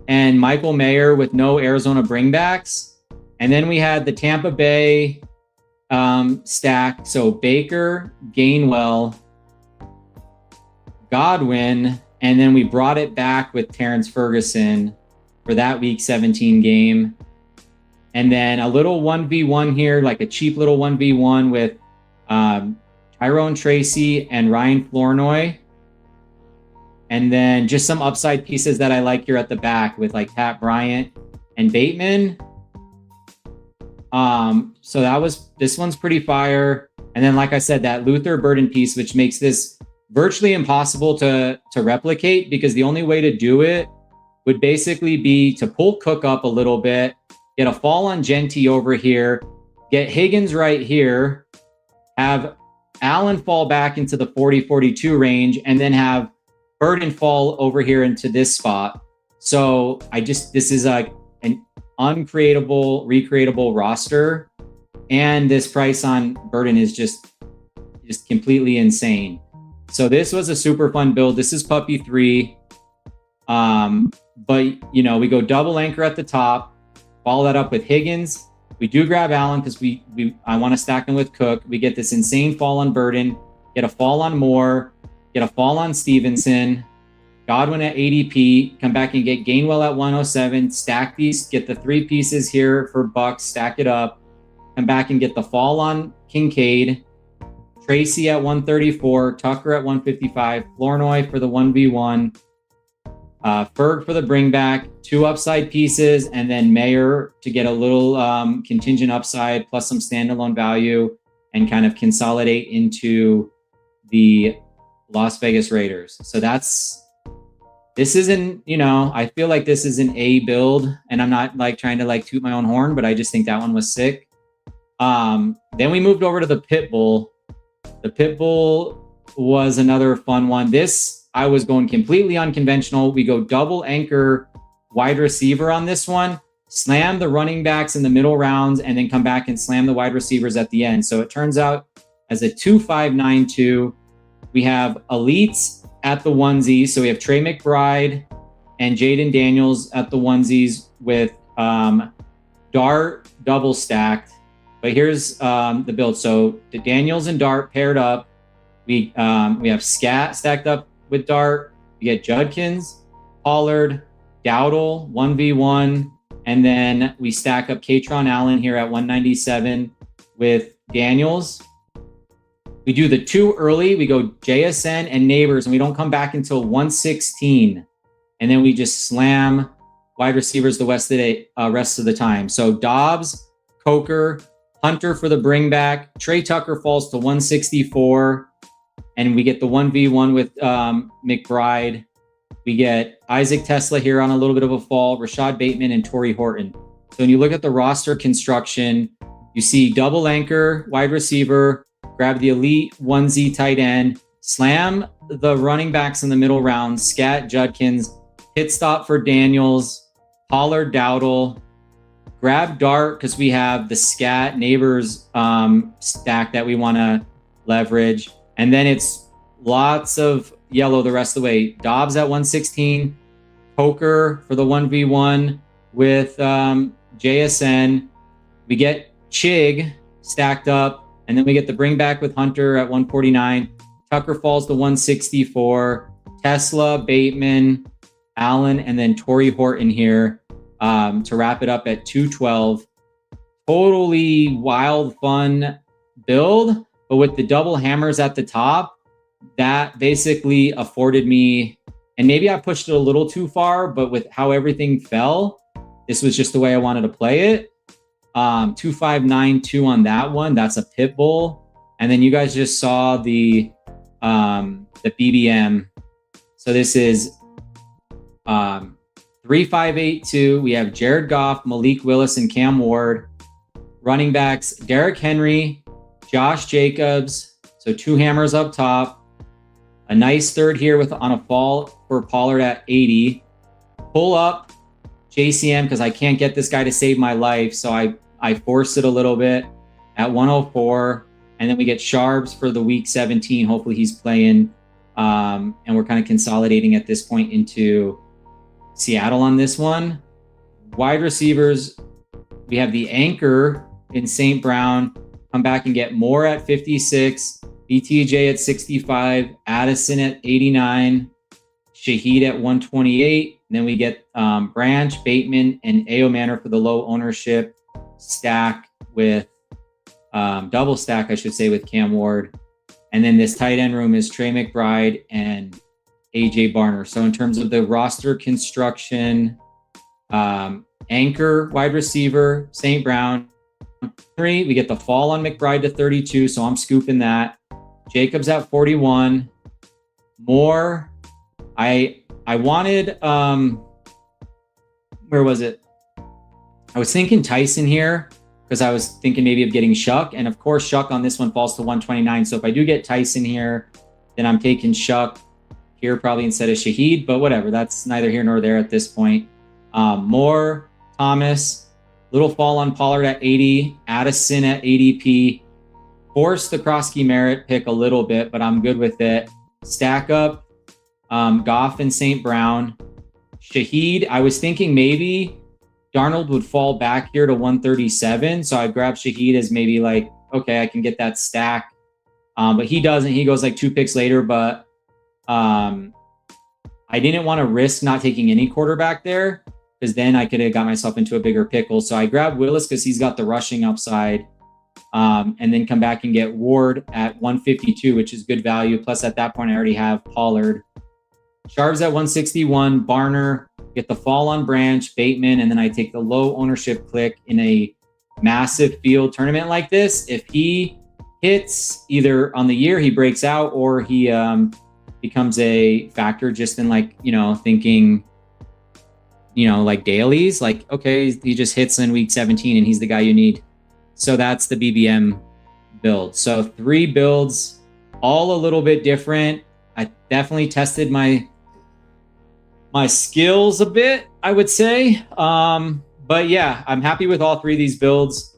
and Michael Mayer with no Arizona bringbacks. And then we had the Tampa Bay stack. So Baker, Gainwell, Godwin, and then we brought it back with Terrence Ferguson for that week 17 game. And then a little 1v1 here, like a cheap little 1v1 with Tyrone Tracy and Ryan Flournoy. And then just some upside pieces that I like here at the back with like Pat Bryant and Bateman. So this one's pretty fire. And then, like I said, that Luther Burden piece, which makes this virtually impossible to replicate, because the only way to do it would basically be to pull Cook up a little bit, get a fall on Genty over here, get Higgins right here, have Allen fall back into the 40-42 range, and then have Burden fall over here into this spot. So this is an uncreatable, recreatable roster. And this price on Burden is just completely insane. So this was a super fun build. This is Puppy 3. But, we go double anchor at the top, follow that up with Higgins. We do grab Allen because I want to stack him with Cook. We get this insane fall on Burden, get a fall on Moore, get a fall on Stevenson, Godwin at ADP, come back and get Gainwell at 107, stack these, get the three pieces here for Bucks, stack it up, come back and get the fall on Kincaid, Tracy at 134, Tucker at 155, Flournoy for the 1v1, Ferg for the bring back, two upside pieces, and then Mayer to get a little contingent upside plus some standalone value and kind of consolidate into the Las Vegas Raiders. So this isn't, I feel like this is an A build, and I'm not like trying to like toot my own horn, but I just think that one was sick. Then we moved over to the Pitbull. The Pitbull was another fun one. I was going completely unconventional. We go double anchor wide receiver on this one, slam the running backs in the middle rounds, and then come back and slam the wide receivers at the end. So it turns out as a 2-5-9-2, we have elites at the onesies. So we have Trey McBride and Jaden Daniels at the onesies with Dart double stacked. But here's the build. So the Daniels and Dart paired up. We have Scat stacked up with Dart. We get Judkins, Pollard, Dowdle, 1v1. And then we stack up Katron Allen here at 197 with Daniels. We do the two early. We go JSN and Neighbors, and we don't come back until 116. And then we just slam wide receivers the rest of the time. So Dobbs, Coker, Hunter for the bring back. Trey Tucker falls to 164. And we get the 1v1 with McBride. We get Isaac Tesla here on a little bit of a fall, Rashad Bateman and Torrey Horton. So when you look at the roster construction, you see double anchor, wide receiver, grab the elite onesie tight end, slam the running backs in the middle round, Scat, Judkins, hit stop for Daniels, Pollard, Dowdle, grab Dart because we have the Scat Neighbors stack that we want to leverage. And then it's lots of yellow the rest of the way. Dobbs at 116, Coker for the 1v1 with JSN. We get Chig stacked up, and then we get the bring back with Hunter at 149. Tucker falls to 164. Tesla, Bateman, Allen, and then Torrey Horton here to wrap it up at 212. Totally wild, fun build. But with the double hammers at the top, that basically afforded me, and maybe I pushed it a little too far, but with how everything fell, this was just the way I wanted to play it. 2-5-9-2 on that one. That's a pit bull. And then you guys just saw the BBM. So this is 3582, we have Jared Goff, Malik Willis, and Cam Ward. Running backs, Derrick Henry, Josh Jacobs. So 2 hammers up top. A nice third here on a fall for Pollard at 80. Pull up JCM because I can't get this guy to save my life. So I forced it a little bit at 104. And then we get Sharps for the week 17. Hopefully he's playing. And we're kind of consolidating at this point into Seattle on this one. Wide receivers, we have the anchor in St. Brown. Come back and get Moore at 56. BTJ at 65. Addison at 89. Shaheed at 128. And then we get Branch, Bateman, and Ao Manor for the low ownership stack with double stack, I should say, with Cam Ward. And then this tight end room is Trey McBride and AJ Barner. So in terms of the roster construction, anchor wide receiver, St. Brown. We get the fall on McBride to 32, so I'm scooping that. Jacobs at 41. Moore, I wanted, where was it? I was thinking Tyson here because I was thinking maybe of getting Shuck. And of course, Shuck on this one falls to 129. So if I do get Tyson here, then I'm taking Shuck here probably instead of Shaheed, but whatever. That's neither here nor there at this point. Moore, Thomas, little fall on Pollard at 80, Addison at ADP. Force the Krosky Merritt pick a little bit, but I'm good with it. Stack up Goff and St. Brown. Shaheed, I was thinking maybe Darnold would fall back here to 137. So I grabbed Shaheed as maybe like, okay, I can get that stack. But he doesn't. He goes like 2 picks later. But I didn't want to risk not taking any quarterback there because then I could have got myself into a bigger pickle. So I grabbed Willis because he's got the rushing upside. And then come back and get Ward at 152, which is good value. Plus at that point, I already have Pollard. Sharps at 161, Barner, get the fall on Branch, Bateman, and then I take the low ownership click in a massive field tournament like this. If he hits either on the year, he breaks out, or he becomes a factor just in like, thinking, like dailies, like, okay, he just hits in week 17 and he's the guy you need. So that's the BBM build. So 3 builds, all a little bit different. I definitely tested my skills a bit, I would say. But yeah, I'm happy with all 3 of these builds.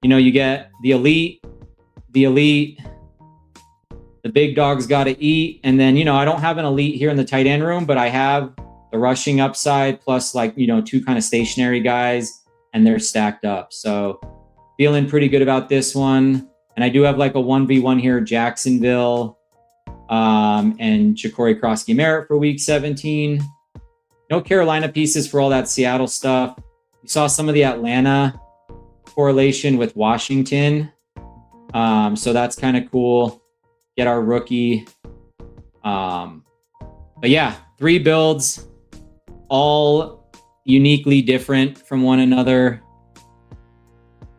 You get the elite, the big dogs got to eat. And then, I don't have an elite here in the tight end room, but I have the rushing upside plus like, 2 kind of stationary guys, and they're stacked up. So feeling pretty good about this one. And I do have like a 1v1 here, Jacksonville, and Ja'Cory Krosky Merritt for week 17. No Carolina pieces for all that Seattle stuff. You saw some of the Atlanta correlation with Washington. So that's kind of cool. Get our rookie. But yeah, 3 builds, all uniquely different from one another.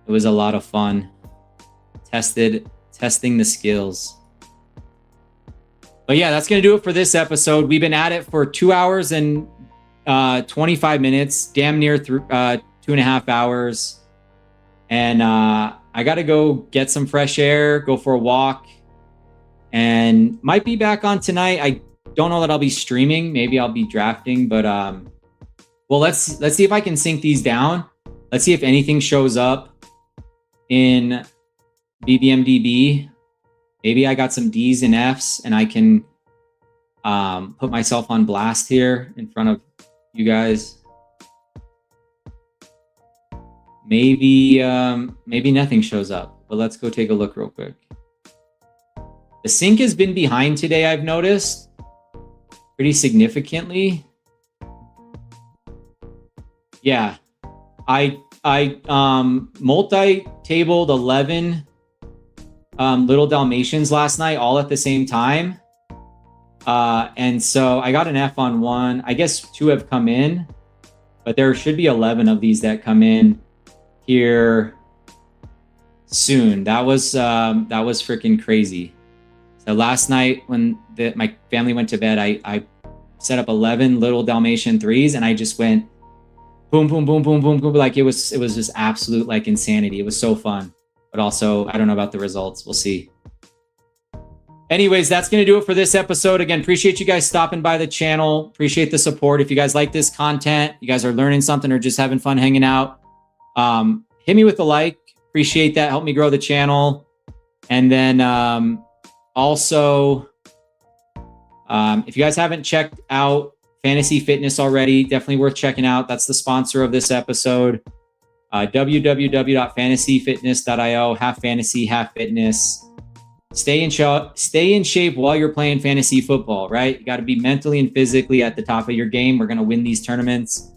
It was a lot of fun. Testing the skills. But yeah, that's going to do it for this episode. We've been at it for 2 hours and 25 minutes, damn near 2.5 hours. And I got to go get some fresh air, go for a walk, and might be back on tonight. I don't know that I'll be streaming. Maybe I'll be drafting, but well, let's see if I can sync these down. Let's see if anything shows up in BBMDB. Maybe I got some D's and F's and I can put myself on blast here in front of you guys. Maybe nothing shows up, but let's go take a look real quick. The sync has been behind today, I've noticed pretty significantly. Yeah, I multi-tabled 11 little Dalmatians last night, all at the same time. And so I got an F on 1. I guess 2 have come in, but there should be 11 of these that come in here soon. That was freaking crazy. So last night when my family went to bed, I set up 11 little Dalmatian threes, and I just went boom, boom, boom, boom, boom, boom. Like it was just absolute like insanity. It was so fun, but also I don't know about the results. We'll see. Anyways, that's going to do it for this episode. Again, appreciate you guys stopping by the channel. Appreciate the support. If you guys like this content, you guys are learning something or just having fun hanging out, hit me with a like. Appreciate that. Help me grow the channel. And then also, if you guys haven't checked out Fantasy Fitness already, definitely worth checking out. That's the sponsor of this episode. www.fantasyfitness.io. Half fantasy, half fitness. Stay in shape while you're playing fantasy football, right? You got to be mentally and physically at the top of your game. We're going to win these tournaments.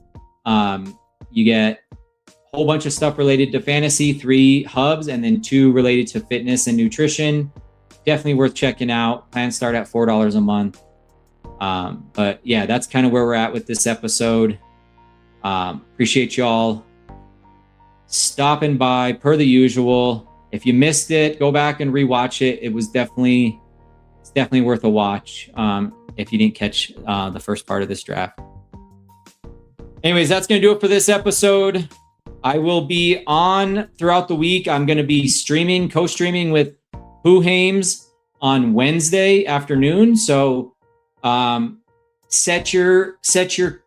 You get a whole bunch of stuff related to fantasy, 3 hubs, and then 2 related to fitness and nutrition. Definitely worth checking out. Plans start at $4 a month. But yeah, that's kind of where we're at with this episode. Appreciate y'all stopping by per the usual. If you missed it, go back and rewatch it. It's definitely worth a watch if you didn't catch the first part of this draft. Anyways, that's going to do it for this episode. I will be on throughout the week. I'm going to be co-streaming with Who Hames on Wednesday afternoon. So set your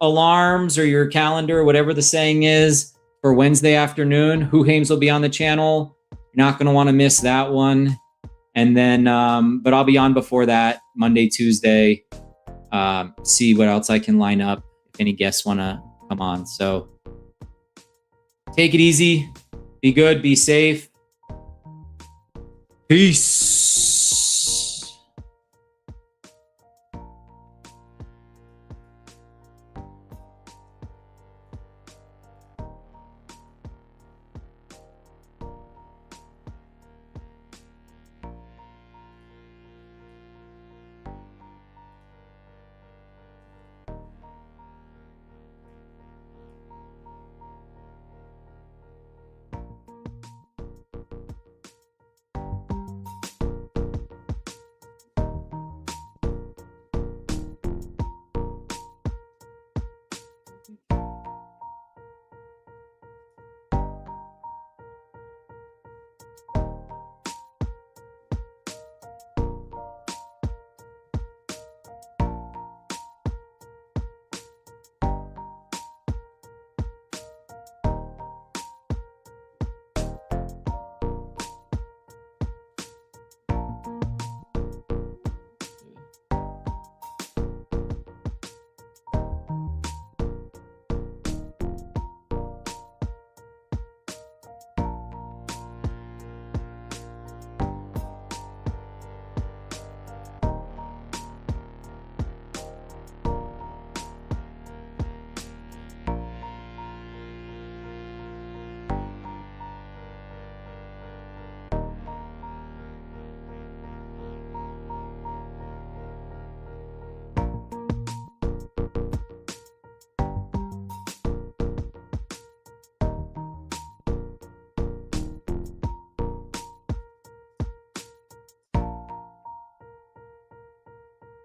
alarms or your calendar, whatever the saying is, for Wednesday afternoon. Who Hames will be on the channel. You're not going to want to miss that one. And then, but I'll be on before that, Monday, Tuesday, see what else I can line up if any guests want to come on. So take it easy, be good, be safe. Peace.